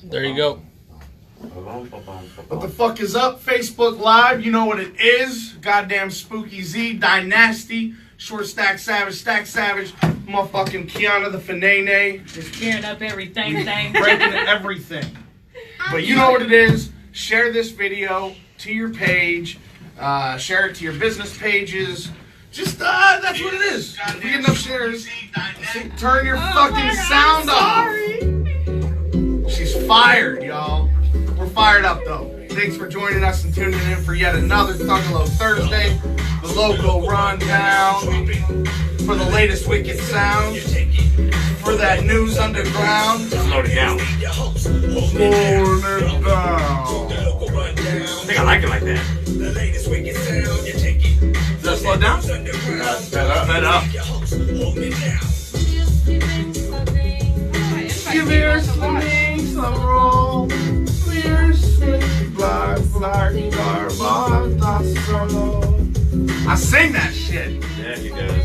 There you go. What the fuck is up? Facebook Live, you know what it is. Goddamn Spooky Z, Dynasty, Short Stack Savage, motherfucking Kiana the Fanene. Just tearing up everything. Breaking everything. But you know what it is. Share this video to your page. Share it to your business pages. Just, that's what it is. If you get enough shares, turn your fucking sound off. She's fired, y'all. We're fired up, though. Thanks for joining us and tuning in for yet another Thugalo Thursday. The Loco Rundown. For the latest wicked sounds. For that news underground. Slow it down. Slowing it down. I think I like it like that. Does that slow down? Sped up. Give her some roll. I sing that shit. Yeah, he does.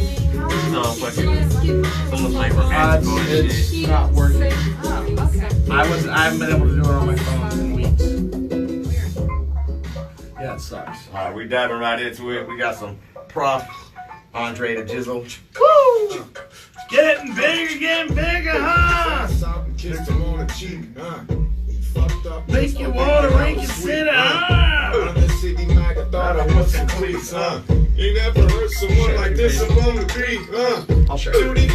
So fucking, almost like romantic and It's shit. not working. Oh, okay. I haven't been able to do it on my phone in weeks. Yeah, it sucks. Alright, we diving right into it. We got some Prof. Andre the Jizzle. Woo! Getting bigger, huh? Make you wanna reconsider, huh? What's the cleats, huh? You never heard someone like this among the beat, huh? I'll share Duty, it.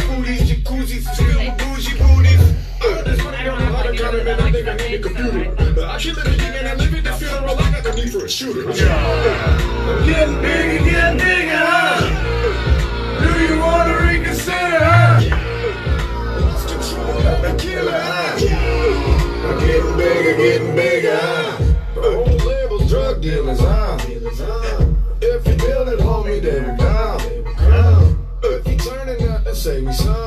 booties, jacuzzis, still bougie booties. That's what I don't know how to count it, and I think I need a computer. I keep living and I live in the funeral, I got the need for a shooter. Getting bigger, huh? Do you wanna reconsider, huh? Lost control of the killer, huh? Getting bigger, huh? Old labels, drug dealers, huh? If you build it, homie, they will come. If you turning up, then save me some.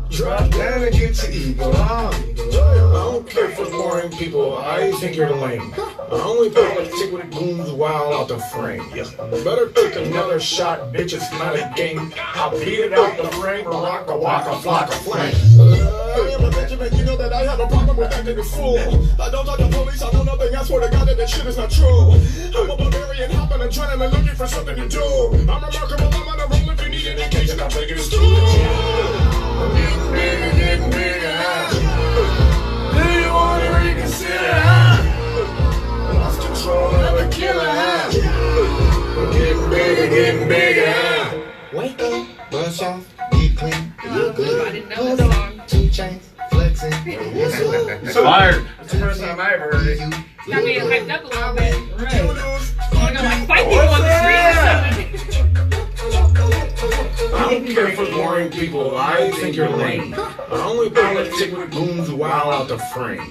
Drop down and get your ego on. I don't care for boring people, I think you're lame. I only politic with goons while out the frame. Better take another shot, bitch, it's not a game. I'll beat it out the frame, rock a walk a flock of flame. I am a Benjamin, you know that I have a problem with that nigga fool. I don't talk to police, I know nothing, I swear to God that that shit is not true. I'm a barbarian, hopping and trying and looking for something to do. I'm remarkable, I'm on a roll if you need an occasion, I'll take it as true. Getting bigger, huh? Do you wanna reconsider, huh? Lost control of a killer, huh? Getting bigger, huh? Wake up, brush off, get clean, look good. I didn't know that song. 2 chains, flexing, whistle. Fired. That's the first time I ever heard it. Got me hyped up a little bit. Right. I'm gonna like fight people on the street or something. I don't care for boring people, I think you're lame. I only politic with goons while out the frame.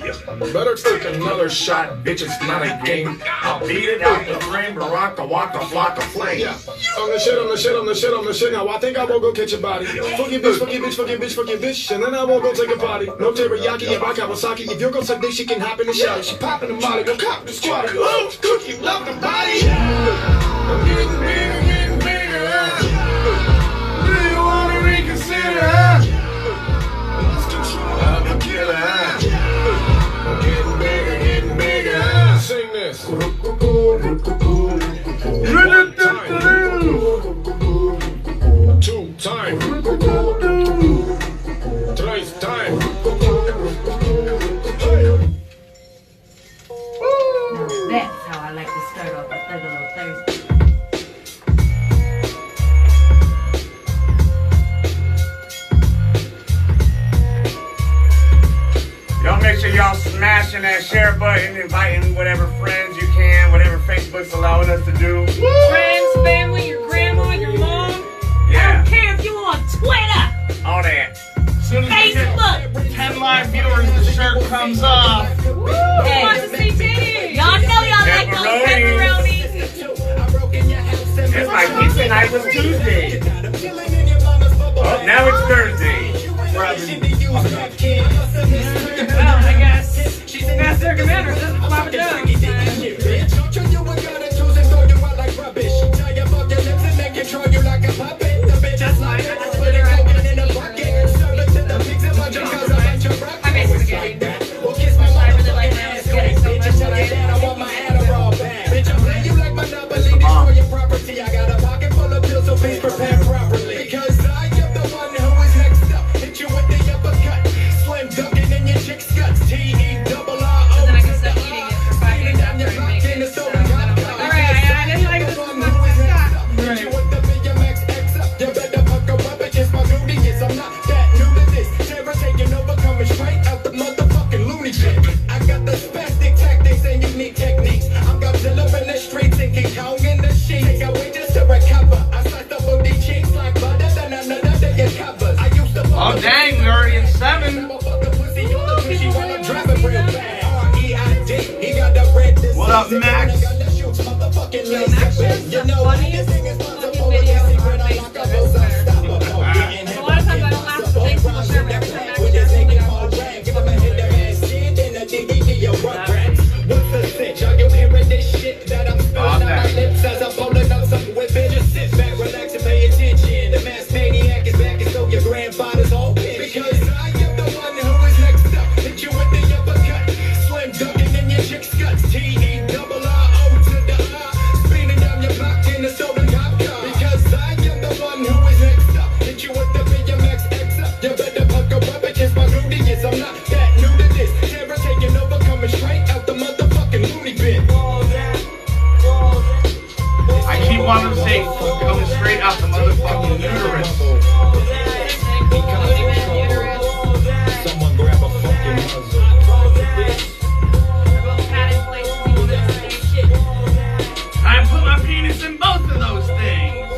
Better take another shot, bitch, it's not a game. I'll beat it out the frame, rock a walk a flock of flame. On the shit, now I think I will go catch a body. Fuck your bitch, and then I will go take a body. No teriyaki, if I Kawasaki, if you're gonna suck this, she can hop in the shower. She poppin' the molly, go cop the squad. Oh, cookie, love the body. I'm getting bigger. Do you wanna reconsider, huh? Lost control of the killer, huh? Getting bigger, huh? Sing this. Two time. Thrice time. That's how I like to start off a Thugalo Thursday. Y'all make sure y'all smashing that share button, inviting whatever friends you can, whatever Facebook's allowing us to do. Friends, family, your grandma, your mom. I Yeah, don't care if you're on Twitter, all that. Soon as we get Facebook. 10 live viewers, the shirt comes off. Who wants to see titties? Y'all know y'all like those pepperonis. It's like pizza night was Tuesday. Oh, now it's Thursday. Well, I guess Master Commander says it's Papa John's. Just like Oh dang, we're already at 7. What up, Max? Max does the funniest fucking videos on Facebook. A lot of times I don't laugh at things people share, but every time Max shares something, I watch it. Grandfather's home because I am the one who is next up. Hit you with the uppercut, slim dunking in your chick's guts. T-E-double-R-O to the R, spinning down your block in the stolen cop car. Because I am the one who is next up. Hit you with the BMX X up. You better pucker up against my Rudius. I'm not that new to this. Terror taking over, coming straight out the motherfucking loony bin. I keep wanting to say coming straight out the motherfucking uterus. Someone grab a fucking muzzle. I put my penis in both of those things.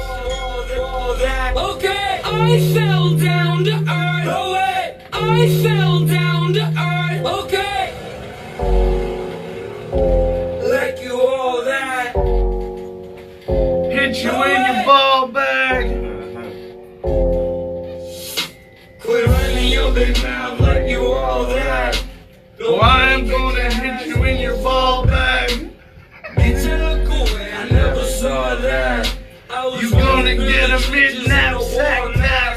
Okay, I fell down to earth. No way. I fell down to earth. Okay. Like you all that. Hit you in your ball bag. Quit running your big mouth like you all that. Oh, I'm gonna hit you in your ball bag. You took away, I never saw that. You gonna get a midnight sack now.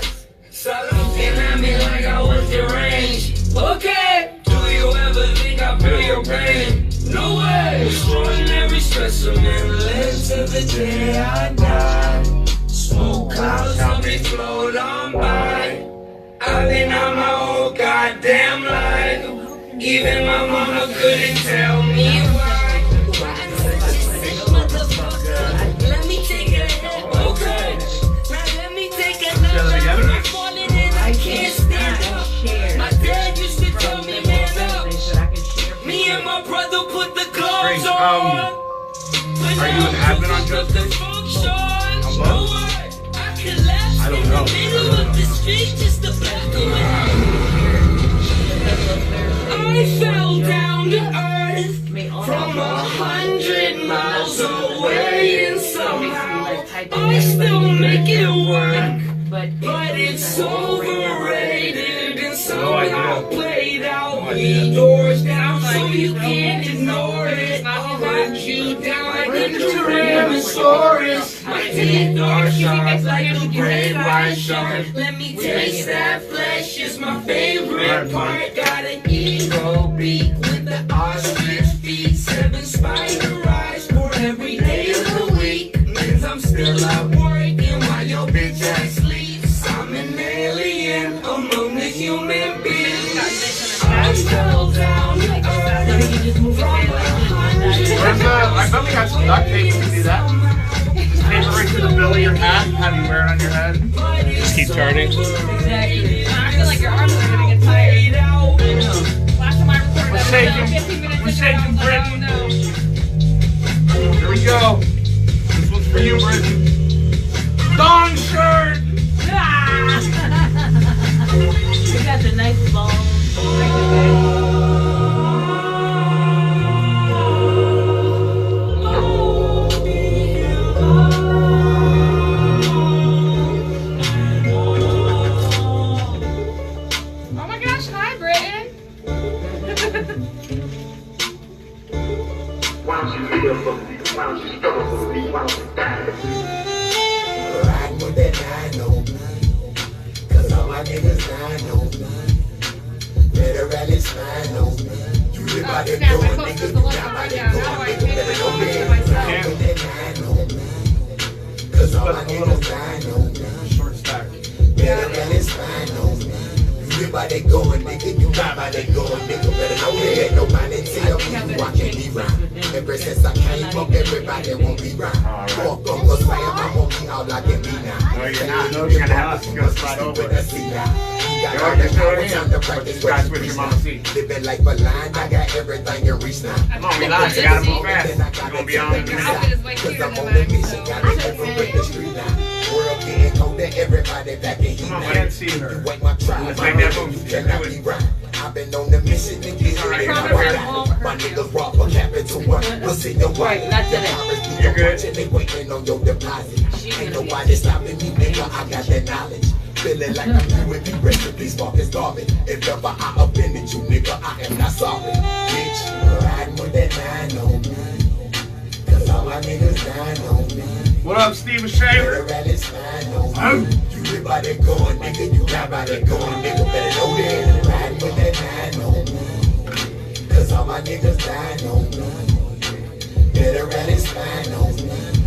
Stop looking at me like I was deranged. Okay. Do you ever think I feel your pain? No way. Extraordinary specimen live to the day I die. Smoke clouds help me float on by. I've been on my whole goddamn life. Even my mama couldn't tell me why. Let me take a hit. Okay. Now let me take another. I'm falling and I can't stand up. My dad used to tell me, man up. Me and my brother put the gloves on. Are you an admin on Justin? I don't know. I fell down to earth from 100 miles away, and somehow I still make it work. But it's overrated and somehow played out. The doors down so you can't ignore it. I'll hunt you down like a Tyrannosaurus. My teeth are sharp like a great white shark. Let me taste that flesh, it's my favorite part. Got an ego beak with the ostrich feet. 7 spider eyes for every day of the week. Means I'm still at work and while your bitch ass sleeps. I'm an alien among the human beings. I fell down to earth from 100. I bet we got some duct tape to do that. Just tape it right to the bill of your hat, have you wear it on your head. Just keep turning. Exactly. I feel like your arms are gonna get tired. Last time I recorded, We're I was shaking. 15 minutes We're in, shaking, I was like, Britain. oh no. Here we go. This one's for you, Britain. Dong shirt! You got the nice balls. Oh my gosh, hi, Britain. Riding with that 909, cause all my niggas 909. Better rally spine on me. You live out there Snap, I doing posted niggas, the you logo got my right niggas now. doing Now I niggas, made better my go own big. to myself. Riding with that 909, cause all my niggas 909. Short stack. Better rally spine on me. You live out there going, nigga, you got by there going, nigga. Better know they ain't nobody tell me you watching me rhyme. Ever since I came up, everybody want me rhyme. Fuck up, cause I am, I won't be all I can be now. No, you're not. You're gonna have to go slide over. With a seat now. You got all You're the power, already time to practice Guys, what you with preach your now. mama seat. Living life aligned, I got everything in reach now. Come on, relax. You gotta move fast. You're gonna be on in a Your minute. outfit is way Cause cuter I'm than on the mine, mission, so. got it from the street now. World getting cold that everybody back in here. Come on, I can't see her. You ain't my tribe. Let's make that move. You cannot be right. I've been on the mission to get it. My niggas rock for capital one. What's in your Right, way? not today. You're good. They waiting on your deposit. Ain't nobody stopping me, nigga. I got that knowledge. Feeling like you would be rest of these fucking garbage. If ever I offended you, nigga, I am not sorry. Bitch, riding with that 9 on me. Cause all my niggas dying on me. What up, Steven Shaver? You live by that gun, nigga. You die by that gun, nigga. Better know that. Riding with that 9 on me. Cause all my niggas dying on me. Better rally spine on me.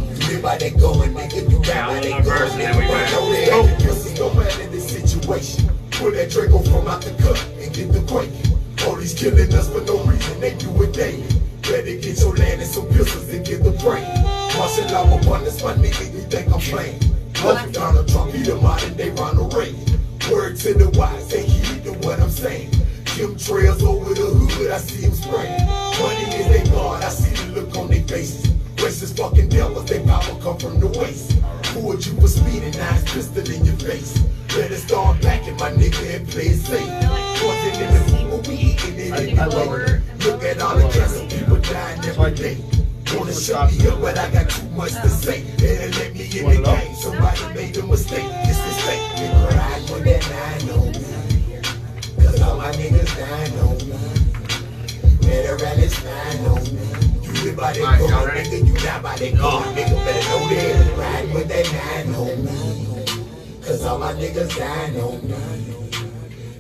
You live by that gun, nigga. You die by that gun, nigga. Better know that. This is no man in this situation. Pull that Draco from out the cut and get the quake. Police killing us for no reason. They do it daily. Better get your land and some pistols and get the brain. Martial law upon this, my nigga, you think I'm playing? Fuck Donald Trump, he the modern day Ronald Reagan. Word to the wise, say heed to what I'm saying. Kim trails over the hood, I see him spraying. Money is they guard, I see the look on their faces. Racist fucking devils, they power come from the waist. Pulled you for speeding, now it's pistol in your face. Better start backing my nigga and play it safe. Poison in the people, we eating it in the Look at all the cancer people dying every day. Wanna shut me up, but I got too much to say. Better let me in the game. Somebody made a mistake. Disrespect. Nigga, ride with that 9 on me. Cause all my niggas dying on me. Better rally spine on me. You live by that gun, nigga. You die by that gun, nigga. Better know that. Ride with that 9 on me. Cause all my niggas dying on me.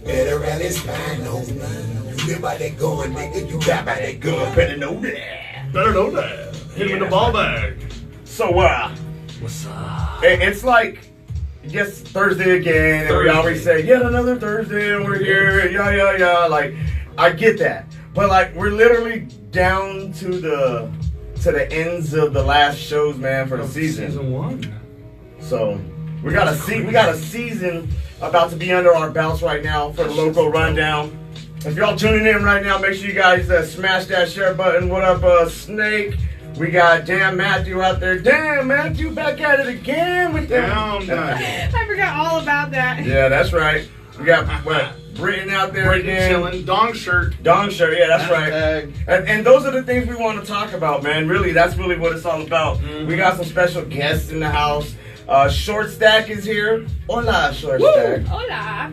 Better rally spine on me. You live by that gun, nigga. You die by that gun. Better know that. Better know that. Hit him in the ball bag. So, What's up? it's like, yes, Thursday again, and we always say, yet another Thursday, and we're here, yeah. Like, I get that. But, like, we're literally down to the ends of the last shows, man, for the season. Season 1. So, we got a season about to be under our belts right now for the Loco Rundown. If y'all tuning in right now, make sure you guys smash that share button. What up, Snake? We got Damn Matthew out there. Damn Matthew, back at it again with them. I forgot all about that. Yeah, that's right. We got Britton out there again. Chilling. Dong shirt. Yeah, that's right. And those are the things we want to talk about, man. Really, that's really what it's all about. Mm-hmm. We got some special guests in the house. Short Stack is here. Hola, Short Stack. Hola.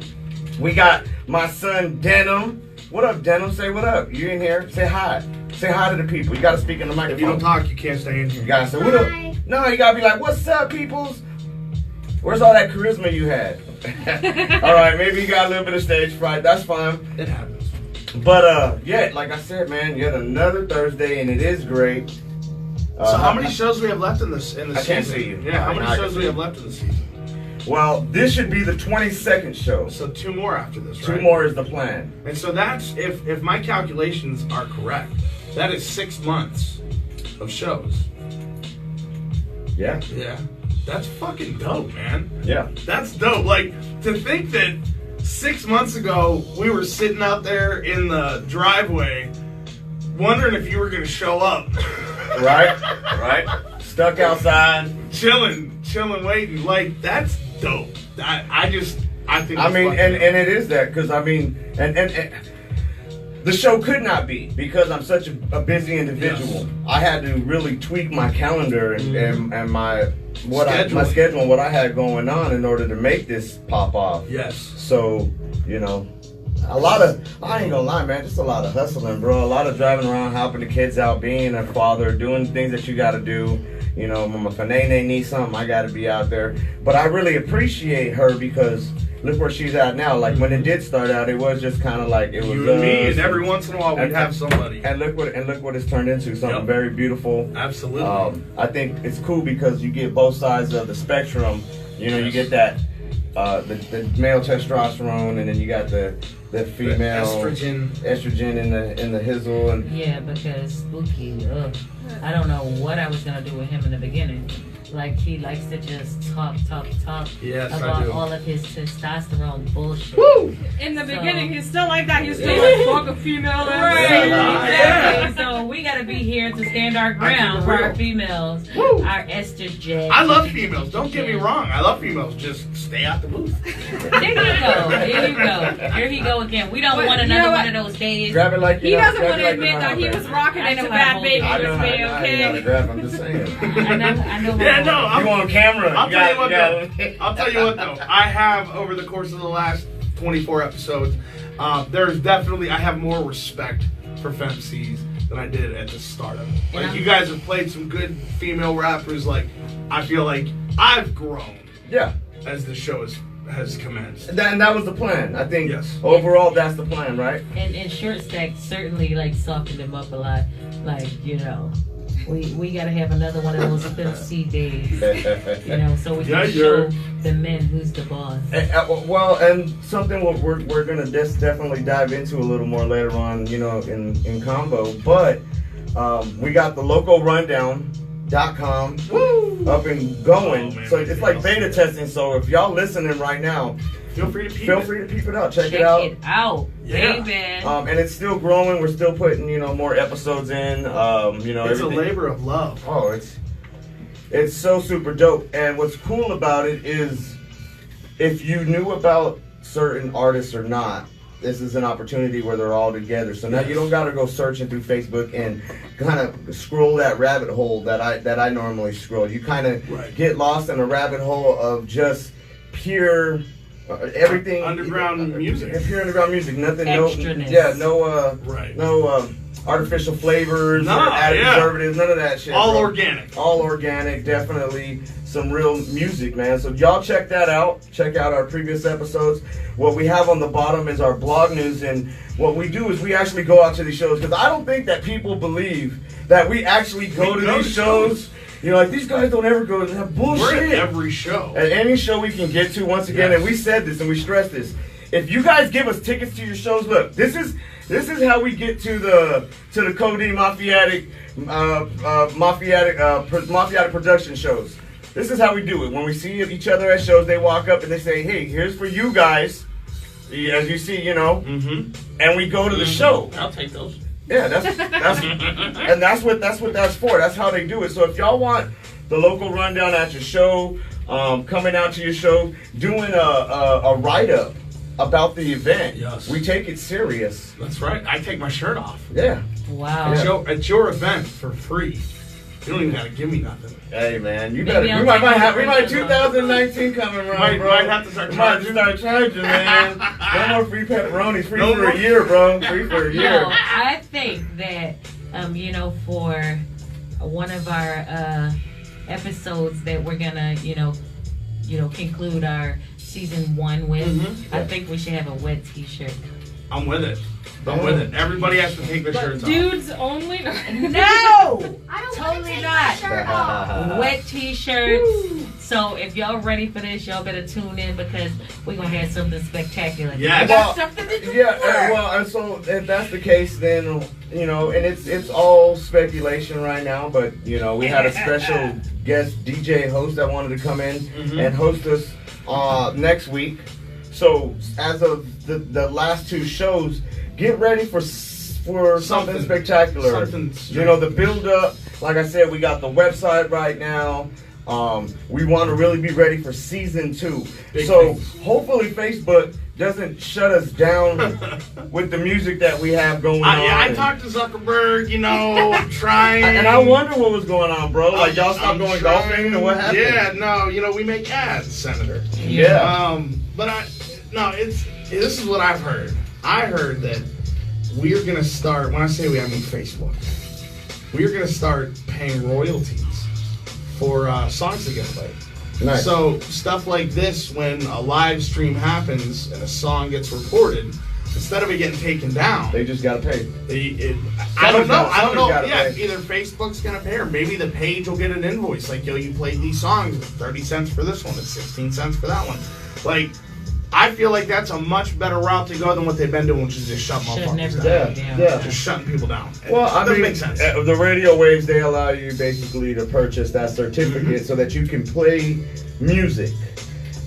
We got my son Denim. What up, Denim? Say what up. You in here? Say hi. Say hi to the people. You gotta speak in the microphone. If you don't talk, you can't stay in here. You gotta say what up. No, you gotta be like, what's up, peoples? Where's all that charisma you had? All right, maybe you got a little bit of stage fright. That's fine. It happens. But yeah, like I said, man, yet another Thursday, and it is great. So how many shows we have left in this season? I can't see you. Yeah, how many shows do we have left in the season? Well, this should be the 22nd show. So 2 more after this, right? 2 more is the plan. And so that's, if my calculations are correct, that is 6 months of shows. Yeah. Yeah. That's fucking dope, man. Yeah. That's dope. Like, to think that 6 months ago, we were sitting out there in the driveway wondering if you were going to show up. Right. Stuck outside. Chilling, waiting. Like, that's dope. I think. I mean, and it is that because I mean, and the show could not be because I'm such a busy individual. Yes. I had to really tweak my calendar and my schedule and what I had going on in order to make this pop off. Yes. So I ain't gonna lie, man, just a lot of hustling, bro. A lot of driving around, helping the kids out, being a father, doing things that you got to do. You know, Mama Fanene needs something, I got to be out there. But I really appreciate her because look where she's at now. Like when it did start out, it was just kind of like it was you and me, and every once in a while we'd have somebody. And look what it's turned into. Something very beautiful. Absolutely. I think it's cool because you get both sides of the spectrum. You know, you get that the male testosterone, and then you got the female estrogen in the hizzle. And yeah, because Spooky, I don't know what I was gonna do with him in the beginning. like he likes to just talk Yes, I about do. all of his testosterone bullshit. Woo! In the So- beginning, he's still like that. He's still like, fuck a female. Right. Yeah. Exactly. So we gotta be here to stand our I keep ground it for real. our females, Woo. our estrogen. I love females. Don't get me wrong. I love females. Just stay out the booth. There you go. There you go. Here he go again. We don't But want you know another what? one of those days. Grab it like you He know, doesn't grab want it to like you admit know that how he to was grab. rocking I into know Bad how Baby to I this know day, how to okay? grab. I'm just saying. I know. Yeah, no, You on camera? I'll You tell you got- what you though. I'll tell you what though. I have over the course of the last 24 episodes, there's definitely I have more respect for femcs than I did at the start of it. Like Yeah. you guys have played some good female rappers. Like I feel like I've grown Yeah. as the show has commenced. And that was the plan. I think Yes. overall that's the plan, right? And Short Stack certainly like softened him up a lot. Like, you know, we gotta have another one of those FMC days. You know, so we Yeah, can you're- show the men who's the boss. Well, and something we're gonna definitely dive into a little more later on, you know, in combo. But we got the LocoRundown.com up and going. Oh, man, so it's like beta testing. So if y'all listening right now, Feel free to peep feel it. free to peep it out. Check Check it out. Yeah. baby. And it's still growing. We're still putting, you know, more episodes in. You know, It's a everything. labor of love. Oh, it's so super dope. And what's cool about it is if you knew about certain artists or not, this is an opportunity where they're all together. So now you don't gotta go searching through Facebook and kind of scroll that rabbit hole that I normally scroll. You kind of Right. get lost in a rabbit hole of just pure everything Underground music. Pure underground music. Nothing. Extraness. Right. No artificial flavors Nah, or added yeah. preservatives. None of that shit. All bro. organic. All organic, definitely some real music, man. So y'all check that out. Check out our previous episodes. What we have on the bottom is our blog news, and what we do is we actually go out to these shows because I don't think that people believe that we actually go We to go these to shows. You know, like these guys don't ever go to that We're bullshit. at every show. At any show we can get to, once again, Yes. and we said this and we stressed this. If you guys give us tickets to your shows, look, this is how we get to the Codeine Mafiatic production shows. This is how we do it. When we see each other at shows, they walk up and they say, "Hey, here's for you guys." As you see, you know, Mm-hmm. and we go to the show. I'll take those. Yeah, that's and that's what that's for. That's how they do it. So if y'all want the local rundown at your show, coming out to your show, doing a write up about the event, Yes. we take it serious. That's right. I take my shirt off. Yeah. Wow. It's your event for free. You don't even gotta give me nothing. Hey man, you Maybe better. I'll We might take have. it We might for 2019 coming around, bro. Might have to start We might have to charging. start charging, man. No more free pepperonis. Free No for more. a year, bro. Free for a year. No, I think that you know, for one of our episodes that we're gonna, you know, conclude our season 1 with, Mhm. I think we should have a wet T-shirt. I'm with it. I'm with it. Everybody has to take their shirts off. Dudes only. No, I don't Totally want to take not. my shirt off. wet T-shirts. So if y'all ready for this, y'all better tune in because we're gonna have something spectacular. Yes. Well, Something to do yeah, for it. well, and so if that's the case, then you know, and it's all speculation right now. But you know, we had a special guest DJ host that wanted to come in and host us next week. So as of the last 2 shows, get ready for something spectacular. Something You know, the build up. Like I said, we got the website right now. We want to really be ready for season 2. Big So things. hopefully Facebook doesn't shut us down with the music that we have going on. I talked to Zuckerberg, you know, trying. And I wonder what was going on, bro. Like y'all stopped I'm going trying. golfing, or what happened? Yeah, no, you know, we make ads, Senator. Yeah. But this is what I've heard. I heard that we're gonna start. When I say we, I mean Facebook. We're gonna start paying royalties for songs that get played. Nice. So stuff like this, when a live stream happens and a song gets recorded, instead of it getting taken down, They just gotta pay. I don't know. Someone's gotta Yeah, pay. either Facebook's gonna pay, or maybe the page will get an invoice. Like, yo, you played these songs, 30 cents for this one, and 16 cents for that one. Like, I feel like that's a much better route to go than what they've been doing, which is just shutting motherfuckers down. Just shutting people down. Well, I mean, makes sense. The radio waves, they allow you basically to purchase that certificate so that you can play music,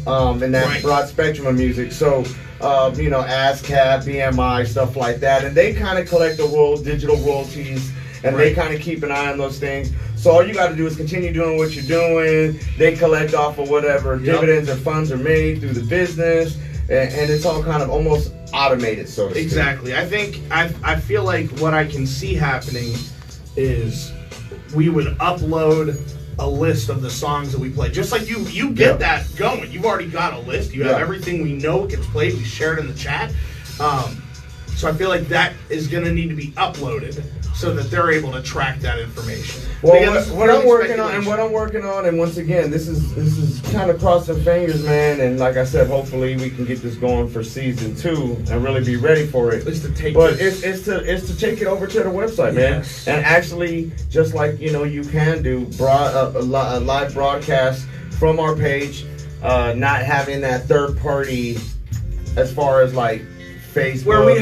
and that broad spectrum of music. So, you know, ASCAP, BMI, stuff like that, and they kind of collect the digital royalties, and they kind of keep an eye on those things. So all you got to do is continue doing what you're doing. They collect off of whatever dividends or funds are made through the business, and it's all kind of almost automated, so to speak. Exactly. I feel like what I can see happening is we would upload a list of the songs that we play. Just like you get that going. You've already got a list. You have everything we know gets played. We share it in the chat. So I feel like that is going to need to be uploaded so that they're able to track that information. Well, what I'm working on, and once again, this is kind of crossing fingers, man. And like I said, hopefully we can get this going for season 2 and really be ready for it. It's to take, it's to take it over to the website, man, and actually, just like you know, you can do a live broadcast from our page, not having that third party as far as like Facebook, where we're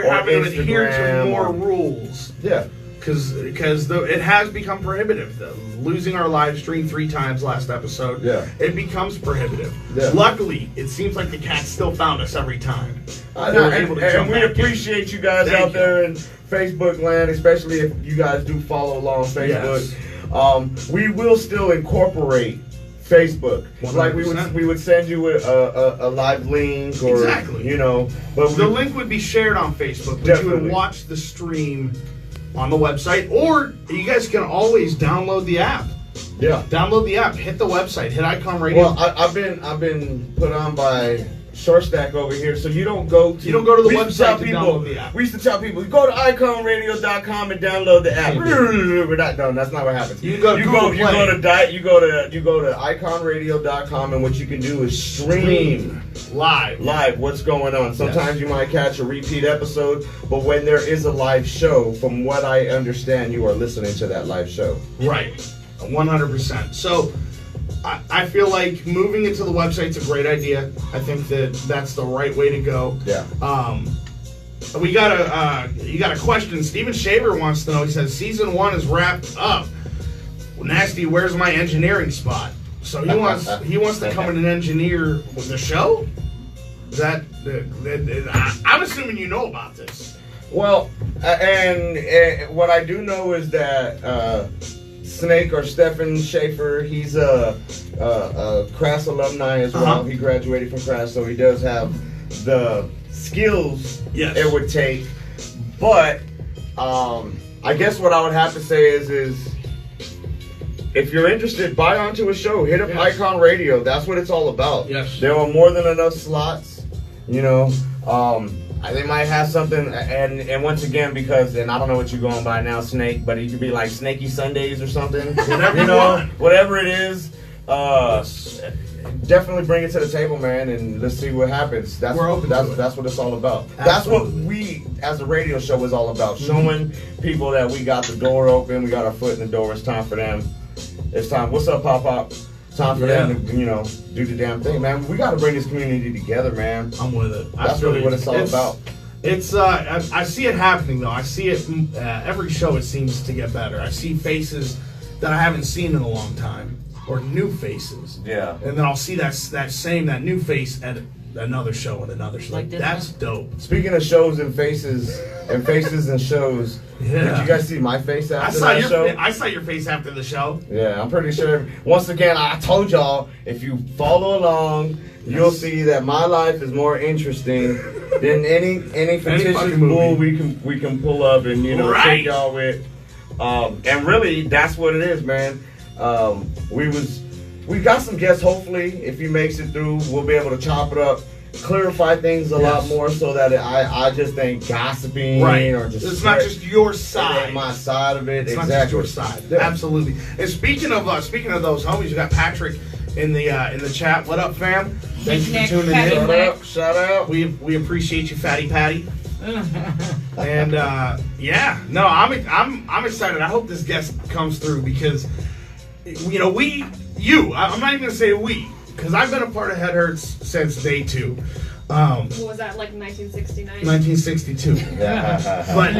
having to adhere to more or rules. Yeah. Because it has become prohibitive. Losing our live stream 3 times last episode, it becomes prohibitive. Yeah. Luckily, it seems like the cats still found us every time. And we appreciate you guys out there in Facebook land, especially if you guys do follow along Facebook. Yes. We will still incorporate Facebook. 100%. Like we would send you a live link, or you know, but the link would be shared on Facebook, but you would watch the stream on the website, or you guys can always download the app. Yeah, download the app, hit the website, hit iKON Radio. Well, I've been put on by Short Stack over here, so you don't go to the website to download the app. We used to tell people, go to iKONradio.com and download the app. No, that's not what happens. You go to iKONradio.com, and what you can do is stream live what's going on. Sometimes you might catch a repeat episode, but when there is a live show, from what I understand, you are listening to that live show. Right, 100%. So I feel like moving it to the website's a great idea. I think that's the right way to go. Yeah. You got a question. Steven Shaver wants to know. He says season 1 is wrapped up. Nasty, where's my engineering spot? So he wants to come in and engineer with the show. Is that I'm assuming you know about this. Well, and what I do know is that Snake, or Stephen Schaefer, he's a Crass alumni as well. He graduated from Crass, so he does have the skills it would take. But I guess what I would have to say is if you're interested, buy onto a show. Hit up iKON Radio. That's what it's all about. Yes. There are more than enough slots. You know, they might have something, and once again, because, and I don't know what you're going by now, Snake, but it could be like Snaky Sundays or something. Whatever it is, definitely bring it to the table, man, and let's see what happens. That's what it's all about. Absolutely. That's what we, as a radio show, is all about. Showing people that we got the door open, we got our foot in the door. It's time for them. It's time. What's up, Pop? Time for them to, you know, do the damn thing, man. We got to bring this community together, man. I'm with it. That's really what it's all about. It's I see it happening though. I see it every show. It seems to get better. I see faces that I haven't seen in a long time, or new faces. Yeah. And then I'll see that new face at another show and another show. Like this that's one? dope. Speaking of shows and faces and shows, did you guys see my face after that show? I saw your face after the show. Yeah, I'm pretty sure. Once again, I told y'all, if you follow along, you'll see that my life is more interesting than any fictitious bull we can pull up and take y'all with. And really, that's what it is, man. We got some guests. Hopefully, if he makes it through, we'll be able to chop it up, clarify things a lot more, so that I just ain't gossiping or just. It's not just your side. It ain't my side of it. It's exactly. not just your side. Yeah. Absolutely. And speaking of those homies, you got Patrick in the chat. What up, fam? Thank you for tuning in. Shout out. We appreciate you, Fatty Patty. And I'm excited. I hope this guest comes through because I'm not even gonna say we. because I've been a part of Head Hurts since day 2. What was that, like 1969? 1962. But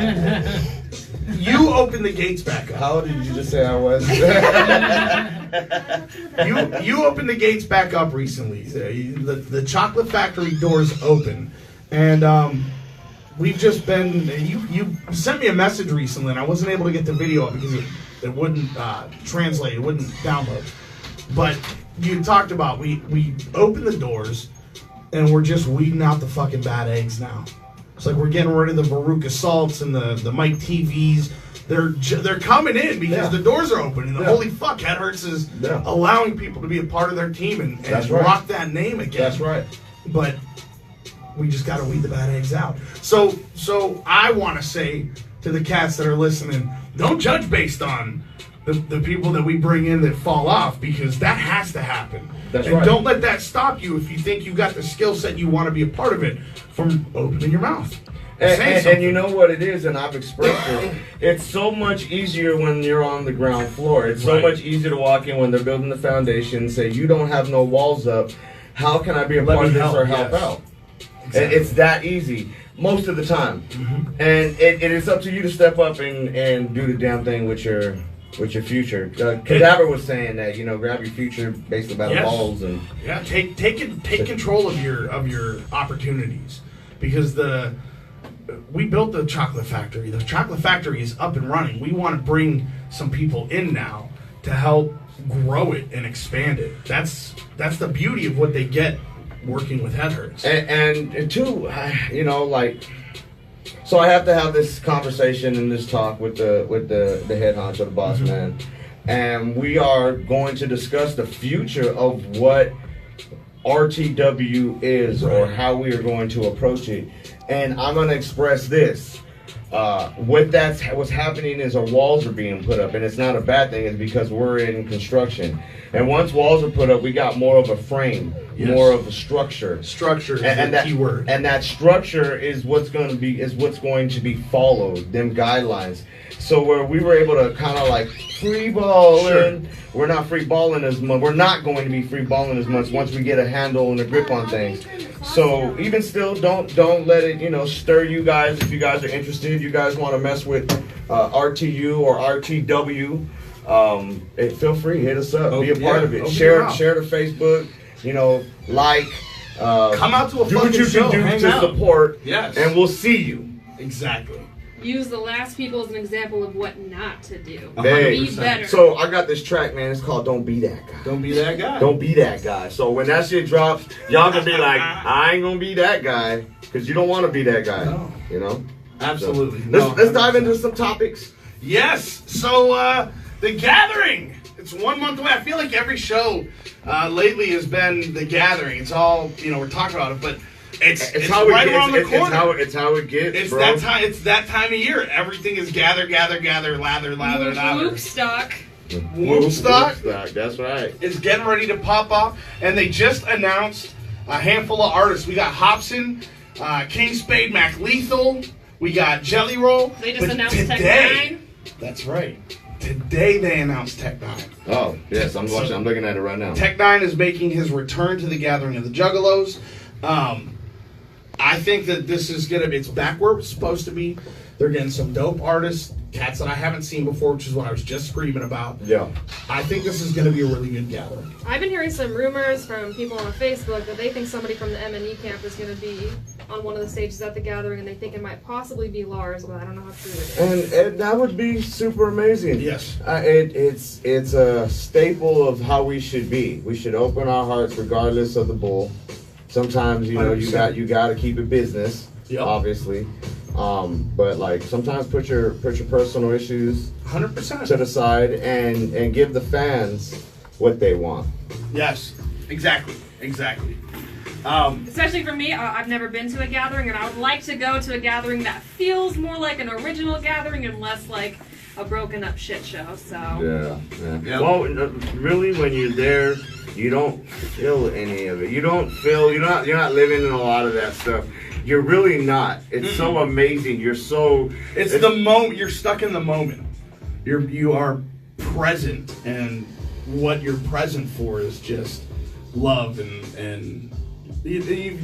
you opened the gates back up. How old did you just say I was? You opened the gates back up recently. The Chocolate Factory doors open, and we've just been. You sent me a message recently, and I wasn't able to get the video up because it wouldn't translate, it wouldn't download. But you talked about we opened the doors, and we're just weeding out the fucking bad eggs now. It's like we're getting rid of the Veruca Salts and the Mike TVs. They're coming in because the doors are open, and holy fuck, Head Hurts is allowing people to be a part of their team and rock that name again. That's right. But we just got to weed the bad eggs out. So I want to say to the cats that are listening, don't judge based on the people that we bring in that fall off, because that has to happen. That's and right. don't let that stop you if you think you got the skill set you want to be a part of it from opening your mouth. And you know what it is, and I've expressed it. It's so much easier when you're on the ground floor. It's so much easier to walk in when they're building the foundation, say, you don't have no walls up. How can I be a part of this or help out? Exactly. It's that easy most of the time. And it is up to you to step up and do the damn thing with your future. Cadaver was saying that, grab your future based on the balls and take control of your opportunities, because we built the Chocolate Factory. The Chocolate Factory is up and running. We want to bring some people in now to help grow it and expand it. That's the beauty of what they get working with Head Hurts. And two, so I have to have this conversation and this talk with the head honcho, the boss man, and we are going to discuss the future of what RTW is or how we are going to approach it. And I'm going to express this. What's happening is our walls are being put up, and it's not a bad thing. It's because we're in construction, and once walls are put up, we got more of a frame, more of a structure. Structure is the key word, and that structure is what's going to be followed. Them guidelines. So where we were able to kind of like free balling, we're not free balling as much. We're not going to be free balling as much once we get a handle and a grip on things. So even still, don't let it stir you guys. If you guys are interested, if you guys want to mess with RTU or RTW, feel free, hit us up, be a part of it. Share the Facebook, like. Come out to a do what you show. can do Hang to out. support, and we'll see you. Exactly. Use the last people as an example of what not to do. Hey, be better. So I got this track, man. It's called "Don't Be That Guy." Don't be that guy. Don't be that guy. So when that shit drops, y'all gonna be like, I ain't gonna be that guy, because you don't want to be that guy. No. Absolutely. So, let's dive into some topics. Yes. So the Gathering. It's 1 month away. I feel like every show lately has been the Gathering. It's all we're talking about it, but it's how right it around the corner. It's how it gets. It's bro. that time. It's that time of year. Everything is gather, lather. Woodstock. Woodstock. That's right. Is getting ready to pop off, and they just announced a handful of artists. We got Hobson, King Spade, Mac Lethal. We got Jelly Roll. They just announced today, Tech Nine. That's right. Today they announced Tech Nine. Oh yes, I'm watching. I'm looking at it right now. Tech Nine is making his return to the Gathering of the Juggalos. I think that this is it's back where it's supposed to be. They're getting some dope artists, cats that I haven't seen before, which is what I was just screaming about. Yeah. I think this is going to be a really good gathering. I've been hearing some rumors from people on Facebook that they think somebody from the M&E camp is going to be on one of the stages at the Gathering, and they think it might possibly be Lars, but I don't know how true it is. And that would be super amazing. Yes. It's a staple of how we should be. We should open our hearts regardless of the bull. Sometimes you 100%. you got to keep it business, obviously. But like sometimes put your personal issues 100% to the side and give the fans what they want. Yes, exactly. Especially for me, I've never been to a gathering, and I would like to go to a gathering that feels more like an original gathering and less like a broken up shit show. So yeah. Well, really, when you're there, you don't feel any of it. You're not living in a lot of that stuff. You're really not. It's so amazing. It's the moment. You're stuck in the moment. You are present, and what you're present for is just love and you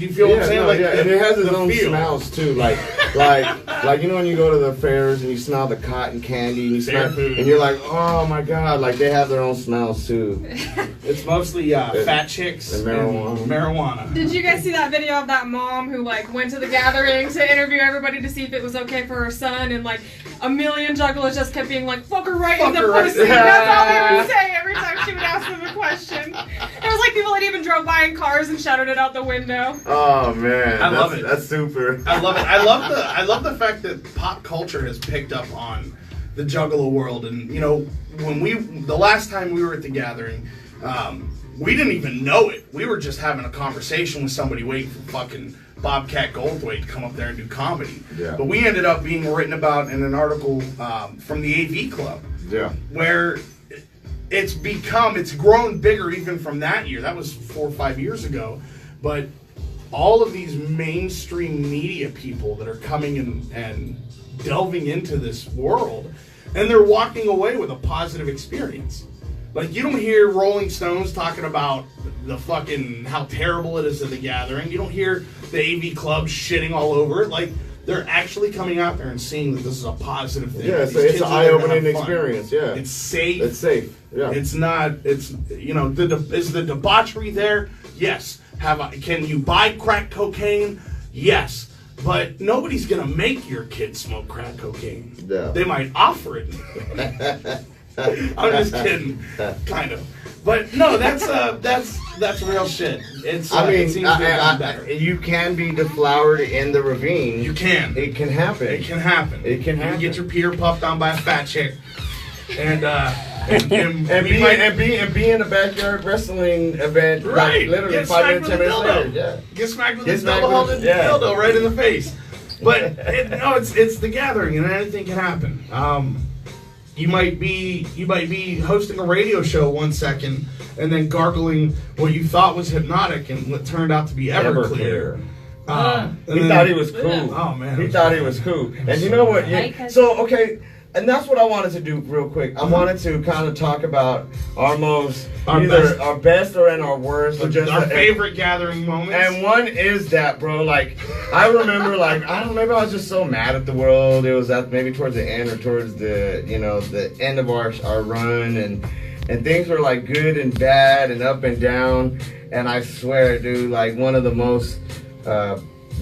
feel what I'm saying? No, Like and it has its the own feel. smells too. Like you know when you go to the fairs and you smell the cotton candy and you Fair smell, food. and you're like, oh my god, like they have their own smells too. It's mostly fat chicks And and marijuana. Did you guys see that video of that mom who like went to the gathering to interview everybody to see if it was okay for her son, and like a million juggalos just kept being like, "Fuck her right in the Fuck her right." pussy." That's all they would say every time she would ask them a question. There was like people that even drove by in cars and shouted it out the window. Oh man, I love it. That's super. I love it. I love the fact that pop culture has picked up on the Juggalo world, and you know when the last time we were at the gathering, we didn't even know it. We were just having a conversation with somebody waiting for fucking Bobcat Goldthwait to come up there and do comedy. Yeah. But we ended up being written about in an article from the AV Club. Yeah. Where it's grown bigger even from that year. That was 4 or 5 years ago. But all of these mainstream media people that are coming and delving into this world, and they're walking away with a positive experience. Like, you don't hear Rolling Stones talking about the fucking how terrible it is at the gathering. You don't hear the AV Club shitting all over it. Like, they're actually coming out there and seeing that this is a positive thing. Yeah, These it's kids an are there to eye-opening have fun. experience. Yeah, It's safe. It's safe. Yeah, It's not. It's is the debauchery there? Yes. Can you buy crack cocaine? Yes. But nobody's gonna make your kid smoke crack cocaine. Yeah. They might offer it. I'm just kidding, kind of. But no, that's real shit. It's. I mean, it seems to have gotten better. you can be deflowered in the ravine. You can. It can happen. It can happen. It can You happen. get your Peter puffed on by a fat chick, and be in a backyard wrestling event, Right. like literally Get 5 smacked minutes, 10 with a minutes dildo. later. Yeah. Get smacked with Get this smacked double-handed with- yeah. dildo right in the face. But it's the gathering, and anything can happen. You might be hosting a radio show 1 second, and then gargling what you thought was hypnotic, and what turned out to be Everclear. He thought he was cool. Oh man, He thought he was cool. And you know what? Okay, and that's what I wanted to do real quick. I wanted to kind of talk about our best or in our worst, or just our favorite gathering moments. And one is that, bro. Like, I remember, like, I don't know, maybe I was just so mad at the world. It was maybe towards the end or towards the end of our run, and things were like good and bad and up and down. And I swear, dude, like one of the most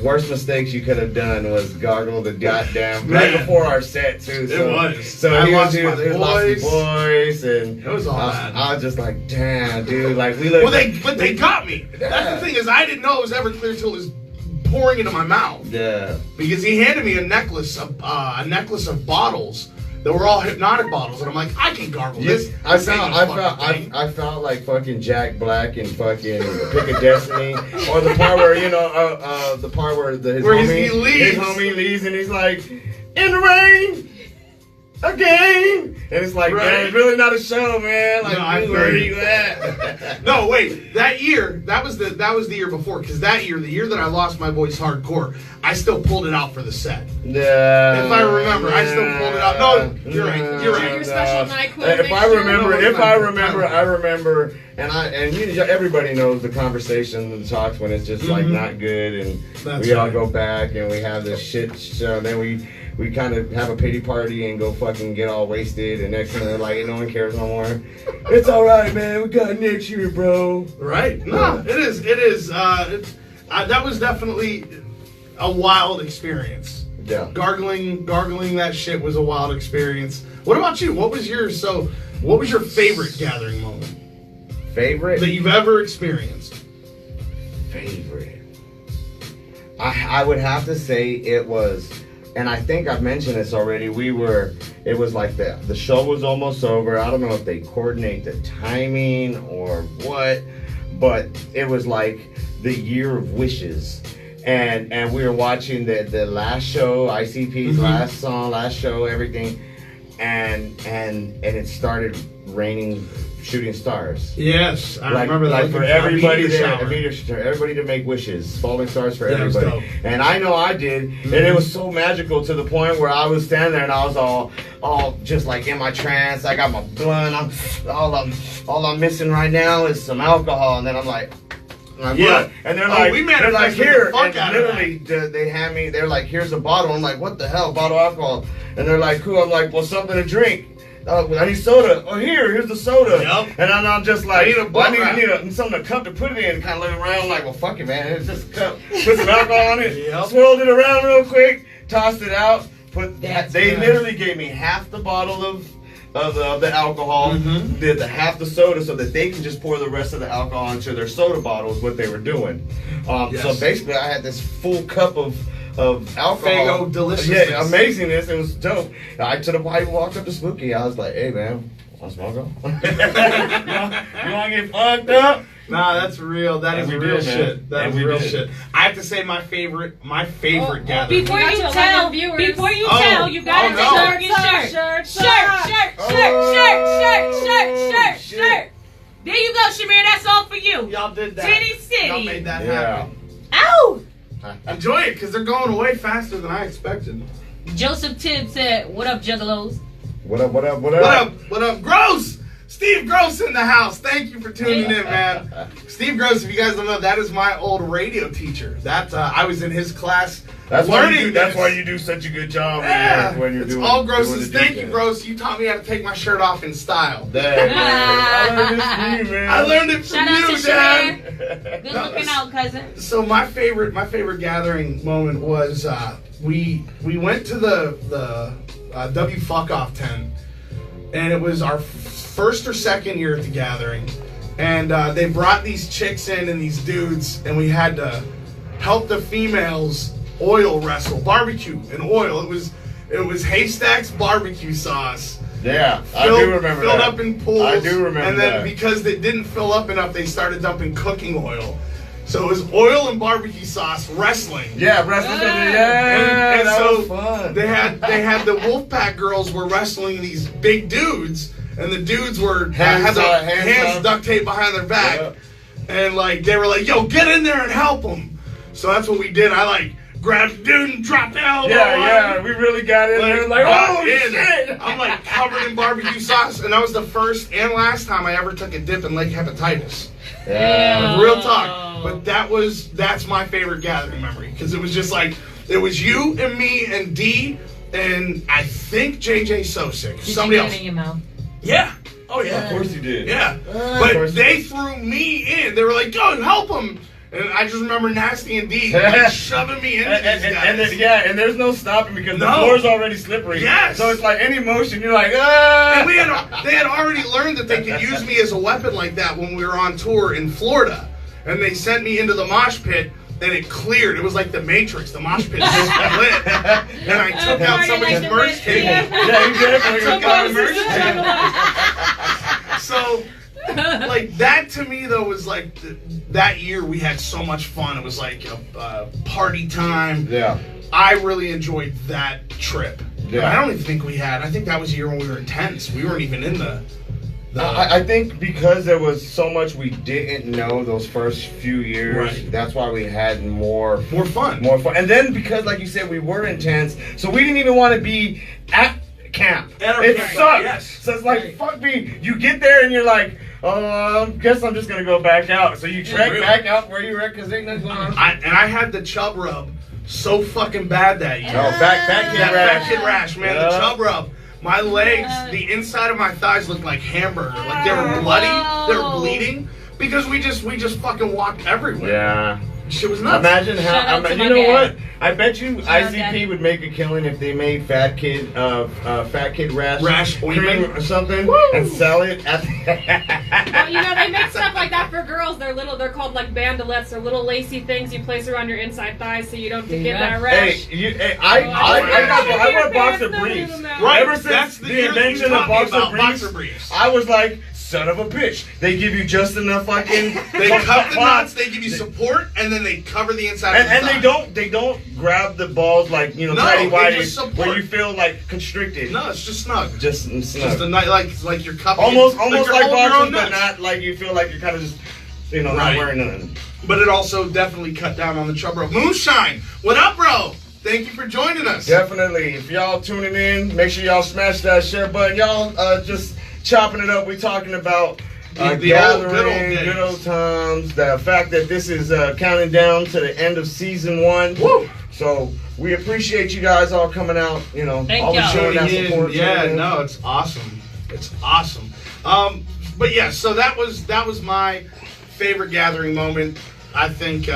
worst mistakes you could have done was gargle the goddamn right before our set too. So, It was. So I he lost was my lost his voice. voice, and It was all bad. I was just like, damn, dude. Like we looked. Well, they got me. That's the thing, is I didn't know it was Everclear until it was pouring into my mouth. Yeah. Because he handed me a necklace of bottles that were all hypnotic bottles, and I'm like, I can gargle this. I This ain't no fucking thing. felt like fucking Jack Black and fucking Pick of Destiny, or the part where his homie leaves and he's like, in the rain again, and it's like, man, it's really not a show, man. Like, No, where are you at? No, wait. That year, that was the year before. Because that year, the year that I lost my voice hardcore, I still pulled it out for the set. Yeah. If I remember, I still pulled it out. No, you're right. You're right. Your special NyQuil. If I remember, and everybody knows the conversation and the talks when it's just like not good, and That's we all right. go back and we have this shit show. Then we kind of have a pity party and go fucking get all wasted, and next thing like no one cares no more. It's all right, man. We got next year, bro. Right? No, it is. It is. That was definitely a wild experience. Yeah. Gargling that shit was a wild experience. What about you? What was your favorite gathering moment Favorite? that you've ever experienced? Favorite. I would have to say it was, and I think I've mentioned this already. It was like the show was almost over. I don't know if they coordinate the timing or what, but it was like the year of wishes. And we were watching the last show, ICP's last show, everything, and it started raining shooting stars. Yes, I Like, remember that. like for everybody meteor there, shower. a meteor shower, everybody to make wishes, falling stars for That was everybody. dope. And I know I did, and it was so magical to the point where I was standing there and I was all just like in my trance. I got my blunt. All I'm missing right now is some alcohol, and then I'm like. Yeah. And they're Oh, like, we they're like, manifested here, the fuck and out of literally, they hand me, they're like, here's a bottle. I'm like, what the hell, bottle of alcohol? And they're like, cool. I'm like, well, something to drink. I need soda. Oh, here's the soda. Yep. And I'm just like, I need a butt wrap. I need something to cup to put it in. Kind of look around, like, well, fuck it, man. It's just a cup. Put some alcohol on it. Yep. Swirled it around real quick. Tossed it out. That's They good. literally gave me half the bottle of the alcohol, did the half the soda, so that they can just pour the rest of the alcohol into their soda bottles. What they were doing. Yes. So basically, I had this full cup of alcohol. Fago deliciousness. Yeah, amazingness. It was dope. To the point, walked up to Spooky. I was like, "Hey, man, want to smoke on? You want to get fucked up?" Nah, that's real. That And is we real did, man. shit. That And is we real did. shit. I have to say my favorite gathering. Before We got you to tell, 11 viewers. before you Oh. tell, you gotta Oh, take no. off your shirt. Shirt, Shirt. There you go, Shamir. That's all for you. Y'all did that. Titty Y'all City. made that Yeah. happen. Ow! Enjoy it, because they're going away faster than I expected. Joseph Tibbs said, "What up, Juggalos?" What up? What up? What What up? up? What up? Gross! Steve Gross in the house. Thank you for tuning in, man. Steve Gross, if you guys don't know, that is my old radio teacher. That I was in his class That's why learning. you do. That's this. why you do such a good job Yeah, when you're it's doing. all doing Gross's. the Thank you, details. Gross. You taught me how to take my shirt off in style. Dang, man. I learned this from you, man. I learned it from Shout out you, to Dad. Shamir. Good looking out, cousin. So my favorite gathering moment was we went to the W Fuck Off tent, and it was our first or second year at the gathering, and they brought these chicks in and these dudes, and we had to help the females oil wrestle, barbecue and oil. It was Haystacks barbecue sauce. Yeah, I do remember filled that. up in pools. I do remember And then that. because they didn't fill up enough, they started dumping cooking oil. So it was oil and barbecue sauce wrestling. Yeah, wrestling. Yeah, And that so was fun. they had the Wolfpack girls were wrestling these big dudes, and the dudes were had their hands duct taped behind their back, and like they were like, "Yo, get in there and help them." So that's what we did. I like grabbed the dude and dropped the elbow. Yeah, we really got in there. Like, oh shit! I'm like covered in barbecue sauce, and that was the first and last time I ever took a dip in Lake Hepatitis. Yeah. Real talk. But that's my favorite gathering memory, because it was just like, it was you and me and D and I think JJ Sosik. Did Somebody you get else. it in your mouth? Yeah. Oh yeah. Of course you did. Yeah. course. But they threw me in. They were like, "Go help him." And I just remember Nasty and D like shoving me into these guys. And there's no stopping because the No. floor's already slippery. Yes. So it's like any motion, you're like, ah. And they had already learned that they could use me as a weapon like that when we were on tour in Florida. And they sent me into the mosh pit, and it cleared. It was like the Matrix. The mosh pit just lit. And I took out somebody's merch table. Yeah, exactly. Took out a merch table. So, like, that to me, though, was like, that year we had so much fun. It was like a party time. Yeah. I really enjoyed that trip. Yeah. I don't even think we had. I think that was the year when we were intense. We weren't even in the I think because there was so much we didn't know those first few years, Right. that's why we had more fun. More fun. And then because, like you said, we were intense, so we didn't even want to be at camp. At our It camp, sucks. yes. So it's like, fuck me. You get there and you're like, guess I'm just going to go back out. So you trek Really? back out where you were because ain't nothing going on. I had the chub rub so fucking bad that year. Oh, back kid That rash. fat kid rash, man. Yeah. The chub rub. My legs, the inside of my thighs looked like hamburger. Like they were bloody. They were bleeding because we just fucking walked everywhere. Yeah. Shit was nuts. Imagine Shout out to you my know dad. what? I bet you Shout out, ICP Daddy. would make a killing if they made fat kid rash Cream cream or something and sell it at Well, you know, they make stuff like that for girls. They're called like bandelettes. They're little lacy things you place around your inside thighs so you don't get that rash. I wear boxer Pants, no briefs. minimum. Right. Ever since That's the the year that you invention taught of me boxer about briefs, boxer briefs. I was like son of a bitch. They give you just enough fucking. They cut the nuts. They give you support, and then they cover the inside. And they don't grab the balls like tighty whities where you feel like constricted. No, it's just snug. Just snug. Just a night like you're cupping. Almost like boxing, but not like you feel like you're kind of just not wearing nothing. But it also definitely cut down on the chub, bro. Moonshine, what up, bro? Thank you for joining us. Definitely. If y'all tuning in, make sure y'all smash that share button. Y'all just chopping it up. We're talking about gathering, good old times. The fact that this is counting down to the end of season 1. Woo! So we appreciate you guys all coming out. Thank always y'all. showing that support. Yeah, no, it's awesome. It's awesome. But yeah, so that was my favorite gathering moment. I think.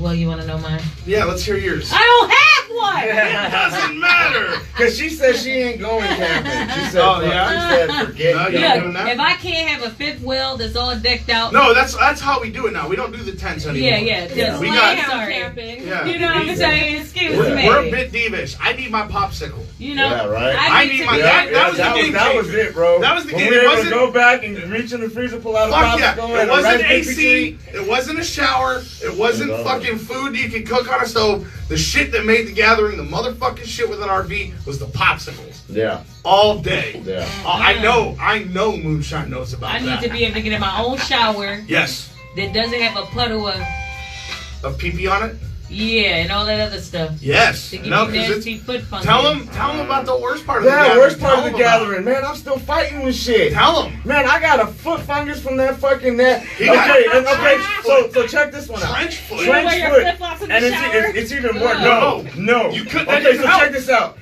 Well, you want to know mine? Yeah, let's hear yours. I don't have one. It doesn't matter. Because she said she ain't going camping. She said, Oh, yeah? She said forget No, it. you Look, doing that? if I can't have a fifth wheel that's all decked out. No, that's how we do it now. We don't do the tents anymore. Yeah. We got. Sorry. camping. Yeah. You know what I'm saying? Excuse me. We're a bit divish. I need my popsicle. You know. Yeah, right. I need to my- be that able was to- the game that was changer. it, bro. That was the when game. we It were able to wasn't- go back and reach in the freezer, pull out a Fuck yeah. popsicle It and a wasn't Rice Krispie AC. treat. It wasn't a shower. It wasn't No. fucking food you could cook on a stove. The shit that made the gathering, the motherfucking shit with an RV, was the popsicles. Yeah, All day. yeah. I know Moonshine knows about I that. need to be able to get in my own shower Yes. that doesn't have a puddle of A pee-pee on it? and all that other stuff. Yes. To give No, you because nasty foot fungus. tell them about the worst part of the Yeah, gathering. worst part of the Tell 'em about gathering, man. I'm still fighting with shit. it. Tell them. Man, I got a foot fungus from that fucking net. He got Okay, foot. so check this one out. Trench foot. You wear your foot. flip-flops in the And shower? it's even worse. No. No. You could- that Okay, didn't so help. check this out.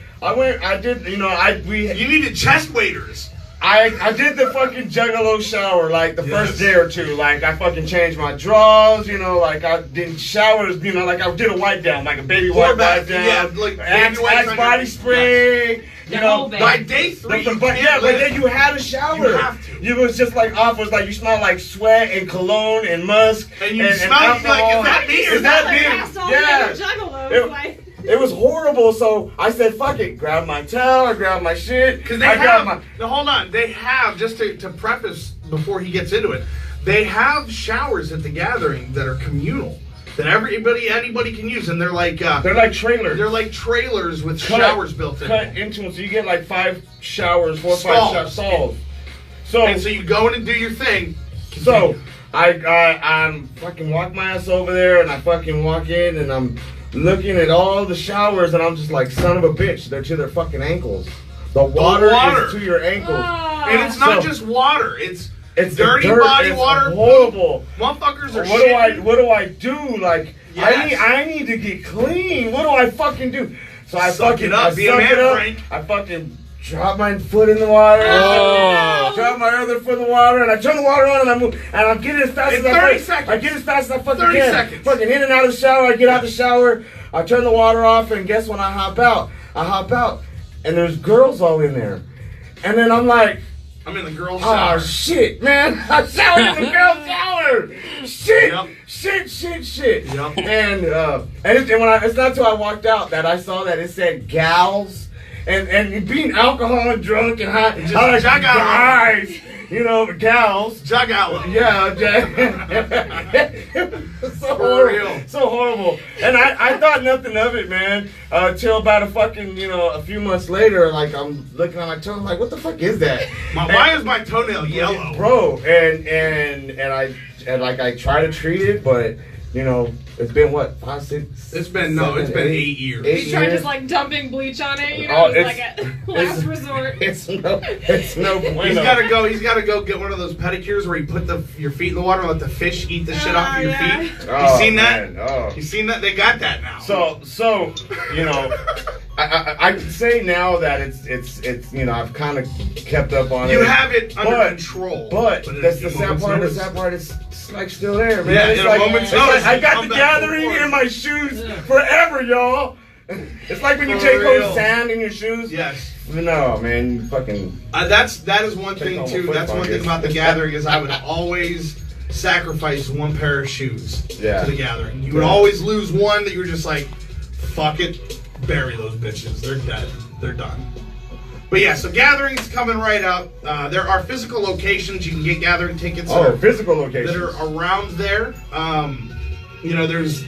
You needed chest waders. I did the fucking juggalo shower like the Yes. first day or two. Like I fucking changed my drawers, like I did showers, like I did a wipe down, like a baby wipe down. Yeah, like baby Axe wipes on body your- spray. The whole bag. By day 3, you But can't but live. then you had a shower. You have to. You was just like off. Was like you smell like sweat and cologne and musk. And you smell it, you're like, alcohol. is that me or Is that Like, me? I saw Yeah. the juggalos, It- like- It was horrible. So I said, "Fuck it." Grab my towel. I grabbed my shit. Because they I grabbed have, now hold on, they have, just to preface before he gets into it, they have showers at the gathering that are communal, that anybody can use, and they're like trailers. trailers with showers built in. Cut into them, so you get like 5 showers, 4 or 5 Stalls. stalls. And so you go in and do your thing. So I'm fucking walk my ass over there, and I fucking walk in, and I'm looking at all the showers, and I'm just like, son of a bitch, they're to their fucking ankles. The water is to your ankles. And it's not So- just water, it's It's dirty the dirt, body it's water. horrible. Motherfuckers are What shitting. do I do? Like Yes. I need to get clean. What do I fucking do? So I Suck fucking it up. I Be a suck man, it up. Frank. I fucking drop my foot in the water. Drop my other foot in the water, and I turn the water on, and I move, and I'm getting as fast In as I 30 can. seconds. I get as fast as I fucking 30 can. seconds. Fucking in and out of the shower. I get out the shower. I turn the water off, and guess when I hop out? And there's girls all in there, and then I'm like, I'm in the girls' oh shower. shit, man! I showered in the girls' shower. Shit, Yep. shit. Yep. And it's not till I walked out that I saw that it said gals, and being alcohol and drunk and high, Just I like jug out. guys, gals. Jug out. Yeah, so For real. horrible, so horrible. And I thought nothing of it, man, till about a few months later. Like I'm looking at my toe, I'm like, what the fuck is that? Why is my toenail yellow? Bro, and I try to treat it, but it's been what, 5, 6? It's been 8 years. You tried just like dumping bleach on it, Oh, it's like a last resort. It's no bueno. He's gotta go get one of those pedicures where you put your feet in the water and let the fish eat the shit off of your yeah. feet. Oh, You seen that? man, oh. You seen that? They got that now. So I can say now that it's I've kind of kept up on it. you have it under control. But that's in the a sad moment's part. The notice- sad part is it's like still there, man. Yeah, it's in a like, moment's it's like notice, I you got come the back gathering forward. in my shoes forever, y'all. It's like when you For take real. home sand in your shoes. Yes. No, man, you fucking. That is one Take thing home a too. foot That's one fungus. thing about the gathering is I would always sacrifice one pair of shoes Yeah. to the gathering. You would always lose one that you were just like, fuck it, bury those bitches. They're dead. They're done. But yeah, so gatherings coming right up. There are physical locations you can get gathering tickets. Physical locations that are around there. You know, there's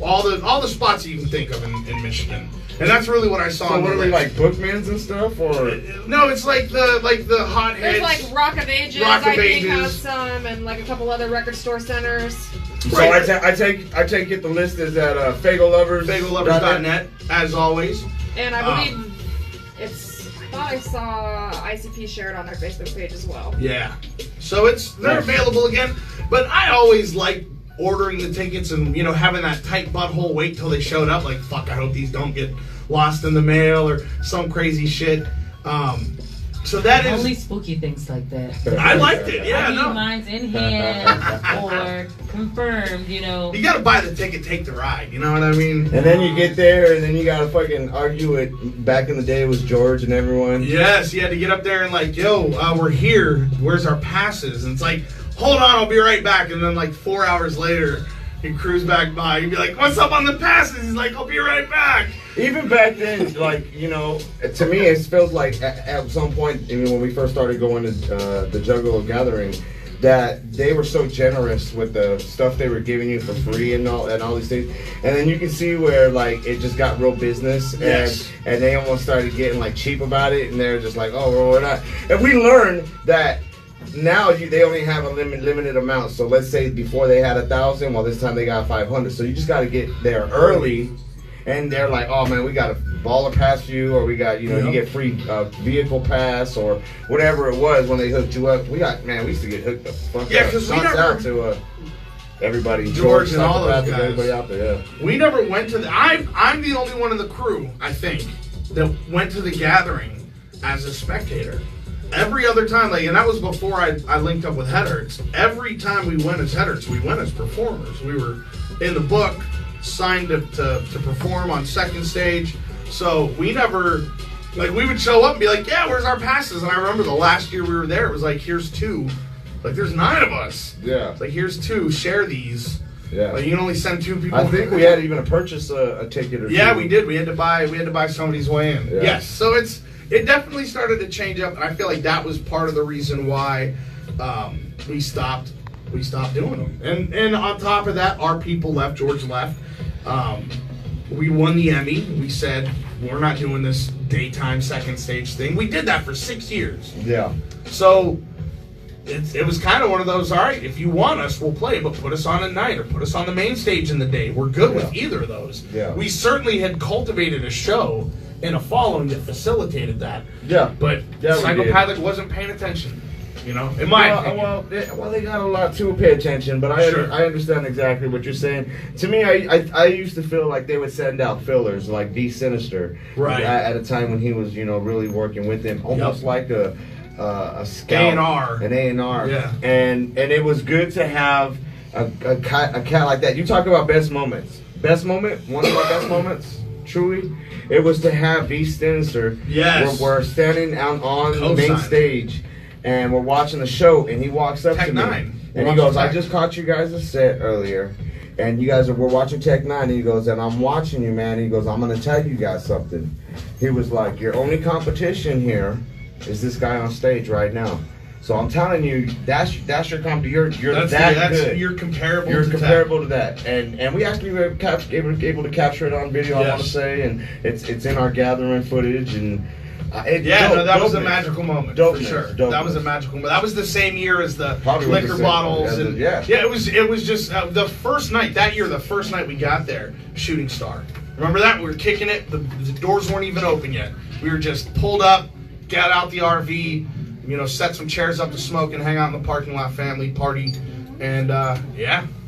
all the spots that you can think of in Michigan, and that's really what I saw. So what are they, like Bookmans and stuff, or no? It's like the hotheads. There's like Rock of Ages. Rock of I think Ages. has some, and like a couple other record store centers. So I take it the list is at FagoLovers.net as always. And I believe I thought I saw ICP shared on their Facebook page as well. Yeah. So they're available again, but I always like ordering the tickets and, you know, having that tight butthole wait till they showed up. Like, fuck, I hope these don't get lost in the mail or some crazy shit. So that is only spooky things like that. I liked it. Yeah, I need no. mine's in hand or confirmed. You know. You gotta buy the ticket, take the ride. You know what I mean? And then you get there, and then you gotta fucking argue it. Back in the day, it was George and everyone. Yes, you had to get up there and like, yo, we're here. Where's our passes? And it's like, hold on, I'll be right back. And then like 4 hours later, you cruise back by. You'd be like, what's up on the passes? He's like, I'll be right back. Even back then, like, you know, to me, it feels like at some point, even when we first started going to the Juggalo Gathering, that they were so generous with the stuff they were giving you for free and all these things. And then you can see where, like, it just got real business. Yes. And they almost started getting, like, cheap about it. And they're just like, oh, well, we're not. And we learned that now they only have a limited amount. So let's say before they had 1,000, well, this time they got 500. So you just got to get there early. And they're like, oh man, we got a baller pass for you, or we got, you know, you get free vehicle pass, or whatever it was when they hooked you up. We used to get hooked the fuck up. Yeah, because we never out to everybody, George and all those guys. Everybody out there, yeah. We never went to the. I'm the only one in the crew, I think, that went to the gathering as a spectator. Every other time, like, and that was before I linked up with Headhurts. Every time we went as Headhurts, we went as performers. We were in the book, signed to perform on second stage. So we never, like, we would show up and be like, yeah, where's our passes? And I remember the last year we were there, it was like, here's 2. Like, there's 9 of us. Yeah. It's like, here's 2, share these. Yeah. Like, you can only send 2 people. I think we had even to purchase a ticket or 2. Yeah, we did. We had to buy somebody's way in. Yeah. Yes. So it definitely started to change up, and I feel like that was part of the reason why we stopped doing them. And on top of that, our people left. George left. We won the Emmy. We said, we're not doing this daytime second stage thing. We did that for 6 years. Yeah. So it was kind of one of those, all right, if you want us, we'll play, but put us on at night or put us on the main stage in the day. We're good with either of those. Yeah. We certainly had cultivated a show and a following that facilitated that. Yeah. But Psychopathic wasn't paying attention. You know, in my opinion. Well, they got a lot to pay attention, but I understand exactly what you're saying. To me, I used to feel like they would send out fillers like Be Sinister, right, at a time when he was, you know, really working with them, almost like a scout, an A&R, yeah. And it was good to have a cat like that. You talk about best moments. Best moment, one of my best moments, truly, it was to have Be Sinister. Yes, we're standing out on the main stage. And we're watching the show, and he walks up to me, and he goes, I just caught you guys a set earlier, and you guys we're watching Tech 9, and he goes, and I'm watching you, man. He goes, I'm going to tell you guys something. He was like, your only competition here is this guy on stage right now. So I'm telling you, that's your competition. You're that good. You're comparable. You're comparable to that. And we actually were able to capture it on video, I want to say, and it's in our gathering footage, and that was a magical moment for sure. That was a Dopeness. magical moment. That was the same year as the Probably liquor was the same- bottles, and it was just the first night that year. The first night we got there, Shooting Star. Remember that? We were kicking it. The doors weren't even open yet. We were just pulled up, got out the RV, you know, set some chairs up to smoke and hang out in the parking lot, family party, and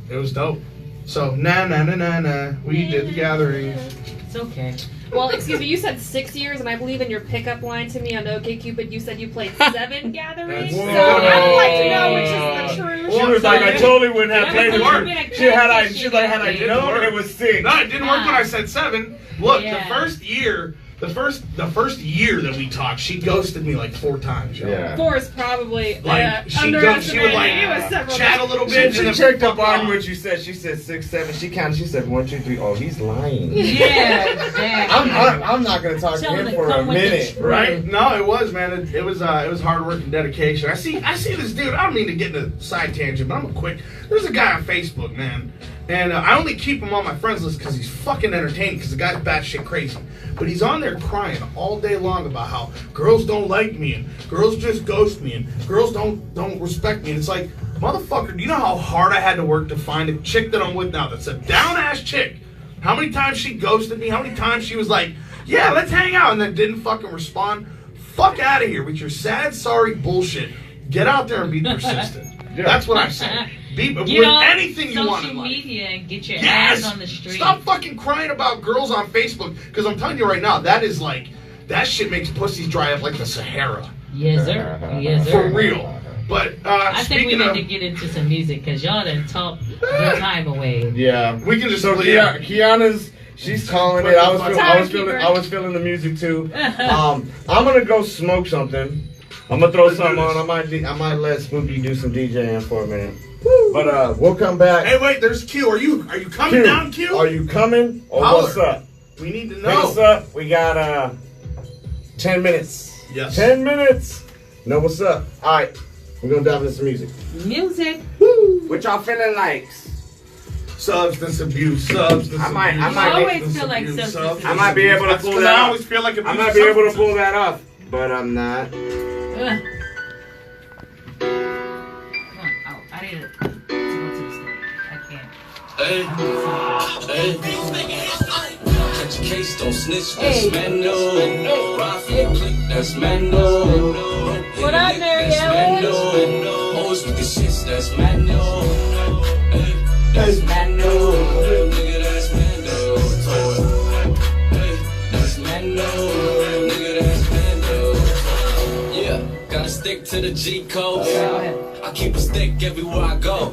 it was dope. So we did the gathering. It's okay. Well, excuse me, you said 6 years, and I believe in your pickup line to me on OkCupid, you said you played 7 gatherings. So I would like to know which is the truth. She was like, I totally wouldn't have played with work. you. She's like, had I known it was 6. No, it didn't work when I said 7. Look, the first year, The first year that we talked, she ghosted me like 4 times. Yo. Yeah. 4 is probably Like she would underestimating. like It was several chat a days. little bit. She and then checked up fuck on off. what you said. She said 6, 7. She counted. She said 1, 2, 3. Oh, he's lying. Yeah, exactly. I'm not gonna talk Tell to him him to for a come with the minute. truth. Right? No, it was, man. It was hard work and dedication. I see this dude. I don't mean to get in a side tangent, but I'm a quick. There's a guy on Facebook, man, and I only keep him on my friends list because he's fucking entertaining. Because the guy's batshit crazy, but he's on there crying all day long about how girls don't like me and girls just ghost me and girls don't respect me. And it's like, motherfucker, do you know how hard I had to work to find a chick that I'm with now that's a down ass chick? How many times she ghosted me? How many times she was like, yeah, let's hang out, and then didn't fucking respond? Fuck out of here with your sad, sorry bullshit. Get out there and be persistent. Yeah. That's what I'm saying. Be with Get on anything you want in social life. media and get your Yes! ass on the street. Stop fucking crying about girls on Facebook, because I'm telling you right now, that is like, that shit makes pussies dry up like the Sahara. Yes, sir. Yes, sir. For real. But I think we speaking need of, to get into some music because y'all done talk the time away. Yeah. we can just So Kiana's, she's calling it. I was feeling the music too. I'm gonna go smoke something. I'm gonna throw something on. I might let Spooky do some DJing for a minute. But we'll come back. Hey, wait, there's Q. Are you coming down, Q? Are you coming or Holler. what's up? We need to Hit know. us up. We got 10 minutes. Yes. 10 minutes. Know what's up? All right, we're gonna dive into some music. Music. What y'all feeling like? Substance abuse. Substance I might- abuse. I might- I always feel like substance I might be able to That's pull 'cause that I off. always feel like I might be able to pull that off, but I'm not. Come on, oh, I need to go to the store. I can't. Hey, catch a case, don't snitch, that's Mando. Ride for your click, that's Mando. What up, Mary That's Ellen? Mando. Always with the shits, that's Mando. Hey, that's Mando. Nigga, that's Mando. Hey, that's Mando. Nigga, that's Mando. Yeah, gotta stick to the G code. I keep a stick everywhere I go.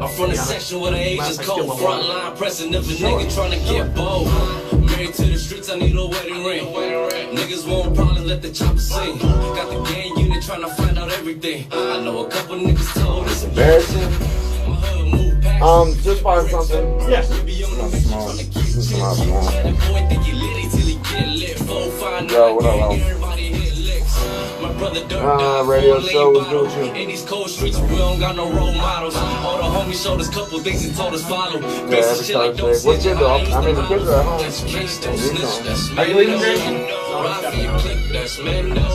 I'm from the section where the age is cold. Frontline pressing if a nigga tryna get bold. Married to the streets, I need a wedding ring. Niggas won't probably let the chopper sing. Got the gang unit tryna find out everything. I know a couple niggas told it's embarrassing. My hood move past. Just find something. Yes. We be on the Small. mission tryna This is keep not small. That boy think he lit till he get lit. 4, 5, 9, Yo, what up, gang, Al? everybody hit licks. My brother dirt radio show was good, too. in these cold streets, we don't got no role models. All the homies showed us couple things and told us follow. Basic shit like don't What's snitch. your dog? I mean, the kids are at home. That's case, don't snitch. That's Are you leaving, Mando. Jason? Ride for your click, that's Mando. No, I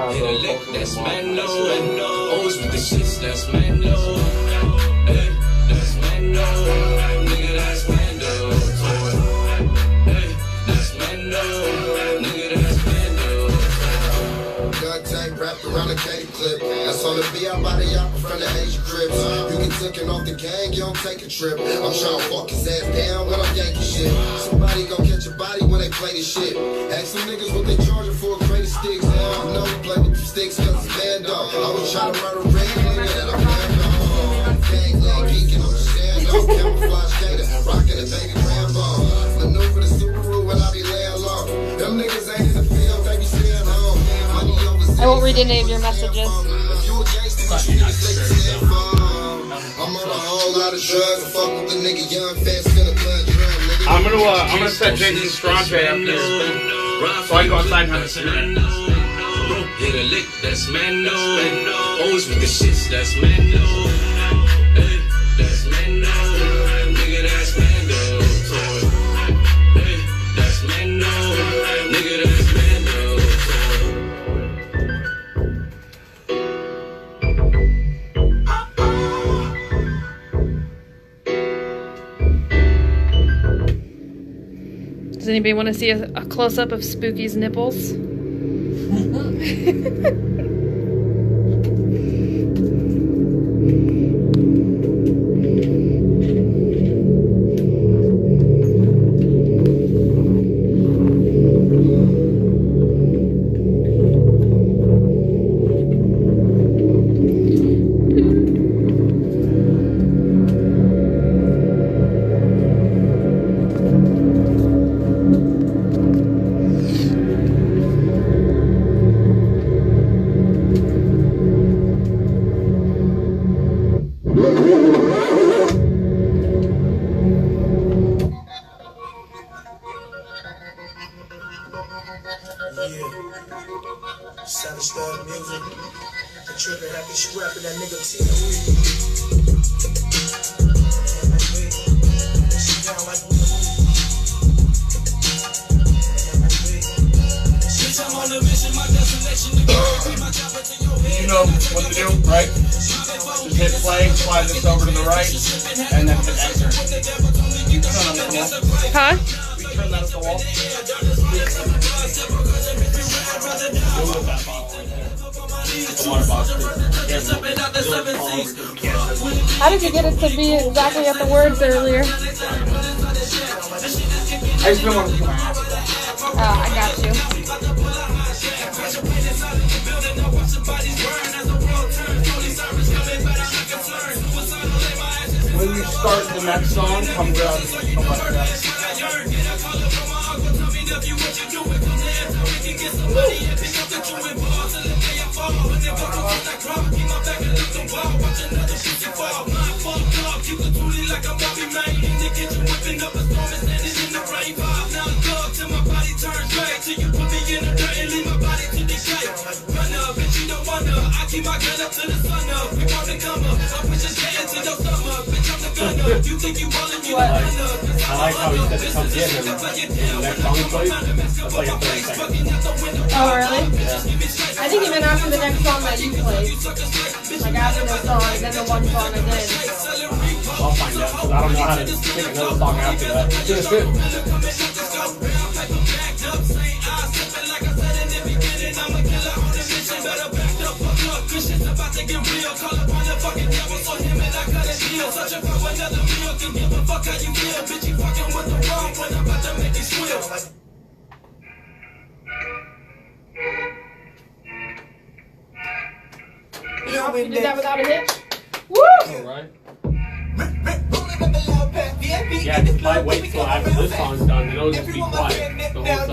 have Hit a those lick, folks that's in Mando. Always with the shits, that's Mando. Hey, that's Mando. Nigga, that's Mando. Hey, that's Mando. Nigga, that's Mando. Gun tape wrapped around a K clip. That's on the B out by the yapper from the Asia cribs. You get taken off the gang, you don't take a trip. I'm trying to walk his ass down when I'm yanking shit. Somebody gon' catch a body when they play this shit. Ask some niggas what they charging for a crate of sticks. You know we play with the sticks cause it's band dog. I was trying to murder red nigga that I'm band on. Gangland geeking on the stand up. Camouflage skater, rocking a baby Rambo. Maneuver the Subaru when I be laying low. Them niggas ain't in the field, they be staying home. Money overseas. I won't read any of your messages. If you a gangster, you need to stay the phone. I'm on a whole lot of drugs. I fuck with the nigga young, fast, finna blood drum, nigga. I'm gonna set Jason Strante up there, so I can go outside and have a cigarette. Hit a lick, that's Mando. Always with the shits, that's Mando. Hey, that's Mando. Nigga, that's Mando. Hey, that's Mando. Nigga, that's Mando. Does anybody want to see a close-up of Spooky's nipples? Savage style music. The trigger happy scrapping that nigga T. You know what to do, right? Just hit play, slide this over to the right, and then hit enter. You turn on the wall. Huh? We turn that up the wall. You'll move that bottle right there. The water bottle. How did you get it to be exactly at the words earlier? I just don't want to put my ass back. Oh, I got you. When you start the next song, come down. Come like that. I like how he said it comes in and the next song he plays, that's like a 30 seconds. Oh, really? I think you meant after the next song that you played. Like after the song, then the one song and then. I'll find out, because I don't know how to pick another song after that. It's just good. You did that without a hitch? Woo! Alright. Yeah, just might wait till after this song's done, and it'll just be quiet the whole time. I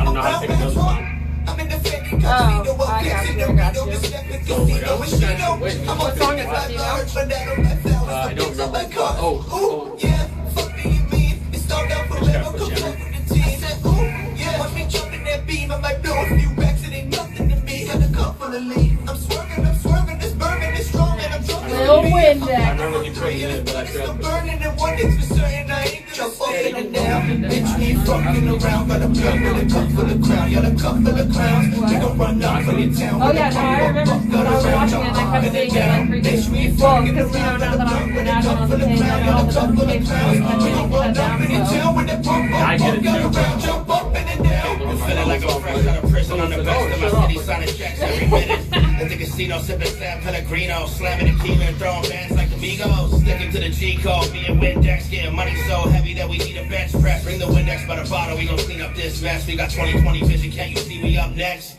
don't know how to pick another song. Oh, I got you. So, like, I'm just gonna wait. What song is that, do you know? I don't remember. Oh. Just gotta push enter. Little wind I there. remember you put it in, but I tried. Oh yeah, no, I remember when I was watching it and I kept seeing it like freaking well, because you know now that I'm an adult on the page, I got all the notifications and everything shut down, so. I get it too. Feeling like I'm fresh out of prison on the best of my city, signing checks every minute. At the casino, sipping San Pellegrino, slamming the tequila and throwing bands like amigos. Sticking to the G code, me and Windex, getting money so heavy that we need a bench press. Bring the Windex by the bottle, we gon' clean up this mess. We got 20/20 vision, can't you see we up next?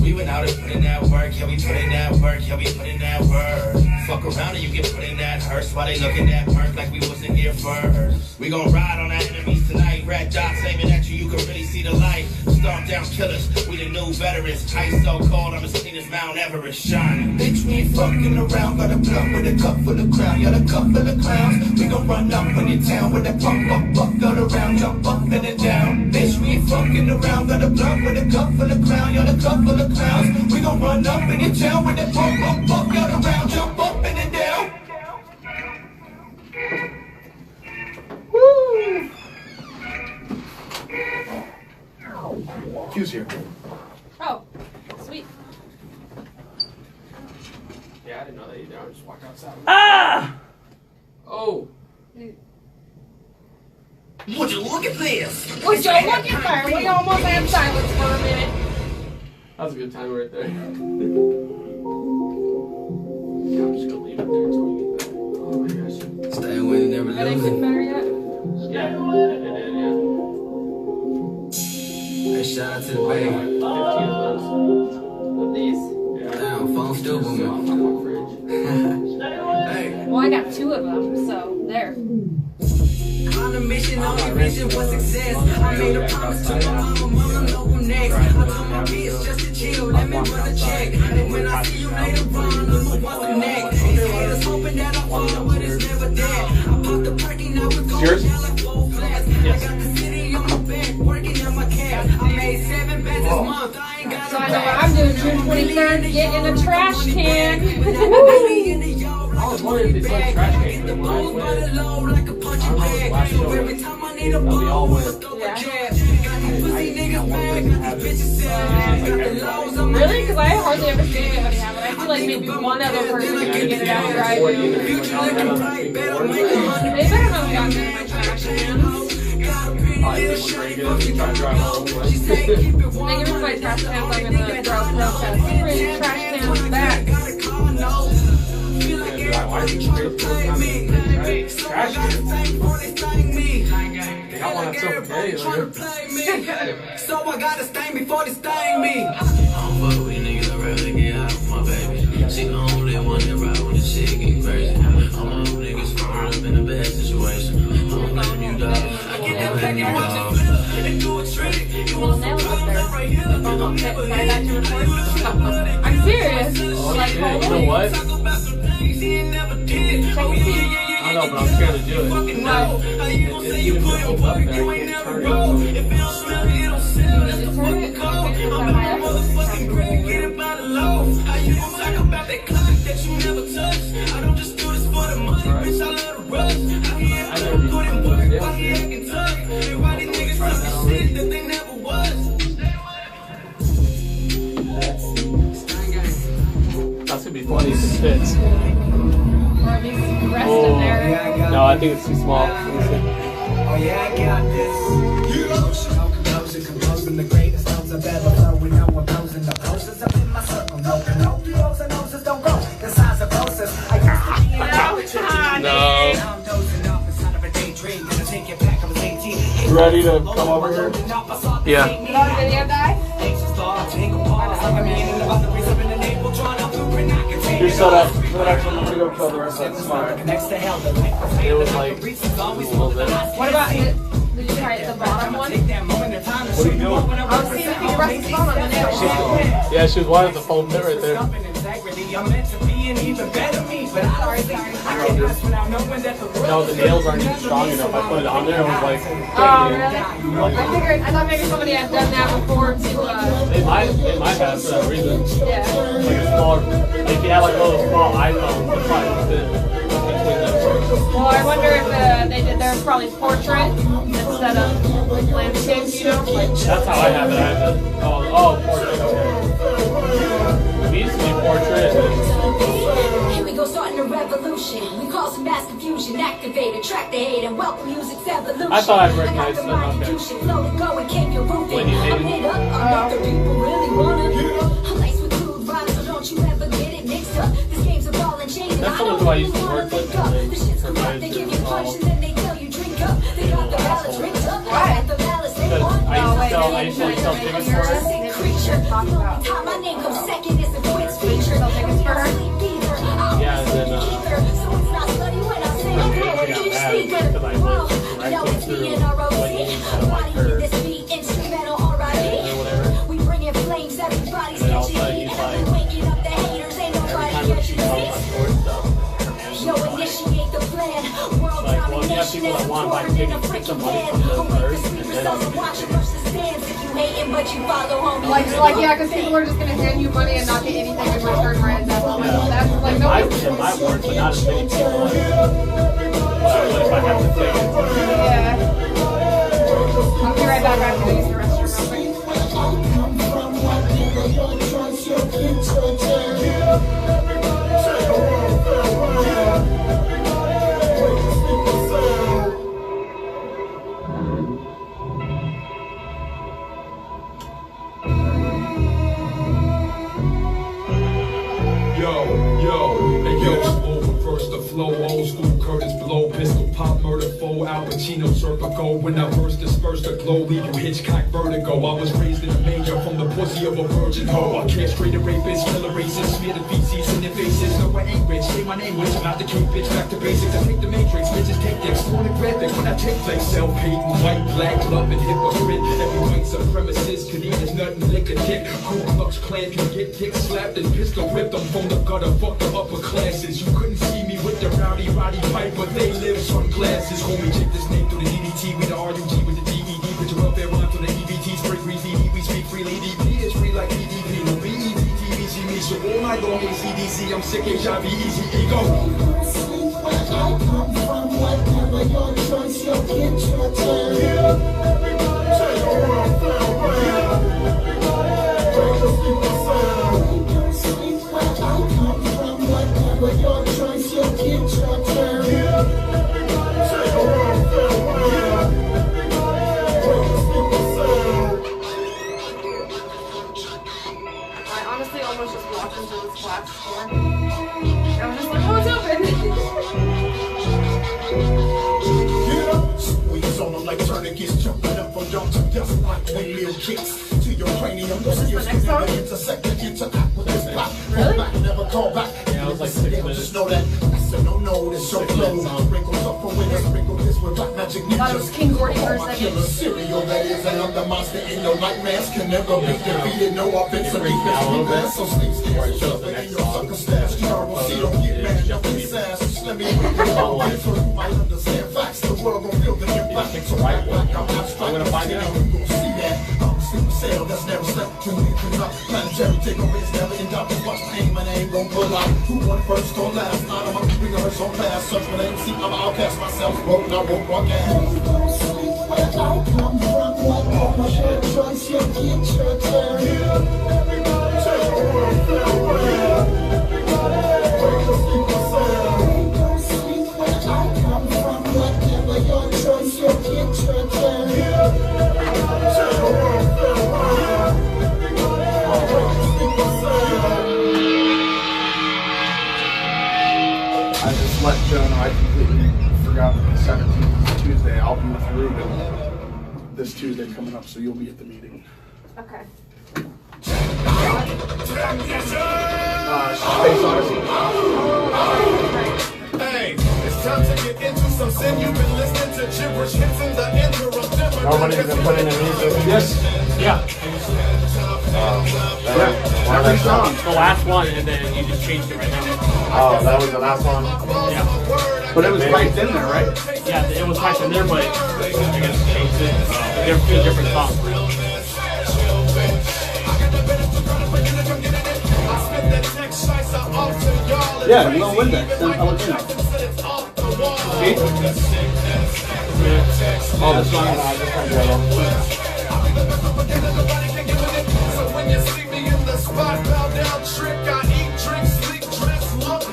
We went out and put in that work, yeah, we put in that work, yeah, we put in that work. Fuck around and you get put in that hearse while they looking at work like we wasn't here first. We gon' ride on our enemies tonight, red dots aiming at you, you can really see the light. Stomp down killers, we the new veterans. Ice so cold, I'm as clean as Mount Everest shining. Bitch, we ain't fucking around, got a blunt with a cup full of crown, yeah, the cup full of clowns. We gon' run up in your town with that pump, go around, jump up and then down. Bitch, we ain't fucking around, got a blunt with a cup full of crown, yeah, the cup full of clowns. We gon' run up in your town with that pump, go around, jump up and then down. Woo! Q's here. Oh, sweet. Yeah, I didn't know that either. I just walked outside. Ah! Oh. Would you look at this? Would you look at there? We almost had silence for a minute. That was a good time right there. Yeah, I'm just gonna leave it there until we get back. Oh my gosh. Stay away, never That ain't getting better yet? Yeah, it did, yeah. Hey, shout out to the 15 baby. of those. Of these? Yeah. Damn, phone still Still booming. on my fridge. Hey. Well, I got 2 of them, so there. On a mission, only vision was success. I made a promise to my mama, know who next. I told my bitch just to chill, let me run a check. And when I see you later on, I'ma want the neck. These haters hoping that I fall, but it's never dead. I popped the parking, now we're going down like 4 flats. I got the city on my back, working on my cab. I made So I know what I'm doing June 23rd, get in a trash can. I was wondering if they put trash cans in when I went. I don't know what the last show was. That we all went. Really? Because I hardly ever see anybody have it. I feel like maybe one other person can get it after I do. They better not have gotten in my trash cans. They give me my trash cans, I'm gonna throw protest. Bring your trash cans back. Trash cans? They got one at Silver Bay. So I gotta stain before they stain me. I don't fuck with niggas, I'd rather get out with my baby. She the only one that ride when the shit get crazy. All my old niggas fall up in a bad situation. I don't blame you, dog. I get that back and watch it flip. They do a trick. You want some time right here? I'm serious. Like, You know what? Talk about some things he ain't never did. Oh yeah. I know, but I'm scared to do it. How you gon' say you put in work, you ain't never roll. If it don't smell, it don't sell, that's a fucking code. I'm in my motherfucking grave, get it by the low. How you gon' talk about that clock that you never touch? I don't just do this for the money, bitch, I love the rush. I can't ever put in work, why he acting tough? Everybody niggas talking shit that they never was. That's gonna be funny if it fits. Or these rest in there. No, I think it's too small. Oh yeah, I got this. No composing, composing the greatest notes I've ever heard. We know I'm posing the posters up in my circle. No Pinocchios and noses don't grow the size of roses. I used to be an out. No. I'm dozing off inside of a daydream. Gonna take it back, I was 18. You ready to come over here? Yeah. You know the video guy? You're set up. But actually, I'm gonna go kill the rest of the smart. It was like a little bit. What about it? Did you try the bottom one? What are you doing? I was seeing if you could rest the phone on the nail. Yeah, she was wanting the foam pit right there. No, the nails aren't even strong enough. I put it on there and was like, Oh, really? I thought maybe somebody had done that before to, They might have for that reason. yeah. Like a smaller, like if you had like a little small iPhone, it probably fit between them. Well, I wonder if they did their probably portrait instead of landscape, you know? Like, That's how I have it. I have it. Oh, portrait. Okay. We used to be portrait. Here we go, starting a revolution. We cause mass confusion, activate, attract the hate, and welcome music's evolution. I thought I'd recognize them. Okay. You should flow to go and came your roofing. When you I'm did. lit up, I'm not the people really wanna. I'm laced with crude rhymes, so don't you ever get it mixed up. This game's a ball and chain, and That's I someone don't who I really used to wanna work with. link up. The shit's corrupt, they give you punch and then they tell you drink up. They got the balance rigged up, I got the balance they Because want. I used to sell tickets for it. Sick creature, the only time my name comes second is a Twitch feature. I'm not sleep either. Yeah, and then, So it's not slutty when I say I'm blowing each speaker. Whoa, you know it's me and ROC. Body with this beat, instrumental R.I.P. We bring in flames, everybody's catching heat. I've been waking up the haters, ain't nobody catching heat. Yo, initiate the plan. World domination is important in a freaking plan. Awake the sleep results of watching versus stands. If you hating, but you follow homie. Like, yeah, because people are just going to hand you money and not get anything in return right at that moment. That's like, no It might work, but not as many people. But if I have to take it. Yeah. I'll be right back. I have to use the restroom real quick. First the flow, old school Curtis blow, pistol pop, murder foe, Al Pacino circle go. When I burst, disperse the glow, leave you Hitchcock vertigo. I was raised in a manger from the pussy of a virgin hoe. I castrate a rapist, kill a racist, smear the feces in their faces. No, I ain't rich, say my name, which I'm out the cake, bitch, back to basics. I take the matrix, bitches take dicks, pornographic when I take place. Self-hating, white, black, love and hypocrite. Every white supremacist could eat his nut and lick a dick. Ku Klux Klan can get dick slapped and pistol whipped. I'm from the gutter, fuck the upper classes. You couldn't see me with the rowdy pipe, but they live sunglasses. Homie, check this name through the DDT with the RUG with the DED. Put your welfare rhyme for the EBT. Spray free CD, we speak freely. DP is free like EDP. So all night long, ACDC, I'm sick, HIV, easy ego. Whatever your choice, you'll get your turn. Take around, Sleep where I come from. Whatever your choice, you'll get your turn. I honestly almost just walked into this collapsed store. I was just like, oh, it's open. Squeeze on them like tourniquets, jumping up on dump to death like windmill kicks. To your cranium, no skills can never intersect and interact with this block. Really? Back, never call back. Yeah, I was like 6 minutes. Just know that that's a no-no, this so close. Wrinkles up for when I sprinkle this with black magic ninjas. Thought it was King Gordy for a second. Killer cereal, that is, and I'm the monster in your nightmares. Can never be defeated, no offensive defense. So sleep scared, shuffle in your sucker stash. Terrible, see, don't get mad, nothing sass. Let me read it all, so you might understand facts. The world gon' feel the impact. So right back, I'm abstract. I'm gonna find out. You gon' see that. Sleep sail, that's never slept. Too many things up. Planetary takeover is never in doubt. Watch my aim, and I ain't gon' pull out. Who won first or last? Not I'm keeping the hearse on fast. Search for the MC, I'm outcast myself. Broke, not woke, walk ass. Sleep where I come from. Whatever your choice, you'll get your turn. Sleep where I come from. Whatever your choice, you'll get your turn. I just let Joe know I completely forgot that the 17th is Tuesday. I'll be with Ruben this Tuesday coming up, so you'll be at the meeting. Okay. Space Odyssey. Hey, it's time to get into some sin. You've been listening to gibberish hits in the interim. Nobody's been putting the music. Yes. Yeah. Every song. The last one, and then you just changed it right now. Oh, that was the last one. Yeah. But it was right in there, right? Yeah, it was typed in there, but I guess changed it. They're two different songs. Yeah, Lil Windex and Pellegrino. See? All the songs.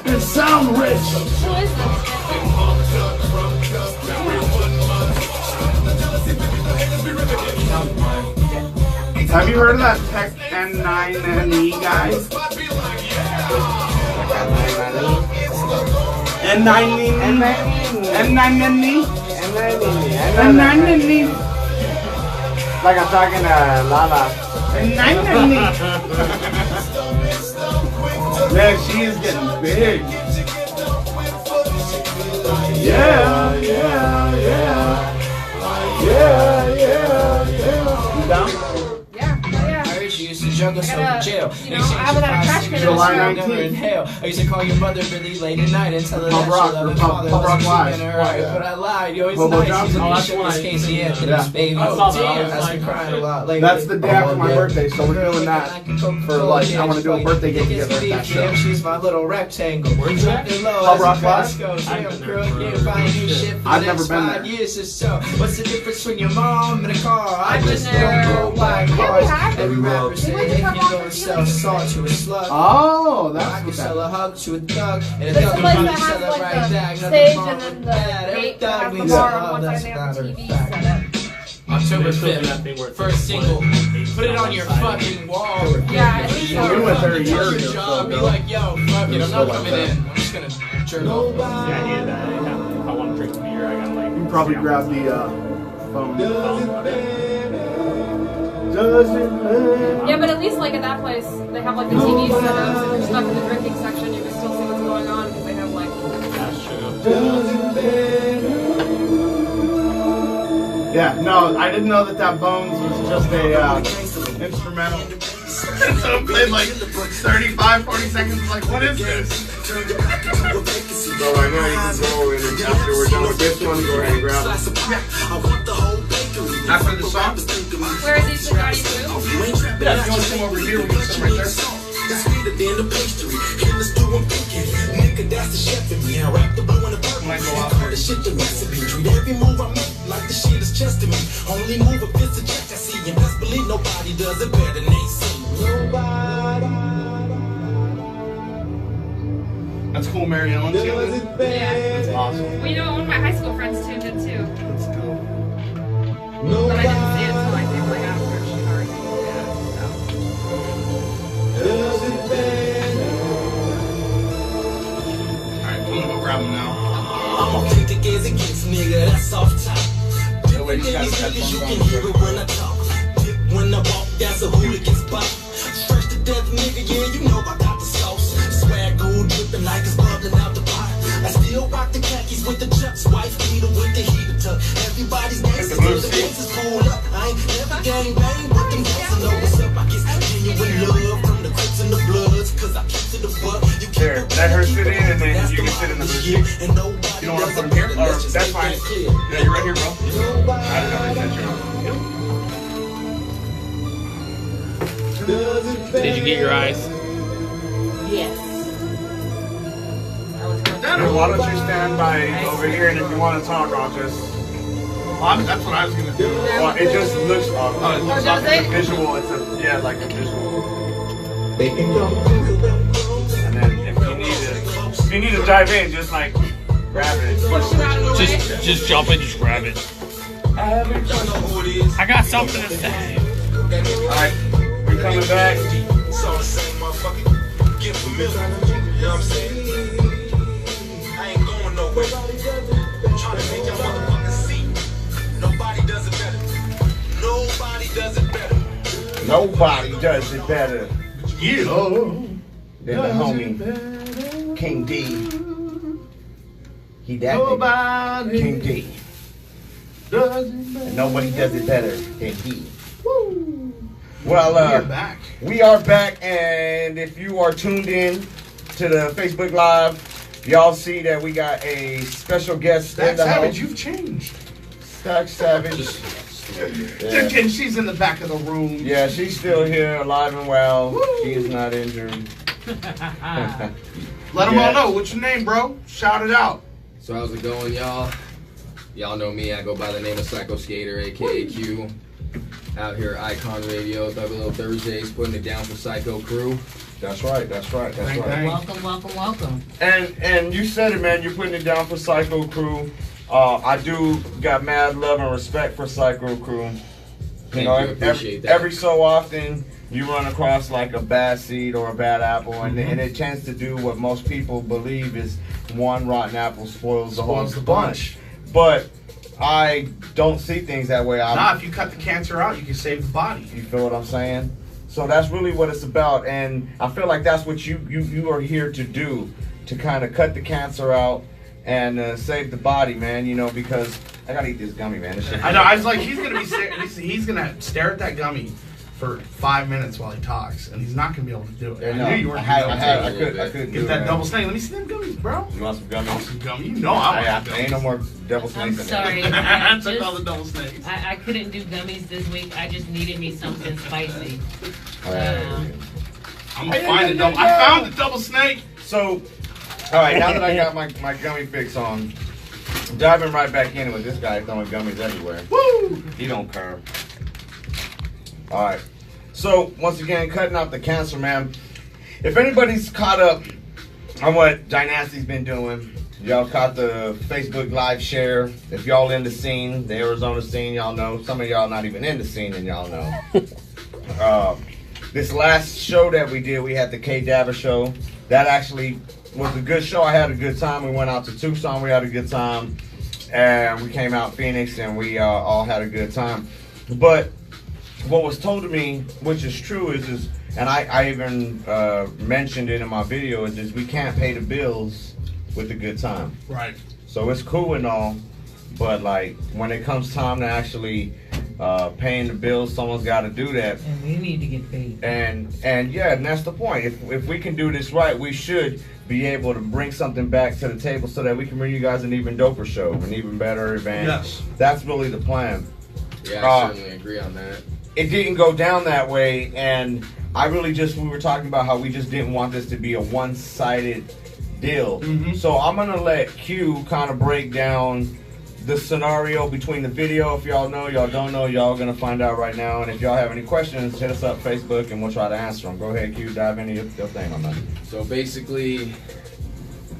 It sound rich. Who is this? Have you heard of that Tech N9NE guy? N9NE? Like I'm talking to Lala. N9NE? Yeah, she is getting big. Yeah. You down? Yeah. Juggle so Gotta, jail. you know, I haven't had a trash can in July a while. 19th. Inhale. I used to call your mother really late at night and tell her that Pub Rock, she loved her Pub father. Rock Live. But I lied. Yo, it's Bobo nice. Johnson. She's Oh, that's a one. Casey Anthony's Yeah. baby. I saw that. Damn, I that's was been like, crying a lot lately. That's the day after my birthday, so we're doing that for like, I want to do a birthday get together at that show. She's my little rectangle. Where's that? Pub Rock Live? I've never been there. Years or so. What's the difference between your mom and a car? I I've just been there. don't go buy Yeah, cars. we have. Every rapper We say went they to can Pub go Rock and for sell Felix. salt to a slug. Oh, I that's can what sell that a hug to a thug, and a That's thug the place can that sell has a like right the tag. stage and then the gate that has the needs bar a on love, one side that's and they not have her the TV fact. set up. October They still do that 5th, thing where it's first like, single. they Put it sell on your side. fucking wall. Yeah, at least We went there a year Your ago. job, be like, yo, fuck it, I'm not coming in. I'm just gonna jerk off. Yeah, I hated that. If I want to drink beer, I gotta like. You probably grab the phone. Yeah, but at least like at that place, they have like the TV set up, so if you're stuck in the drinking section, you can still see what's going on because they have like. That's true. Yeah, no, I didn't know that Bones was just a instrumental. So it played like 35, 40 seconds. Like, what is this? So right now you can go and after we're done with this one, go ahead and grab it. After the song? Where is these Bugatti Blue? Yeah, if you want to come over here, we can sit right there. It's sweeter than the pastry. Killers doing pinky. Nigga, that's the chef in me. I wrap the blue in the purple. Might go And out call there. the shit the recipe. Treat every move I make like the shit is chest to me. Only move if it's a check I see. And best believe nobody does it better than they see. Nobody. That's cool, Mary Ellen. Yeah. That's awesome. Well, you know, one of my high school friends tuned in too. That's dope. But I didn't see it until I think like after she already did Alright, I'm gonna go grab them now. I'm authentic as it gets, nigga, that's off top. Different than these niggas, you can hear it when I talk. Dip when I walk, that's a hooligan spot. Fresh to death, nigga, yeah, you know I got the sauce. Swag gold dripping like it's bubbling out the pot. I still rock the khakis with the chucks, wife beater with the heater tuck. Everybody's gangster, till the faces pull up. I ain't never gang bang, but them guys know what's up. I get genuine love from the Crips and the Bloods, cause I keep to the buck. There, let her sit in and then you can sit in the booth. You don't want to put them here? Or that's fine. Yeah, you're right here, bro. I don't know if that's your Did you get your eyes? Yes. Why don't you stand by over here, and if you want to talk, I'll just. That's what I was gonna do. Well, it just looks. Oh, it looks like like a visual. It's a like a visual. They can go. And then if you need to dive in, just like grab it. Just jump in, just grab it. I got something to say. Alright, we coming back. So the same motherfucker, get familiar. You know what I'm saying? I ain't going nowhere. I'm trying to make your motherfuckers see. Nobody does it better. Nobody does it better. Nobody does it better Yeah. than the homie King D. He that nigga, King D. And nobody does it better than he. Well, we are back, and if you are tuned in to the Facebook Live, y'all see that we got a special guest in the Savage, house. you've changed. Stack Savage. Yeah. And she's in the back of the room. Yeah, she's still here, alive and well. She is not injured. Let them all know. What's your name, bro? Shout it out. So how's it going, y'all? Y'all know me. I go by the name of Psycho Skater, aka Q. Out here at iKON Radio, Double Little Thursdays, putting it down for Psycho Crew. That's right. That's right. That's right. Welcome. And you said it, man. You're putting it down for Psycho Crew. I do got mad love and respect for Psycho Crew. Thank you, appreciate that. Every so often you run across like a bad seed or a bad apple, and it tends to do what most people believe is one rotten apple spoils the whole bunch. But I don't see things that way. Nah, if you cut the cancer out, you can save the body. You feel what I'm saying? So that's really what it's about, and I feel like that's what you are here to do, to kind of cut the cancer out and save the body, man. You know, because I gotta eat this gummy, man. This shit. I know. I was like, he's gonna stare at that gummy for 5 minutes while he talks, and he's not gonna be able to do it. Yeah, no, I knew you weren't I gonna couldn't get do that it, double man. snake. Let me see them gummies, bro. You want some gummy? I want some gummy. You know I want some gummies. Ain't no more double snakes. I'm sorry. I took all the double snakes. I couldn't do gummies this week. I just needed me something spicy. I'm gonna find the double. I found the double snake. So, all right, now that I got my gummy fix on, diving right back in with this guy throwing gummies everywhere. Woo! He don't care. All right. So once again, cutting out the cancer, man. If anybody's caught up on what Dynasty's been doing, y'all caught the Facebook Live share. If y'all in the scene, the Arizona scene, y'all know. Some of y'all not even in the scene, and y'all know. This last show that we did, we had the K Dava show. That actually was a good show. I had a good time. We went out to Tucson. We had a good time. And we came out Phoenix, and we all had a good time. But what was told to me, which is true, is and I even mentioned it in my video, is we can't pay the bills with a good time. Right. So it's cool and all, but like when it comes time to actually paying the bills, someone's got to do that. And we need to get paid. And yeah, and that's the point. If we can do this right, we should be able to bring something back to the table so that we can bring you guys an even doper show, an even better event. Yes. That's really the plan. Yeah, I certainly agree on that. It didn't go down that way, and I really just, we were talking about how we just didn't want this to be a one-sided deal. So I'm gonna let Q kind of break down the scenario between the video. If y'all know, y'all don't know, y'all gonna find out right now. And if y'all have any questions, hit us up Facebook and we'll try to answer them. Go ahead, Q, dive into your thing on that. So basically,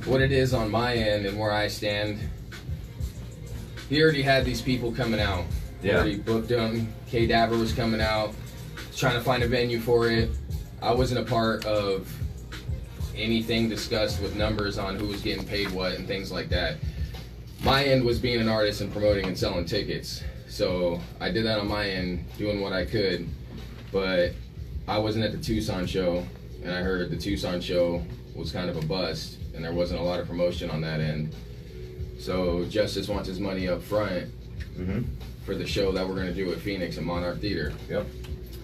what it is on my end and where I stand, he already had these people coming out. He already booked them. K Dabber was coming out, trying to find a venue for it. I wasn't a part of anything discussed with numbers on who was getting paid what and things like that. My end was being an artist and promoting and selling tickets. So I did that on my end, doing what I could, but I wasn't at the Tucson show, and I heard the Tucson show was kind of a bust, and there wasn't a lot of promotion on that end. So Justice wants his money up front for the show that we're gonna do at Phoenix and Monarch Theater.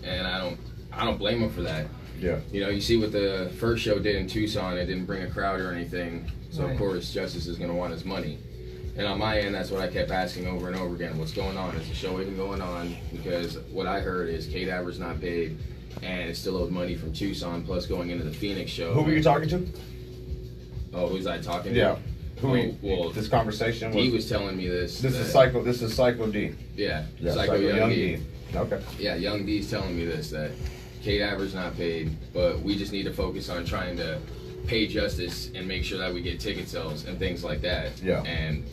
And I don't blame him for that. You know, you see what the first show did in Tucson, it didn't bring a crowd or anything. So of course Justice is gonna want his money. And on my end, that's what I kept asking over and over again. What's going on? Is the show even going on? Because what I heard is K Dabber's not paid, and it's still owed money from Tucson, plus going into the Phoenix show. Who were you talking to? Oh, who's I talking to? Yeah. Well, this conversation was... He was telling me this. This is Psycho D. Yeah. Psycho Young D. Okay. Yeah, Young D's telling me this, that K Dabber's not paid, but we just need to focus on trying to pay Justice and make sure that we get ticket sales and things like that. And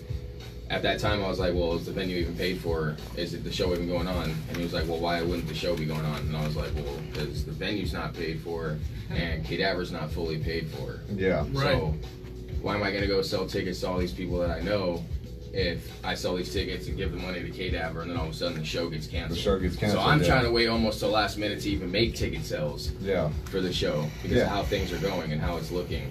at that time, I was like, well, is the venue even paid for? Is it the show even going on? And he was like, well, why wouldn't the show be going on? And I was like, well, because the venue's not paid for and K Dabber's not fully paid for. So why am I going to go sell tickets to all these people that I know if I sell these tickets and give the money to K Dabber and then all of a sudden the show gets canceled? The show gets canceled. So I'm trying to wait almost till last minute to even make ticket sales for the show because of how things are going and how it's looking.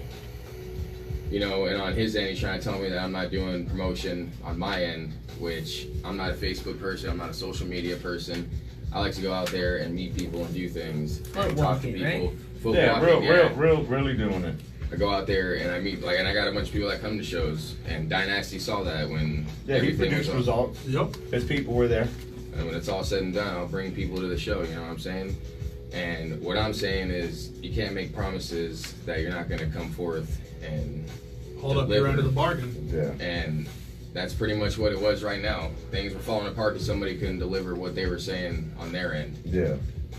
You know, and on his end, he's trying to tell me that I'm not doing promotion on my end, which I'm not a Facebook person, I'm not a social media person. I like to go out there and meet people and do things, and talk to people. Really doing it. I go out there and I meet, and I got a bunch of people that come to shows, and Dynasty saw that when everything he produced results. His people were there. And when it's all said and done, I'll bring people to the show, you know what I'm saying? And what I'm saying is, you can't make promises that you're not going to come forth and hold up your end of the bargain. And that's pretty much what it was right now. Things were falling apart because somebody couldn't deliver what they were saying on their end.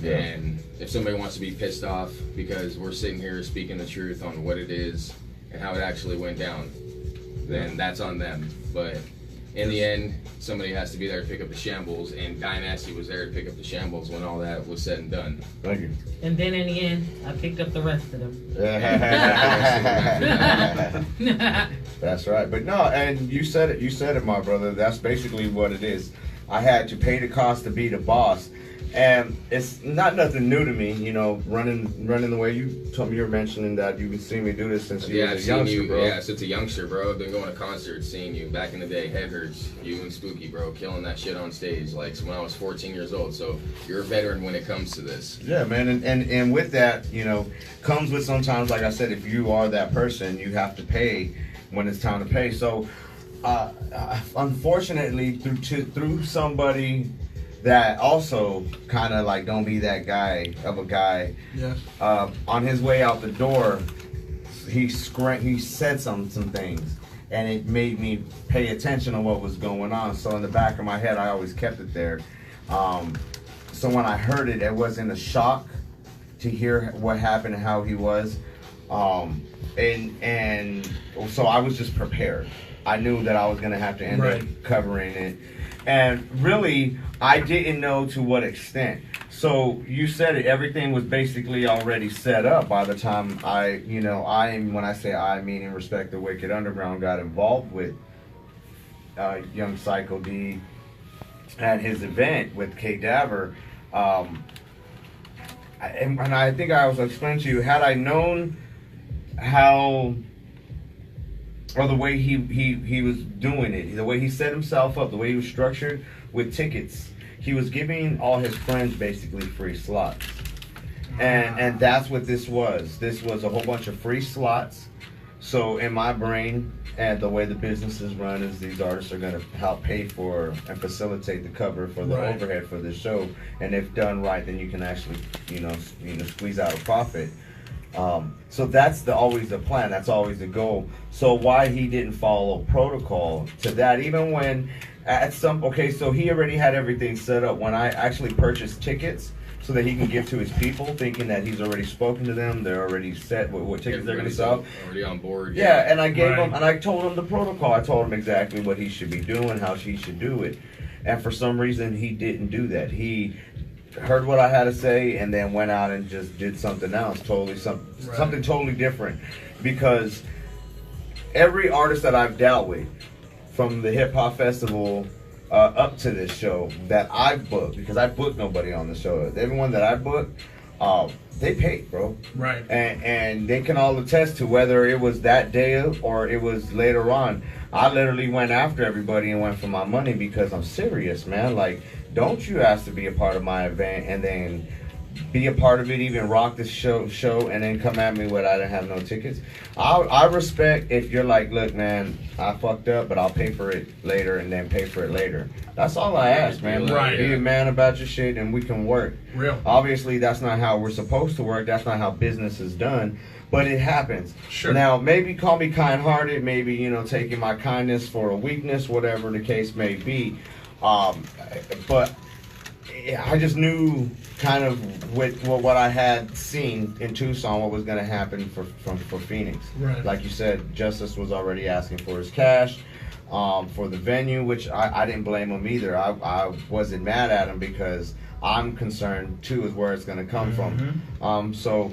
And if somebody wants to be pissed off because we're sitting here speaking the truth on what it is and how it actually went down, then that's on them. But in the end, somebody has to be there to pick up the shambles, and Dynasty was there to pick up the shambles when all that was said and done. Thank you. And then in the end, I picked up the rest of them. That's right. But no, and you said it, my brother. That's basically what it is. I had to pay the cost to be the boss. And it's not nothing new to me, you know, running the way you told me. You were mentioning that you've been seeing me do this since you were a youngster, bro. Yeah, since a youngster, bro. I've been going to concerts, seeing you back in the day. Head Hurts, you and Spooky, bro, killing that shit on stage, like when I was 14 years old. So you're a veteran when it comes to this. Yeah, man, and with that, you know, comes with sometimes, like I said, if you are that person, you have to pay when it's time to pay. So, unfortunately, through somebody that also kind of like don't be that guy of a guy. On his way out the door, he said some things, and it made me pay attention to what was going on. So in the back of my head, I always kept it there. So when I heard it, it wasn't a shock to hear what happened and how he was, and so I was just prepared. I knew that I was gonna have to end up covering it. And really, I didn't know to what extent. So you said it, everything was basically already set up by the time when I say I mean in respect to Wicked Underground, got involved with young Psycho D at his event with K Dabber. And I think I was explaining to you, had I known how, or the way he was doing it, the way he set himself up, the way he was structured with tickets, he was giving all his friends basically free slots. And that's what this was. This was a whole bunch of free slots. So in my brain, And the way the business is run is these artists are going to help pay for and facilitate the cover for the overhead for the show. And if done right, then you can actually, squeeze out a profit. So that's always the plan. That's always the goal. So why he didn't follow protocol to that, even when so he already had everything set up when I actually purchased tickets so that he can give to his people, thinking that he's already spoken to them. They're already set with what tickets they're going to sell. Already on board. Yeah, and I gave him, and I told him the protocol. I told him exactly what he should be doing, how he should do it. And for some reason, he didn't do that. He heard what I had to say and then went out and just did something else, something totally different. Because every artist that I've dealt with, from the hip hop festival up to this show that I've booked, because I booked nobody on the show. Everyone that I booked, they paid, bro. Right. And they can all attest to whether it was that day or it was later on. I literally went after everybody and went for my money because I'm serious, man. Like, don't you ask to be a part of my event and then be a part of it, even rock this show, and then come at me with I didn't have no tickets. I respect if you're like, look, man, I fucked up, but I'll pay for it later and then pay for it later. That's all I ask, man. Like, be a man about your shit and we can work. Real. Obviously, that's not how we're supposed to work. That's not how business is done. But it happens. Sure. Now, maybe call me kind-hearted, maybe, taking my kindness for a weakness, whatever the case may be. But I just knew kind of with what I had seen in Tucson, what was going to happen for Phoenix. Right. Like you said, Justice was already asking for his cash for the venue, which I didn't blame him either. I wasn't mad at him because I'm concerned too is where it's going to come from. So,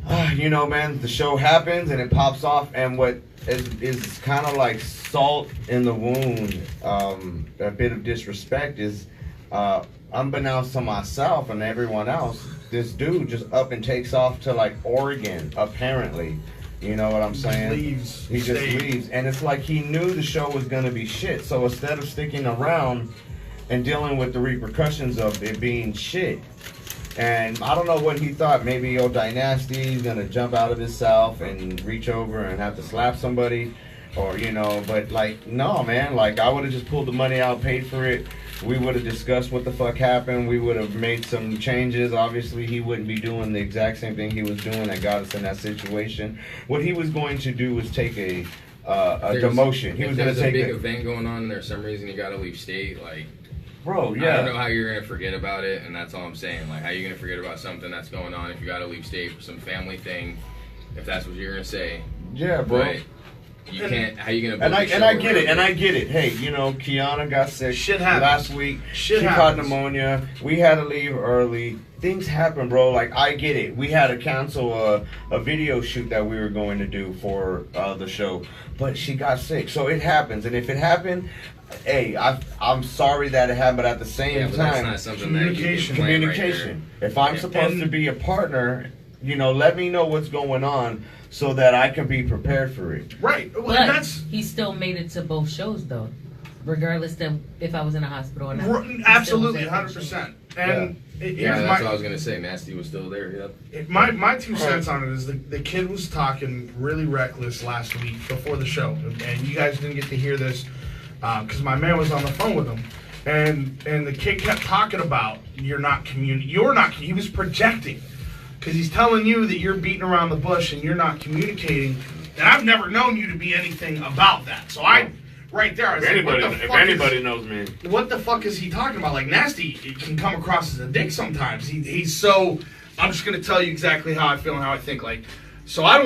man, the show happens and it pops off, and what is kind of like salt in the wound, a bit of disrespect is, unbeknownst to myself and everyone else, this dude just up and takes off to like Oregon, apparently. You know what I'm saying? He just leaves. And it's like he knew the show was going to be shit. So instead of sticking around and dealing with the repercussions of it being shit, and I don't know what he thought. Maybe old Dynasty's going to jump out of himself and reach over and have to slap somebody. Or, but like, no, man. Like, I would have just pulled the money out, paid for it. We would have discussed what the fuck happened. We would have made some changes. Obviously, he wouldn't be doing the exact same thing he was doing that got us in that situation. What he was going to do was take a demotion. He was going to take a big event going on, and there's some reason you got to leave state. Like, bro, yeah. I don't know how you're going to forget about it, and that's all I'm saying. Like, how you going to forget about something that's going on if you got to leave state for some family thing, if that's what you're going to say. Yeah, bro. But you can't. How you gonna? And I get it. Hey, Kiana got sick last week. She caught pneumonia. We had to leave early. Things happen, bro. Like, I get it. We had to cancel a video shoot that we were going to do for the show, but she got sick. So it happens, and if it happened, hey, I'm sorry that it happened. But at the same time, that's not something communication. If I'm supposed to be a partner, let me know what's going on, so that I can be prepared for it. Right. Well, but he still made it to both shows, though, regardless of if I was in a hospital or not. Absolutely, 100%. And that's what I was going to say. Nasty was still there, yep. My 2 cents on it is the kid was talking really reckless last week before the show. And you guys didn't get to hear this because my man was on the phone with him. And the kid kept talking about he was projecting. Because he's telling you that you're beating around the bush and you're not communicating. And I've never known you to be anything about that. So right there, I was if anybody knows me. What the fuck is he talking about? Like, Nasty can come across as a dick sometimes. He's so, I'm just going to tell you exactly how I feel and how I think. Like, so I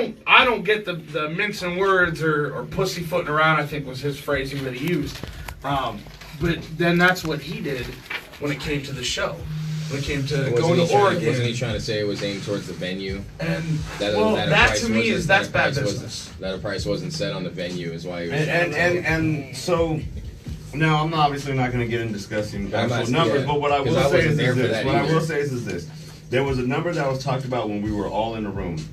don't get the mincing words or pussyfooting around, I think was his phrasing that he used. But then that's what he did when it came to the show. When it came to going to Oregon. Wasn't he trying to say it was aimed towards the venue? And that to me is that's bad business. That a price wasn't set on the venue is why he was. And so now I'm obviously not going to get into discussing actual numbers, but what I will say is this. What I will say is this. There was a number that was talked about when we were all in the room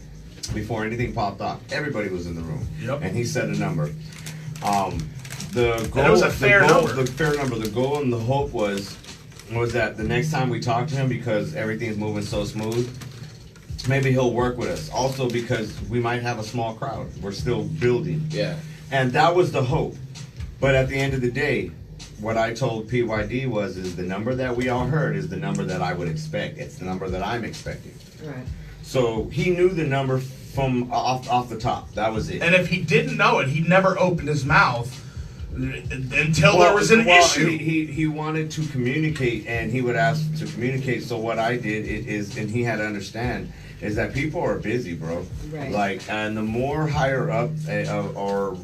before anything popped off. Everybody was in the room, and he said a number. The goal, it was a fair number. The fair number. The goal and the hope was that the next time we talk to him, because everything's moving so smooth, maybe he'll work with us. Also because we might have a small crowd. We're still building. Yeah. And that was the hope. But at the end of the day, what I told PYD is the number that we all heard is the number that I would expect. It's the number that I'm expecting. Right. So he knew the number from off the top. That was it. And if he didn't know it, he never opened his mouth until there was an issue. He wanted to communicate, and he would ask to communicate. So what I did is, and he had to understand, is that people are busy, bro. Right. Like, and the more higher up or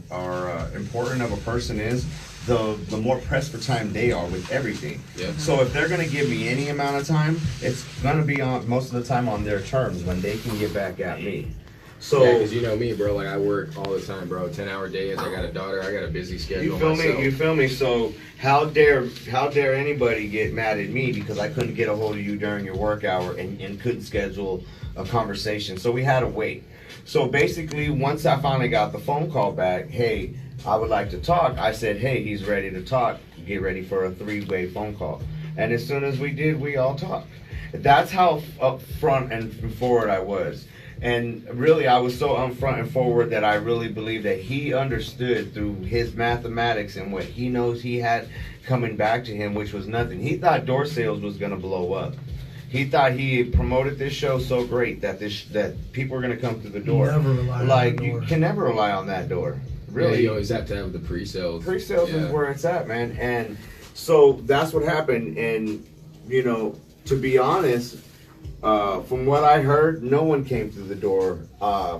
important of a person is, the more pressed for time they are with everything. Yeah. So if they're gonna give me any amount of time, it's gonna be on most of the time on their terms when they can get back at me. So yeah, because you know me, bro. Like I work all the time, bro. 10-hour days. I got a daughter. I got a busy schedule. you feel myself. me? You feel me? So how dare anybody get mad at me because I couldn't get a hold of you during your work hour and couldn't schedule a conversation? So we had to wait. So basically, once I finally got the phone call back, hey, I would like to talk. I said, hey, he's ready to talk. Get ready for a 3-way phone call. And as soon as we did, we all talked. That's how upfront and forward I was. And really, I was so upfront and forward that I really believe that he understood through his mathematics and what he knows he had coming back to him, which was nothing. He thought door sales was going to blow up. He thought he promoted this show so great that people were going to come through the door. Never rely on like the door. You can never rely on that door. Really, Yeah, you always have to have the pre-sales. Pre-sales Yeah. is where it's at, man. And so that's what happened. And you know, to be honest, from what I heard, no one came through the door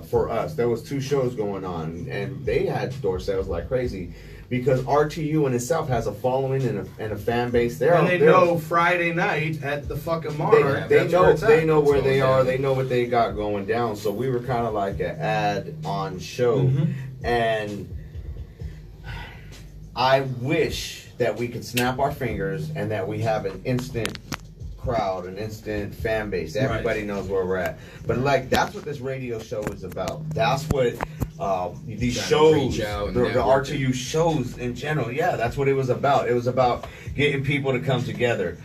for us. There was 2 shows going on, and they had door sales like crazy. Because RTU in itself has a following and a fan base. They know Friday night at the fucking Monarch. They know where they are. They know what they got going down. So we were kind of like an add-on show, and I wish that we could snap our fingers and that we have an instant crowd, an instant fan base. Everybody knows where we're at. But like that's what this radio show is about. That's what these shows, the RTU shows in general. Yeah, that's what it was about. It was about getting people to come together.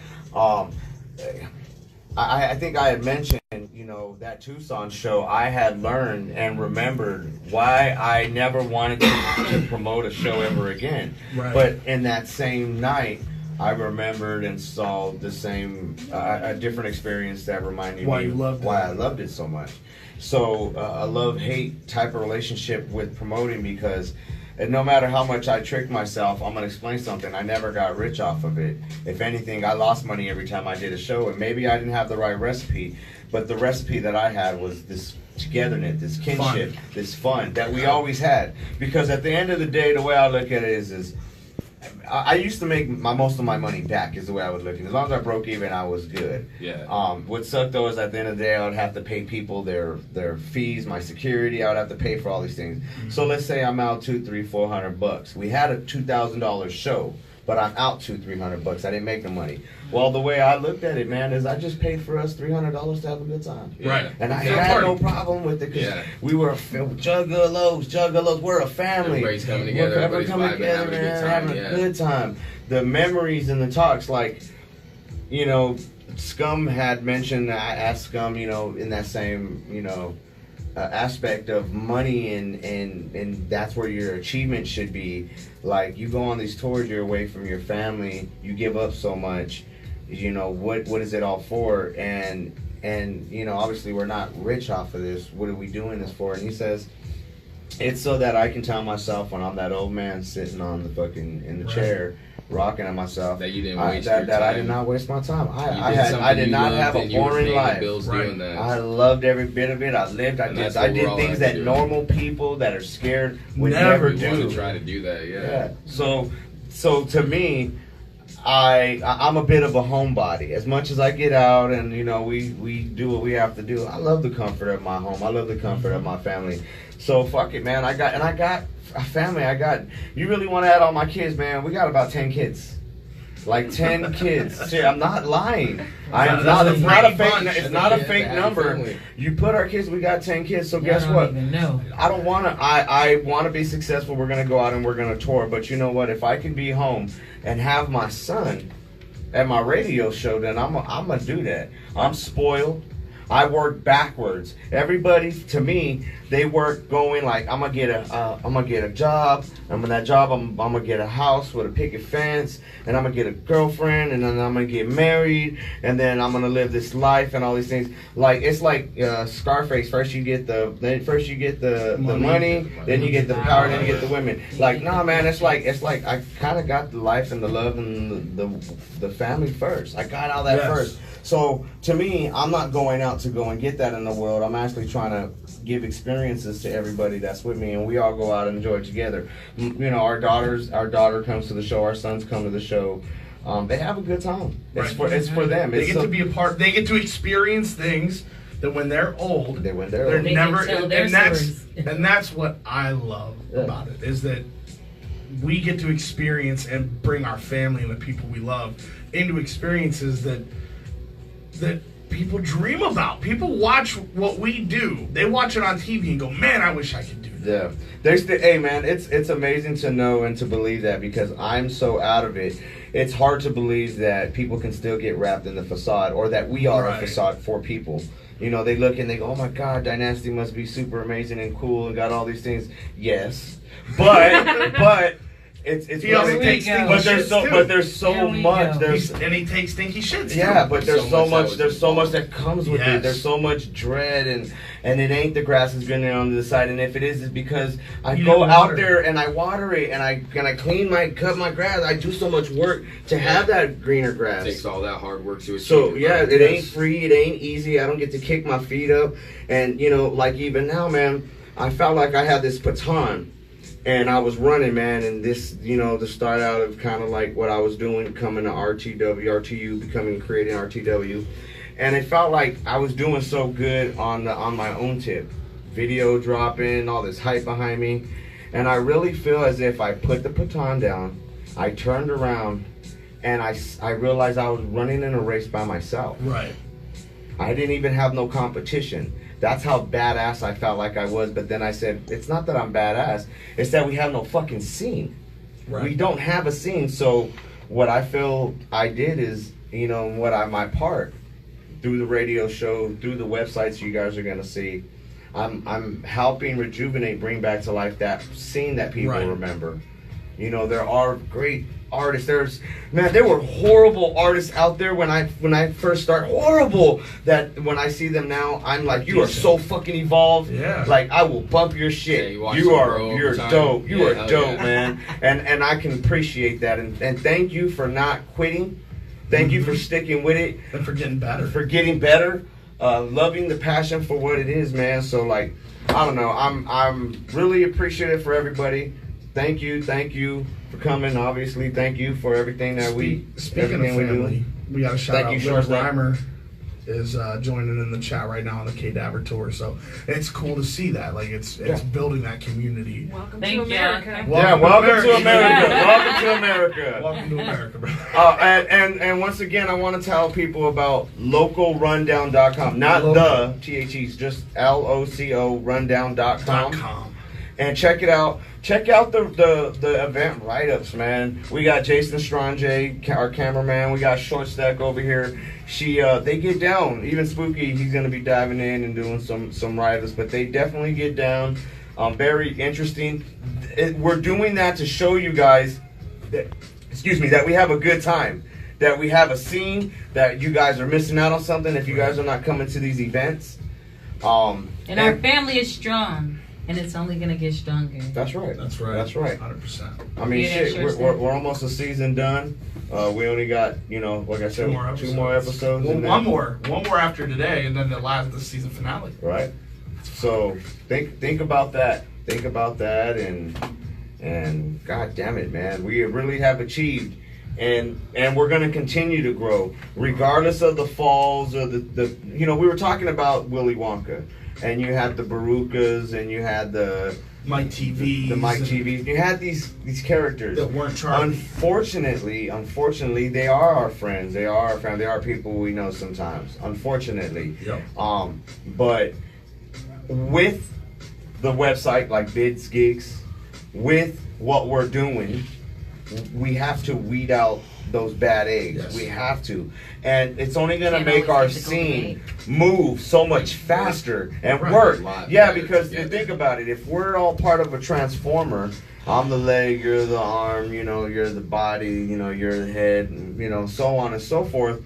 I think I had mentioned, you know, that Tucson show. I had learned and remembered why I never wanted to promote a show ever again. Right. But in that same night, I remembered and saw the same, a different experience that reminded Why me you loved it. why I loved it so much. So a love-hate type of relationship with promoting, because no matter how much I tricked myself, I'm going to explain something. I never got rich off of it. If anything, I lost money every time I did a show, and maybe I didn't have the right recipe, but the recipe that I had was this togetherness, this kinship, this fun that we always had. Because at the end of the day, the way I look at it is I used to make most of my money back, is the way I was looking. As long as I broke even, I was good. Yeah. What sucked though is at the end of the day, I would have to pay people their fees, my security. I would have to pay for all these things. So let's say I'm out $200-$400. We had a $2,000 show, but I'm out $200-$300. I didn't make the money. Well, the way I looked at it, man, is I just paid for us $300 to have a good time. Right. And I had no problem with it because we were juggalos. We're a family. Everybody's coming together. Everybody's vibing, having a good time. Having a good time. The memories and the talks, like, you know, Scum had mentioned, I asked Scum, you know, in that same, you know, aspect of money and that's where your achievement should be. Like, you go on these tours, you're away from your family, you give up so much, you know, what is it all for? And you know, obviously we're not rich off of this. What are we doing this for? And he says, it's so that I can tell myself when I'm that old man sitting on the fucking in the chair rocking at myself that you didn't waste your time. I did not waste my time. I did not have a boring life. I loved every bit of it. I lived. I did things that normal people that are scared would never do. Try to do that. Yeah. So to me, I'm a bit of a homebody. As much as I get out and, you know, we do what we have to do, I love the comfort of my home. I love the comfort of my family. So fuck it, man. I got a family. You really want to add all my kids, man? We got about 10 kids. Like 10 kids. See, I'm not lying. It's not a fake number. You put our kids, we got 10 kids. So guess what? I don't want to. I want to be successful. We're gonna go out and we're gonna tour. But you know what? If I can be home and have my son at my radio show, then I'm gonna do that. I'm spoiled. I work backwards. Everybody, to me, they work going like, I'm gonna get a job. I'm in that job. I'm gonna get a house with a picket fence, and I'm gonna get a girlfriend, and then I'm gonna get married, and then I'm gonna live this life and all these things. Like it's like Scarface. First you get the money, then you get the power, then you get the women. Like nah, man. It's like I kind of got the life and the love and the family first. I got all that first. So to me, I'm not going out to go and get that in the world. I'm actually trying to give experiences to everybody that's with me, and we all go out and enjoy it together. You know, our daughter comes to the show, our sons come to the show. They have a good time. It's for them. They get to be a part. They get to experience things that when they're old, they're never. And that's what I love about it, is that we get to experience and bring our family and the people we love into experiences that people dream about. People watch what we do. They watch it on TV and go, man, I wish I could do that. Yeah. Hey, man, it's amazing to know and to believe that, because I'm so out of it. It's hard to believe that people can still get wrapped in the facade, or that we are a facade for people. You know, they look and they go, oh my God, Dynasty must be super amazing and cool and got all these things. Yes. But It's he also takes stinky shits too. But there's so much. And he takes stinky shits too. Yeah, but there's so much. There's so much that comes with it. There's so much dread, and it ain't the grass is greener on the side. And if it is, it's because I go out there and I water it and I cut my grass. I do so much work to have that greener grass. It takes all that hard work to achieve. So yeah, it ain't free. It ain't easy. I don't get to kick my feet up. And you know, like even now, man, I felt like I had this baton. And I was running, man, and this, you know, to start out of kind of like what I was doing, coming to RTU, creating RTW. And it felt like I was doing so good on my own tip. Video dropping, all this hype behind me. And I really feel as if I put the baton down, I turned around, and I realized I was running in a race by myself. Right. I didn't even have no competition. That's how badass I felt like I was. But then I said, it's not that I'm badass. It's that we have no fucking scene. Right. We don't have a scene. So what I feel I did is, you know, my part through the radio show, through the websites you guys are going to see, I'm helping rejuvenate, bring back to life that scene that people remember. You know, there are great artists. There were horrible artists out there when I first started. Horrible. That when I see them now, I'm like, you are so fucking evolved. Yeah. Like I will bump your shit. Yeah, you're dope. You are dope, man. And I can appreciate that. And thank you for not quitting. Thank you for sticking with it. And for getting better. Loving the passion for what it is, man. So like, I don't know. I'm really appreciative for everybody. Thank you for coming. Obviously, thank you for everything that Speaking of family, we got a shout out. Little Rhymer is joining in the chat right now on the K-Dabber tour, so it's cool to see that. Like it's building that community. Welcome to America. Welcome to America. Welcome to America. Welcome to America, bro. And once again, I want to tell people about localrundown.com, not the THEs, just LOCO rundown.com. And check it out. Check out the event write-ups, man. We got Jason Strange, our cameraman. We got Short Stack over here. They get down. Even Spooky, he's gonna be diving in and doing some write-ups, but they definitely get down. Very interesting. We're doing that to show you guys that we have a good time, that we have a scene, that you guys are missing out on something if you guys are not coming to these events. And our family is strong. And it's only gonna get stronger. That's right. 100%. I mean, shit, we're almost a season done. We only got, you know, like I said, two more episodes. Well, one more after today, and then the season finale. Right. So think about that. Think about that, and God damn it, man, we really have achieved. And we're going to continue to grow, regardless of the falls or the you know, we were talking about Willy Wonka. And you had the Barukas, and you had the Mike TVs. The Mike TVs. You had these characters that weren't charged. Unfortunately, they are our friends. They are our family. They are people we know sometimes. Unfortunately. Yep. But with the website like Bids Gigs, with what we're doing, we have to weed out those bad eggs. Yes. We have to. And it's only going to Can't make always our get the golden scene move so much faster and Right. work. A lot Yeah, better. because Yeah. think about it. If we're all part of a transformer, I'm the leg, you're the arm, you know, you're the body, you know, you're the head, you know, so on and so forth.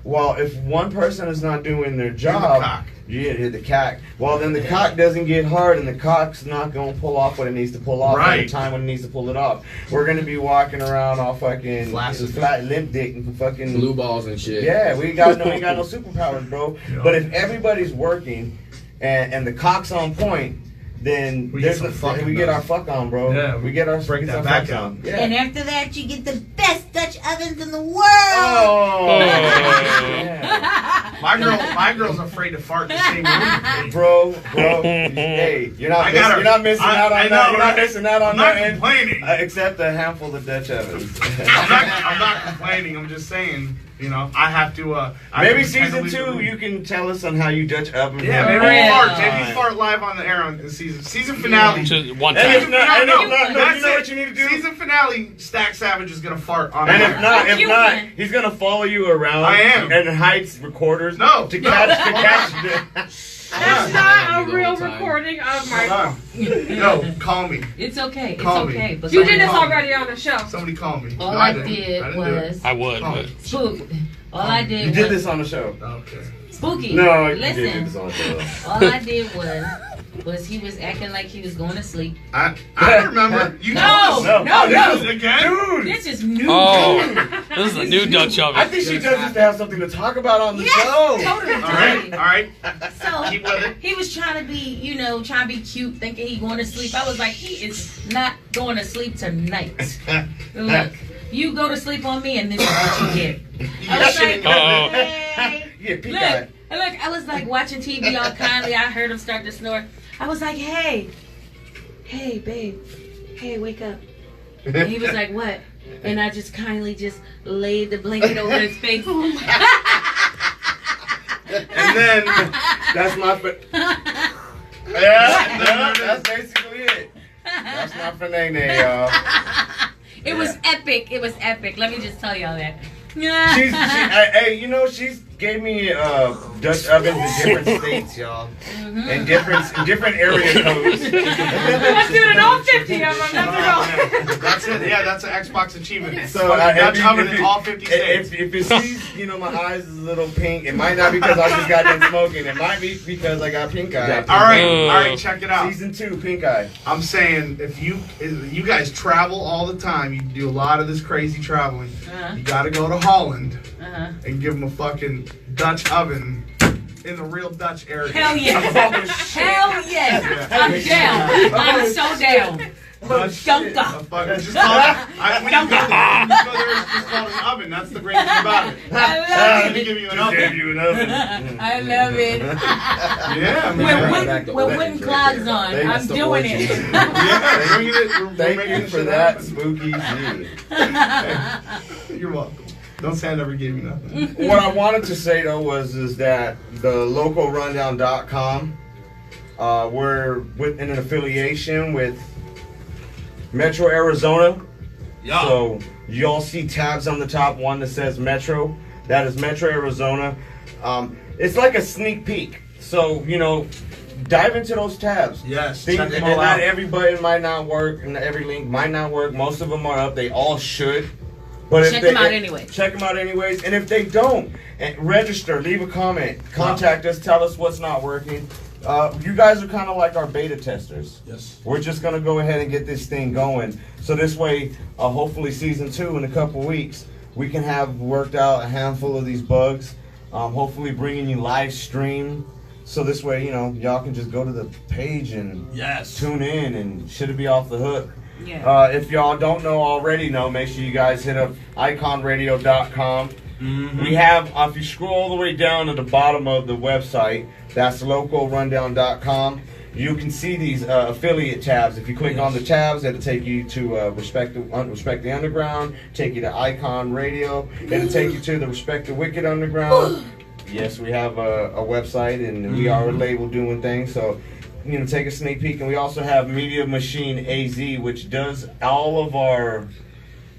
Well, if one person is not doing their job, cock. you're the cock. Well, then the cock doesn't get hard, and the cock's not going to pull off what it needs to pull off at Right. the time when it needs to pull it off. We're going to be walking around all fucking Flaccid. flat limp dick and fucking Blue balls and shit. yeah, we ain't got no superpowers, bro. Yeah. But if everybody's working and the cock's on point, then We get there's some fucking we get done. our fuck on, bro. Yeah, we get our break get that our back fucks out. on. Yeah. And after that, you get the best Dutch ovens in the world. Oh, yeah. My girl's afraid to fart in the same room. bro. Hey, you're not I got missing, her. out on I that. know, You're not right? missing out on I'm not that. complaining. Except a handful of Dutch ovens. I'm not complaining. I'm just saying, you know, I have to. I Maybe have to pretend to season leave the 2, room. you can tell us on how you Dutch oven. Yeah, her. maybe Yeah. fart. Maybe fart live on the air on the season finale. Just one And if time. not, and if not, no, That's you know it. what you need to do. Season finale. Stack Savage is gonna fart on And air. if not, he's gonna follow you around. I am. And hides recorders. No, to no. catch. That's not a real recording of Hold my. on. No, call me. It's okay. It's Call me. okay. But You did this Call me. already on the show. Somebody call me. all No, I didn't. did I didn't do it. was I would, Call but me. spook. All I You did did was this on the show. Okay. spooky. No, you Listen. did this on the show. All I did was he was acting like he was going to sleep. I remember. You No, told us. no, This no. is again. Dude, This is new. oh, this is a new Dutch I oven. think she does this to have something to talk about on the Yes, show. totally. All right. All right. So Keep with it. he was trying to be, trying to be cute, thinking he going to sleep. I was like, he is not going to sleep tonight. Look, you go to sleep on me, and this is what you get. I was like, Uh-oh. hey. Yeah, pink Look, eye. look, I was like watching TV all kindly. I heard him start to snore. I was like, hey, babe, hey, wake up. And he was like, what? And I just kindly just laid the blanket over his face. And then That's my. Yeah, that's basically it. That's not for Nene, y'all. It was epic. It was epic. Let me just tell y'all that. Hey, she's gave me Dutch ovens in different states, y'all, and different area codes. Let's do it in all 50 of them. That's a that's it. Yeah, that's an Xbox achievement. So Dutch oven in all 50 states. if you see, my eyes is a little pink, it might not be because I just got done smoking. It might be because I got pink eye. All right, check it out. Season 2, pink eye. I'm saying if you guys travel all the time, you do a lot of this crazy traveling. You got to go to Holland and give them a fucking Dutch oven in the real Dutch area. Hell yes. Oh, Hell yes. I'm down. I'm so down. Dunka. Just call it, when you go there, it's just called an oven. That's the great thing about it. I love Let me it. give you an oven. I love it. Yeah, man. With wooden clogs on. I'm doing it. Yeah, bringing it. We're Thank making you for shit that, happen. Spooky G. You're welcome. Don't say I never gave you nothing. What I wanted to say though is that the LocoRundown.com, we're in an affiliation with Metro Arizona. Yeah. So y'all see tabs on the top, one that says Metro. That is Metro Arizona. It's like a sneak peek. So, dive into those tabs. Yes, Things, check them and all not out. every button might not work, and every link might not work. Most of them are up. They all should. But Check them out anyway. Check them out anyways. And if they don't, register, leave a comment, contact us, tell us what's not working. You guys are kind of like our beta testers. Yes. We're just going to go ahead and get this thing going. So this way, hopefully season 2 in a couple weeks, we can have worked out a handful of these bugs. Hopefully bringing you live stream. So this way, y'all can just go to the page and tune in and should be off the hook. Yeah. If y'all don't know already, make sure you guys hit up iKONradio.com. We have, if you scroll all the way down to the bottom of the website, that's LocoRundown.com. You can see these affiliate tabs. If you click on the tabs, it'll take you to Respect the Underground, take you to iKON Radio, it'll take you to the Respect the Wicked Underground. Yes, we have a website and we are a label doing things, so take a sneak peek. And we also have Media Machine AZ, which does all of our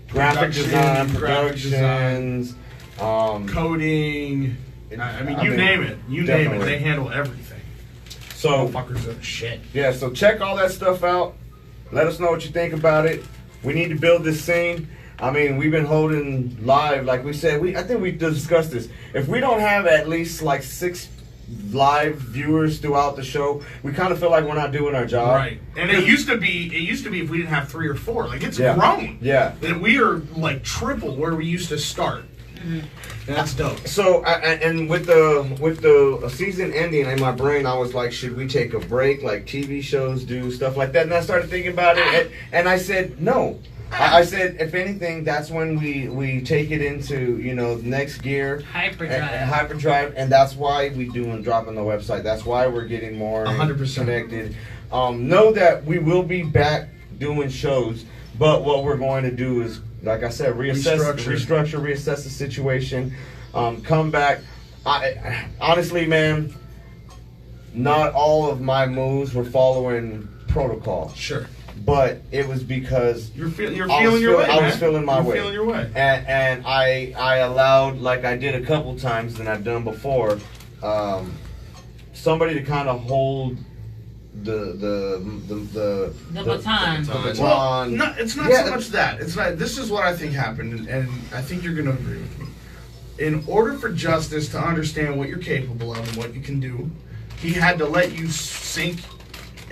graphic design, graphic productions, coding. I mean, you name it. You name it. They handle everything. So fuckers are shit. Yeah. So check all that stuff out. Let us know what you think about it. We need to build this scene. I mean, we've been holding live, like we said. I think we discussed this. If we don't have at least like 6 live viewers throughout the show, we kind of feel like we're not doing our job. Right. And it used to be if we didn't have 3 or 4. Like it's Yeah. grown. Yeah. That we are like triple where we used to start. That's dope. So, and with the season ending in my brain, I was like, should we take a break, like TV shows do, stuff like that? And I started thinking about it, and I said no. I said, if anything, that's when we take it into, next gear. Hyperdrive. And that's why we do and drop on the website. That's why we're getting more 100% connected. Know that we will be back doing shows, but what we're going to do is, like I said, restructure, reassess the situation, come back. Honestly, man, not all of my moves were following protocol. Sure. But it was because you're feeling your way. I was feeling my way. Feeling your way. And I allowed, like I did a couple times and I've done before, somebody to kind of hold the baton. Well, no, it's not so much that. It's not. This is what I think happened, and I think you're going to agree with me. In order for Justice to understand what you're capable of and what you can do, he had to let you sink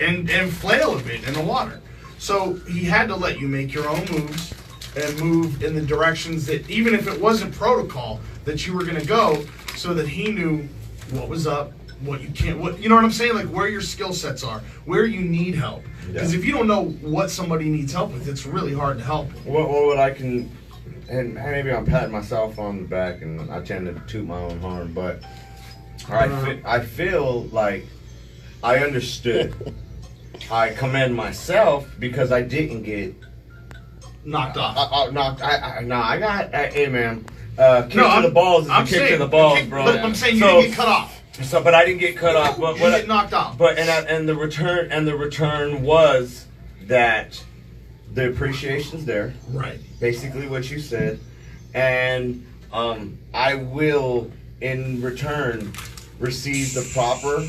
and flail a bit in the water. So he had to let you make your own moves and move in the directions that, even if it wasn't protocol, that you were going to go, so that he knew what was up. What you can't, you know what I'm saying? Like where your skill sets are, where you need help. Because if you don't know what somebody needs help with, it's really hard to help. What I can, and maybe I'm patting myself on the back, and I tend to toot my own horn, but I feel like I understood. I commend myself because I didn't get knocked off. I got, hey man, kick to the balls is a kick to the balls, bro. But I'm saying you didn't get cut off. So, but I didn't get cut off. But you get knocked off. But and the return was that the appreciation's there. Right. Basically, what you said, and I will in return receive the proper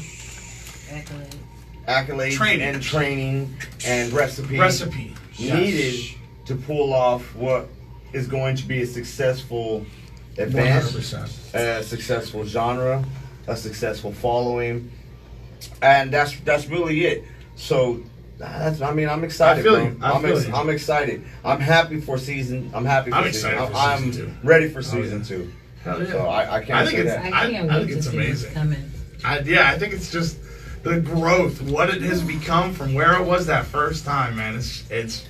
accolades training and recipe needed to pull off what is going to be a successful advance, 100%. A successful genre, a successful following, and that's really it. So I'm excited, I'm excited. I'm happy for season. I'm ready for season 2. Hell yeah. So I can't say that. I can't wait it's to see amazing. what's coming. I think it's just the growth, what it has become from where it was that first time, man. It's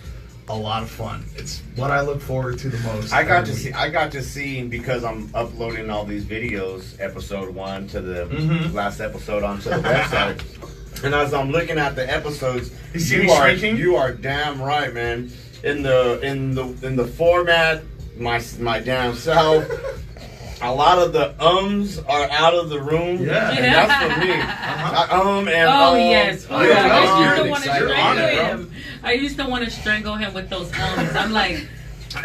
a lot of fun. It's what I look forward to the most. I got to see because I'm uploading all these videos, episode 1 to the last episode onto the website. And as I'm looking at the episodes, you are damn right, man. In the format, my damn self. A lot of the ums are out of the room. Yeah. And that's for me. Yes. Yes. I used to want to strangle him with those ums. I'm like,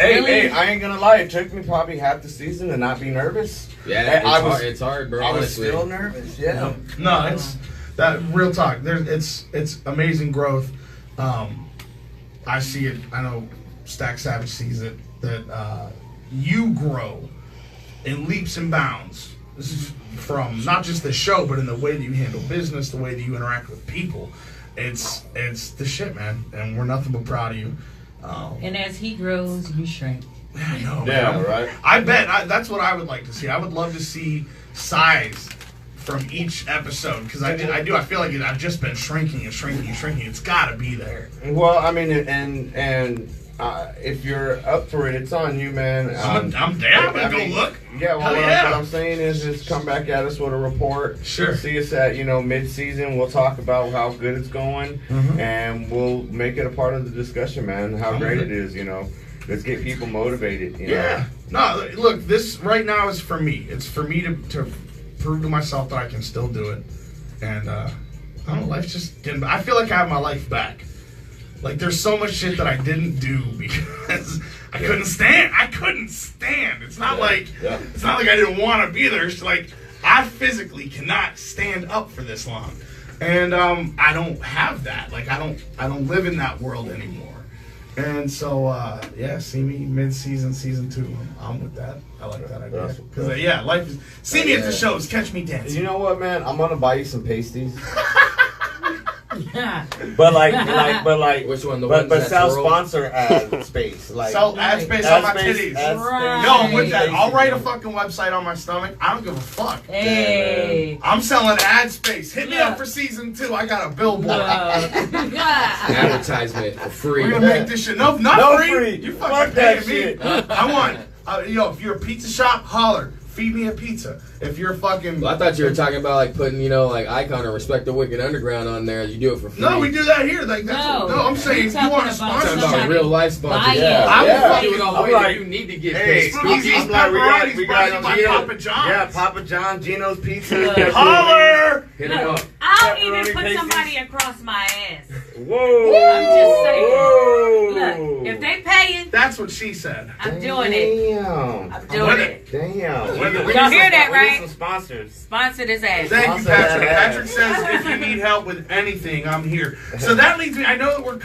hey, I ain't gonna lie. It took me probably half the season to not be nervous. Yeah, it's hard, bro. I was still nervous. Yeah. No, it's that real talk. It's amazing growth. I see it. I know Stack Savage sees it. That you grow in leaps and bounds. This is from not just the show, but in the way that you handle business, the way that you interact with people. It's the shit, man, and we're nothing but proud of you. And as he grows, you shrink. I know, yeah, man. right. I bet that's what I would like to see. I would love to see size from each episode because I feel like I've just been shrinking. It's got to be there. Well, I mean, and if you're up for it, it's on you, man. I'm down. I'm gonna go look. Yeah, well, what I'm saying is come back at us with a report. Sure. See us at mid-season. We'll talk about how good it's going, and we'll make it a part of the discussion, man. How great it is, Let's get people motivated. Yeah. No, look, this right now is for me. It's for me to prove to myself that I can still do it, and I don't know. Life's just getting. I feel like I have my life back. Like there's so much shit that I didn't do because I couldn't stand. It's not like it's not like I didn't want to be there. It's like I physically cannot stand up for this long, and I don't have that. Like I don't live in that world anymore. And so see me mid-season, season 2. I'm with that. I like that idea. Because life is see me at the shows, catch me dancing. You know what, man? I'm gonna buy you some pasties. But which one? But sell sponsor ad space. Like sell ad space on my titties. Right. No, I'm with that. I'll write a fucking website on my stomach. I don't give a fuck. Hey. I'm selling ad space. Hit me up for season 2. I got a billboard. Advertisement for free. We're gonna make this shit. No, not free. You fucking Fuck that paying me. shit. I want. If you're a pizza shop, holler. Feed me a pizza. If you're fucking... Well, I thought you were talking about like putting, like iKON or Respect the Wicked Underground on there. You do it for free. No, we do that here. Like that's No, I'm saying if you want to sponsor Talking about a real life sponsor. You need to get hey, paid. I'm like, we got Papa John's. Yeah, Papa John, Gino's Pizza. Holler! Hit him up. I'll even put somebody across my ass. Whoa! I'm just saying. Whoa. Look, if they paying, that's what she said. I'm doing it. Damn. I'm doing it. Damn. Y'all hear that, right? Some sponsors. Sponsor this ass. Thank you, Patrick. Patrick says if you need help with anything, I'm here. So that leads me. I know that we're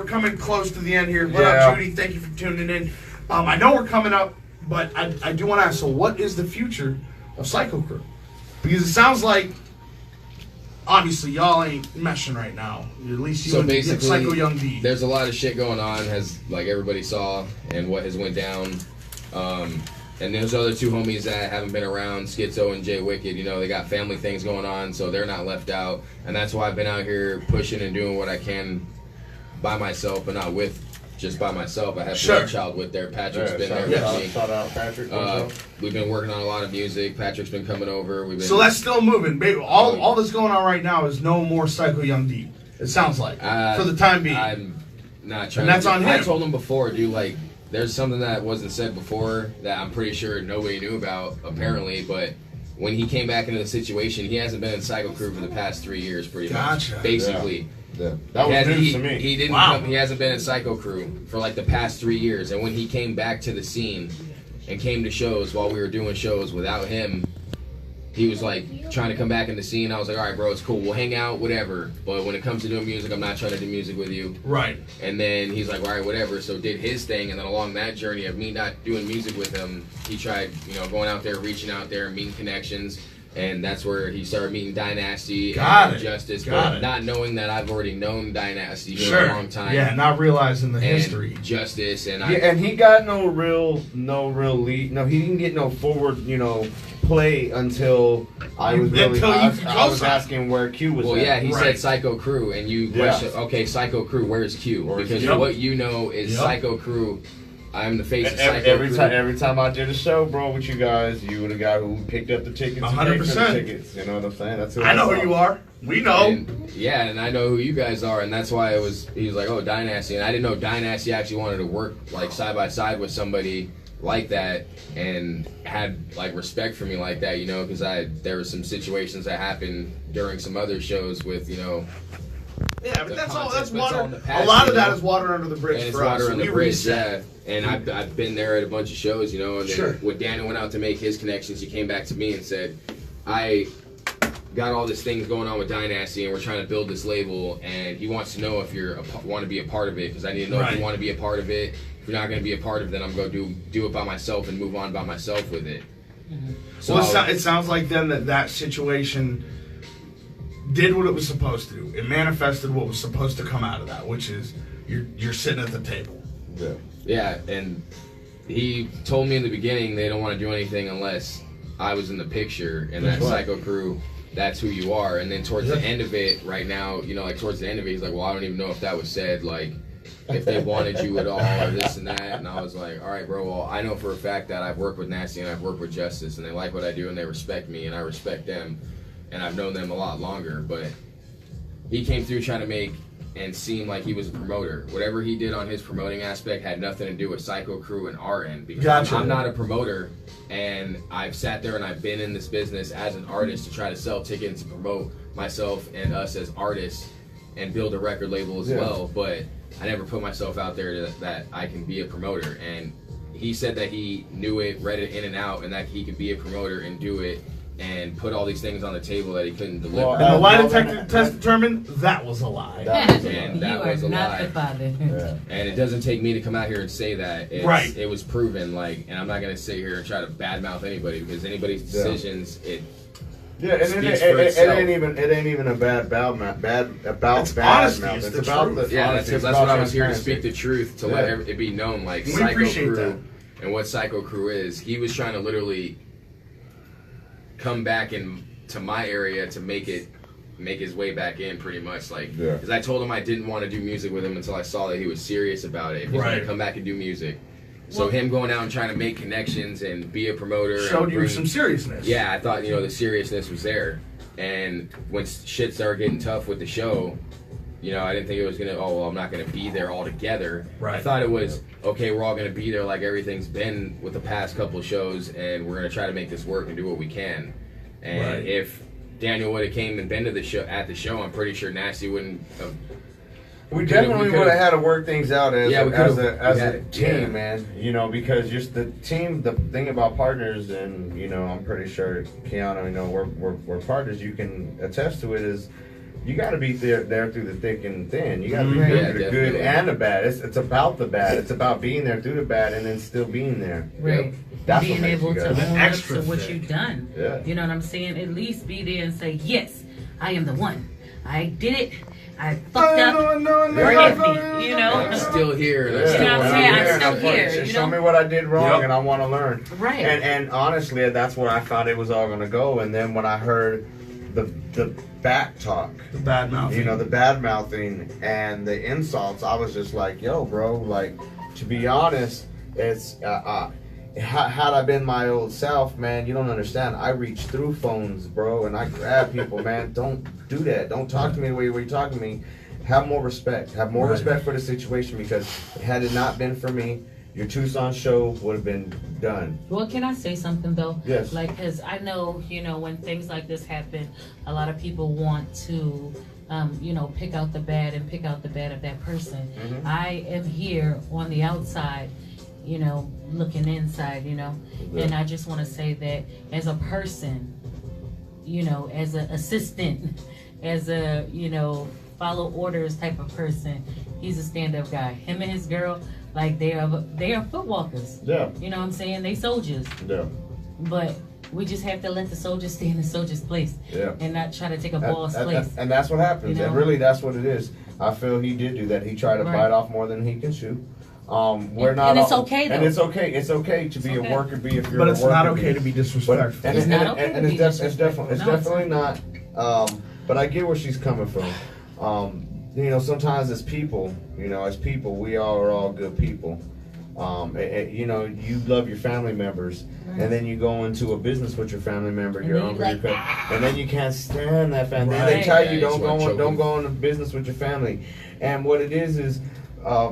coming close to the end here. What up, Judy? Thank you for tuning in. I know we're coming up, but I do want to ask. So, what is the future of Psycho Crew? Because it sounds like obviously y'all ain't meshing right now. At least you and Psycho Young D. There's a lot of shit going on, as like everybody saw, and what has went down. And there's other 2 homies that haven't been around, Schizo and Jay Wicked. They got family things going on, so they're not left out. And that's why I've been out here pushing and doing what I can by myself, but not just by myself. I have Bloodchild with there. Patrick's been there with me. Shout out Patrick. We've been working on a lot of music. Patrick's been coming over. So that's still moving, baby. All that's going on right now is no more Psycho Young D. It sounds like for the time being. I'm not trying. And that's on him. I told him before, dude. There's something that wasn't said before that I'm pretty sure nobody knew about, apparently, but when he came back into the situation, he hasn't been in Psycho Crew for the past 3 years, pretty much. Basically. Yeah. That was news to me. He didn't he hasn't been in Psycho Crew for like the past 3 years, and when he came back to the scene and came to shows while we were doing shows without him, he was like trying to come back in the scene. I was like, all right, bro, it's cool. We'll hang out, whatever. But when it comes to doing music, I'm not trying to do music with you. Right. And then he's like, all right, whatever. So did his thing. And then along that journey of me not doing music with him, he tried, going out there, reaching out there, meeting connections. And that's where he started meeting Dynasty and Justice. But not knowing that I've already known Dynasty for a long time. Yeah, not realizing the history. Justice. And and he got no real lead. No, he didn't get no forward, play until I was I was asking where Q was. Well, yeah, he said Psycho Crew, and you questioned, okay, Psycho Crew, where's Q? Because what you know is Psycho Crew. I'm the face of Psycho Crew. Every time I did a show, bro, with you guys, you were the guy who picked up the tickets. 100%. You know what I'm saying? That's who I know who you are. We know. And I know who you guys are, and that's why he was like, oh, Dynasty, and I didn't know Dynasty actually wanted to work like side by side with somebody like that and had like respect for me like that, because there were some situations that happened during some other shows with, Yeah, but that's all. That's water. A lot of that is water under the bridge for us. Water under the bridge, yeah. And I've been there at a bunch of shows, and then when Danny went out to make his connections, he came back to me and said, I got all this things going on with Dynasty, and we're trying to build this label, and he wants to know if you want to be a part of it, because I need to know if you want to be a part of it. If you're not going to be a part of it, then I'm going to do it by myself and move on by myself with it. Mm-hmm. So it sounds like then that situation did what it was supposed to do. It manifested what was supposed to come out of that, which is you're sitting at the table. Yeah, and he told me in the beginning they don't want to do anything unless I was in the picture, and that Psycho Crew, that's who you are. And then towards the end of it, right now, towards the end of it, he's like, well, I don't even know if that was said, like, if they wanted you at all or this and that. And I was like, all right, bro, well, I know for a fact that I've worked with Nasty and I've worked with Justice, and they like what I do and they respect me and I respect them, and I've known them a lot longer. But he came through trying to make and seem like he was a promoter. Whatever he did on his promoting aspect had nothing to do with Psycho Crew and our end, because I'm not a promoter, and I've sat there and I've been in this business as an artist to try to sell tickets and promote myself and us as artists and build a record label as well. But I never put myself out there that I can be a promoter. And he said that he knew it, read it in and out, and that he could be a promoter and do it and put all these things on the table that he couldn't deliver. Well, and the lie detector test determined that was a lie. And that You was are a not lie. the father. And it doesn't take me to come out here and say that. Right. It was proven, like, and I'm not going to sit here and try to badmouth anybody because anybody's decisions, Yeah, and speaks for it itself. ain't even a bad It's bad honesty, mouth. it's It's the about truth. the yeah, honesty. that's It's what about I was here to transparency. speak the truth, to let it be known, like, We Psycho appreciate Crew that. and what Psycho Crew is. He was trying to literally come back to my area to make his way back in, pretty much, like, because I told him I didn't want to do music with him until I saw that he was serious about it. If he's going to come back and do music. So him going out and trying to make connections and be a promoter Showed and you some seriousness. Yeah, I thought, the seriousness was there. And when shit started getting tough with the show, I didn't think it was going to, I'm not going to be there all together. Right. I thought it was, okay, we're all going to be there like everything's been with the past couple of shows, and we're going to try to make this work and do what we can. And if Daniel would have came and been to the show, I'm pretty sure Nasty wouldn't have. We definitely would have had to work things out as a team, yeah. man. Because just the team, the thing about partners, and I'm pretty sure Keanu, we're partners. You can attest to it. Is you got to be there through the thick and thin. You got to be there through the good and the bad. It's about the bad. It's about being there through the bad and then still being there. Right. That's Being what makes able you to guys. own up to what you've done. Yeah. You know what I'm saying? At least be there and say, yes, I am the one. I did it. I fucked up. Forgive me. I'm still here. You know what I'm saying? I'm still here. Show me what I did wrong, and I want to learn. Right. And honestly, that's where I thought it was all going to go. And then when I heard the back talk, the bad mouthing, the bad mouthing and the insults, I was just like, yo, bro. Like, to be honest, it's had I been my old self, man, you don't understand. I reach through phones, bro, and I grab people, man. Don't do that. Don't talk to me the way you're talking to me. Have more respect. Have more respect for the situation, because had it not been for me, your Tucson show would have been done. Well, can I say something, though? Yes. Like, because I know, when things like this happen, a lot of people want to, pick out the bad and pick out the bad of that person. Mm-hmm. I am here on the outside, looking inside, and I just want to say that as a person, as an assistant, as a, follow orders type of person, he's a stand-up guy. Him and his girl, like, they are foot walkers. Yeah. You know what I'm saying? They soldiers. Yeah. But we just have to let the soldiers stay in the soldier's place. Yeah. And not try to take a boss place. And that's what happens. And really, that's what it is. I feel he did do that. He tried to bite off more than he can chew. We're not. And it's okay, though. And it's okay. It's okay to be a worker bee if you're But a it's worker not okay bee. to be disrespectful. And It's not okay to be it's disrespectful. It's No, it's definitely not. But I get where she's coming from. Sometimes as people, we are all good people. You love your family members, and then you go into a business with your family member, and then you can't stand that family. Then they tell you don't go into business with your family, and what it is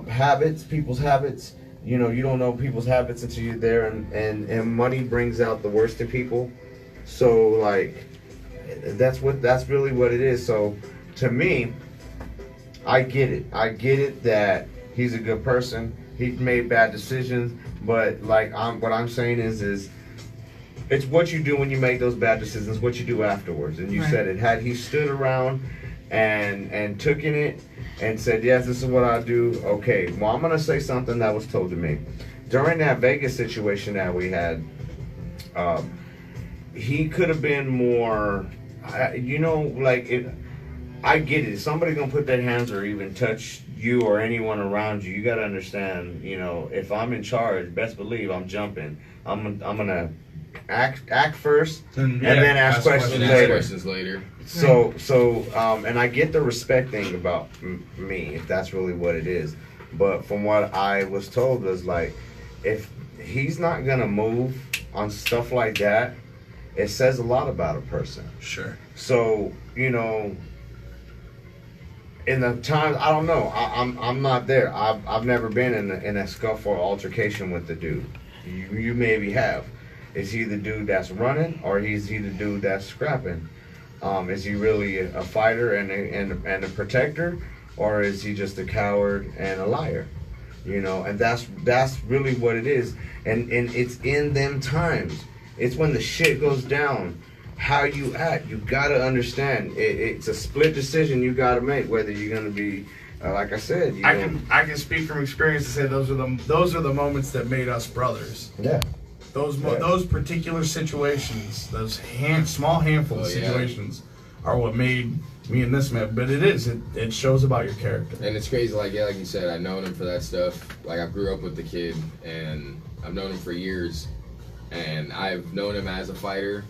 habits, people's habits. You don't know people's habits until you're there, and money brings out the worst in people. So like, that's really what it is. So to me, I get it. I get it that he's a good person. He made bad decisions, but like what I'm saying is it's what you do when you make those bad decisions, what you do afterwards. And you said it. Had he stood around and took in it and said, yes, this is what I do. Okay, well, I'm gonna say something that was told to me during that Vegas situation that we had. He could have been more, I get it. If somebody gonna put their hands or even touch you or anyone around you, you gotta understand. If I'm in charge, best believe I'm jumping. I'm gonna act first, and then ask questions later. So, and I get the respect thing about me, if that's really what it is. But from what I was told was like, if he's not gonna move on stuff like that, it says a lot about a person. Sure. So, in the times, I don't know. I'm not there. I've never been in a scuffle or altercation with the dude. You maybe have. Is he the dude that's running, or is he the dude that's scrapping? Is he really a fighter and a protector, or is he just a coward and a liar? You know, and that's really what it is. And it's in them times. It's when the shit goes down. How you act, you gotta understand. It's a split decision you gotta make. Whether you're gonna be, like I said, I can speak from experience to say those are the moments that made us brothers. Yeah. Those particular situations, those small handful of situations, are what made me and this man. But it shows about your character. And it's crazy, like you said, I've known him for that stuff. Like I grew up with the kid, and I've known him for years, and I've known him as a fighter.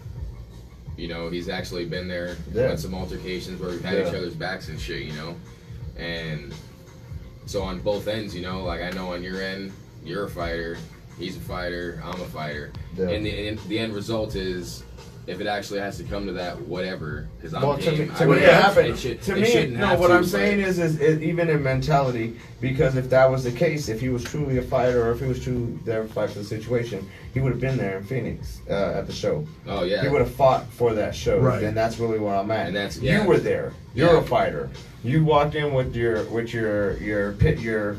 You know, he's actually been there. Yeah. Had some altercations where we've had each other's backs and shit, you know. And so on both ends, you know, like I know on your end, you're a fighter, he's a fighter, I'm a fighter. Yeah. And the end result is, if it actually has to come to that, whatever. Because I'm game. What I'm saying is even in mentality, because if that was the case, if he was truly a fighter, or if he was truly there to fight for the situation, he would have been there in Phoenix at the show. Oh yeah. He would have fought for that show. Right. And that's really where I'm at. And that's you were there. You're a fighter. You walked in with your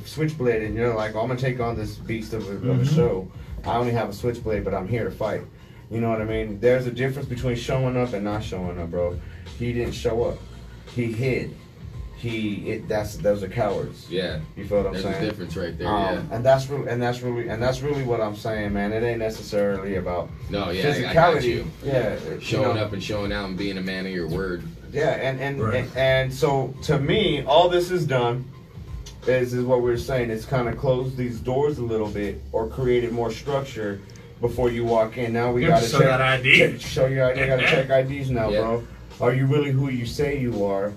switchblade, and you're like, oh, I'm gonna take on this beast of a show. I only have a switchblade, but I'm here to fight. You know what I mean? There's a difference between showing up and not showing up, bro. He didn't show up. He hid. Those are cowards. Yeah. You feel what I'm saying? There's a difference right there. Yeah. And that's really what I'm saying, man. It ain't necessarily about physicality. I got you. Yeah. Showing up and showing out and being a man of your word. Yeah, and so to me, all this is done is what we're saying. It's kind of closed these doors a little bit, or created more structure before you walk in. Now we gotta show that ID. Show your ID. You gotta check IDs now, bro. Are you really who you say you are?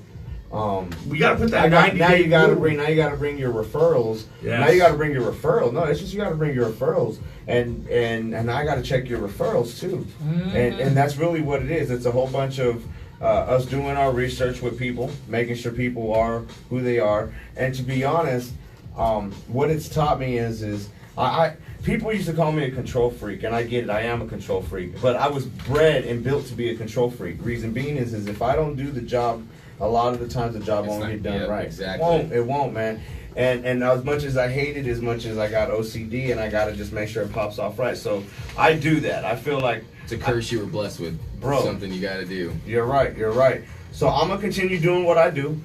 We gotta put that ID. Now you gotta bring your referrals. Yes. Now you gotta bring your referrals. No, it's just you gotta bring your referrals, and I gotta check your referrals too. And that's really what it is. It's a whole bunch of us doing our research with people, making sure people are who they are. And to be honest, what it's taught me is people used to call me a control freak, and I get it. I am a control freak, but I was bred and built to be a control freak. Reason being is if I don't do the job, a lot of the times the job won't get done right. Exactly. It won't, man. And as much as I hate it, as much as I got OCD, and I gotta just make sure it pops off right. So I do that. I feel like it's a curse you were blessed with, bro. Something you gotta do. You're right. So I'm gonna continue doing what I do.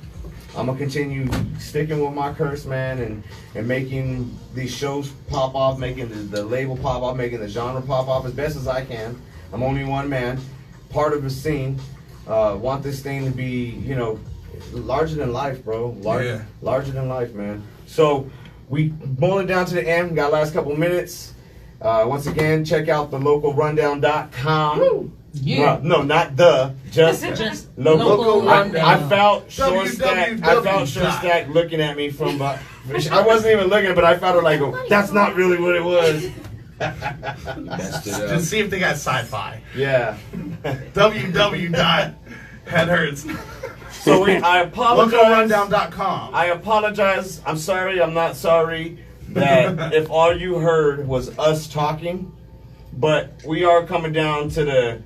I'm gonna continue sticking with my curse, man, and making these shows pop off, making the label pop off, making the genre pop off as best as I can. I'm only one man, part of a scene. Want this thing to be, larger than life, bro. Larger than life, man. So we boil it down to the end. Got last couple minutes. Once again, check out the localrundown.com. Yeah. No, not just Local Rundown. I felt short stack looking at me from. I wasn't even looking, but I felt it like, that's not really what it was. Just see if they got sci-fi. Yeah. www.headhurts. So I apologize. LocalRundown.com. I apologize. I'm sorry. I'm not sorry that if all you heard was us talking, but we are coming down to the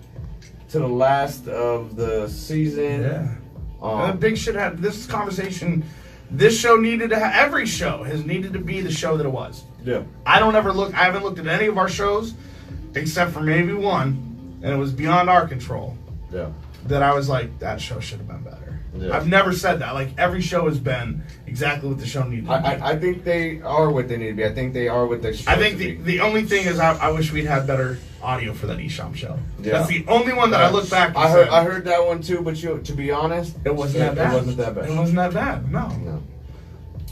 last of the season. Yeah. And big shit had this conversation. This show needed to have, every show has needed to be the show that it was. Yeah. I haven't looked at any of our shows except for maybe one, and it was beyond our control. Yeah. That I was like, that show should have been better. Yeah. I've never said that. Like, every show has been exactly what the show needed to be. I think they are what they need to be. I think they are what they should be. I think the only thing is I wish we'd had better audio for that Esham show. Yeah. That's the only one that I look back and I heard that one too, but to be honest, it wasn't that bad. It wasn't that bad. It wasn't that bad. No.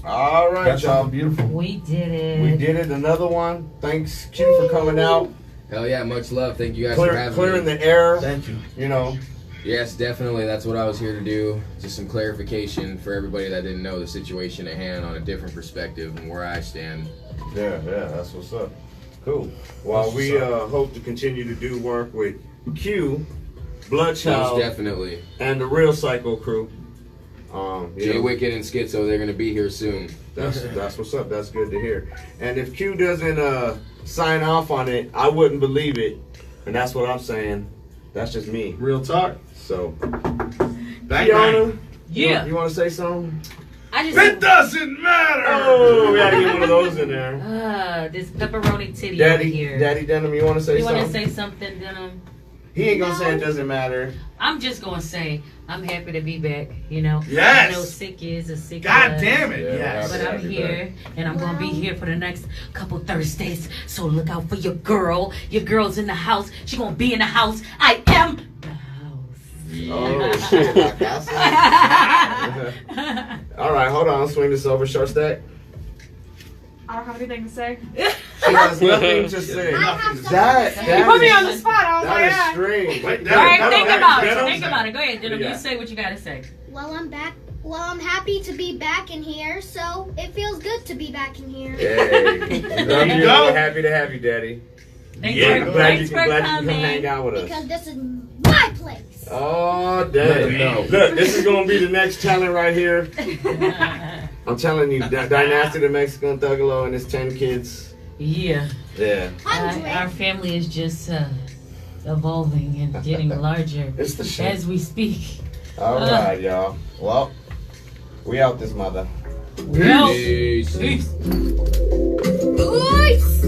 All right, That's y'all. Beautiful. We did it. We did it. Another one. Thanks, Q, for coming out. Hell yeah, much love. Thank you guys for having me. Clearing the air. Thank you. Yes, definitely. That's what I was here to do. Just some clarification for everybody that didn't know the situation at hand on a different perspective and where I stand. Yeah, that's what's up. Cool. Well, we hope to continue to do work with Q, Bloodchild, definitely, and the Real Psycho crew. Jay Wicked and Schizo, they're gonna be here soon. That's what's up. That's good to hear. And if Q doesn't sign off on it, I wouldn't believe it. And that's what I'm saying. That's just me. Real talk. So, Fiona, yeah. You want to say something? I It doesn't matter. Oh, we gotta get one of those in there. This pepperoni titty over here. Daddy Denim, you want to say You something? want to say something, Denim? He ain't gonna say it doesn't matter. I'm just gonna say I'm happy to be back. You know, Yes. I know sick is a sick. God is, damn it, yes. But I'm here, and I'm gonna be here for the next couple Thursdays. So look out for your girl. Your girl's in the house. She gonna be in the house. I am the house. Oh shit! All right, hold on. I'll swing this over. Short stack. I don't have anything to say. She has nothing to say. You put me on the spot. I was like, That is ah. strange. All right, think about it. Think about it. Go ahead, Denim. You say what you gotta say. Well, I'm back. Well, I'm happy to be back in here, so it feels good to be back in here. Hey, There you go. We're happy to have you, Daddy. Thanks Yeah. for, Glad thanks you for can coming. come hang out with us. Because this is my place. Oh, damn. No. Look, this is going to be the next talent right here. I'm telling you, Dynasty the Mexican Thuggalo and his 10 kids. Yeah. Yeah. Our family is just evolving and getting larger It's the shit. as we speak. All right, y'all. Well, we out this mother. Peace. Peace. Peace. Peace.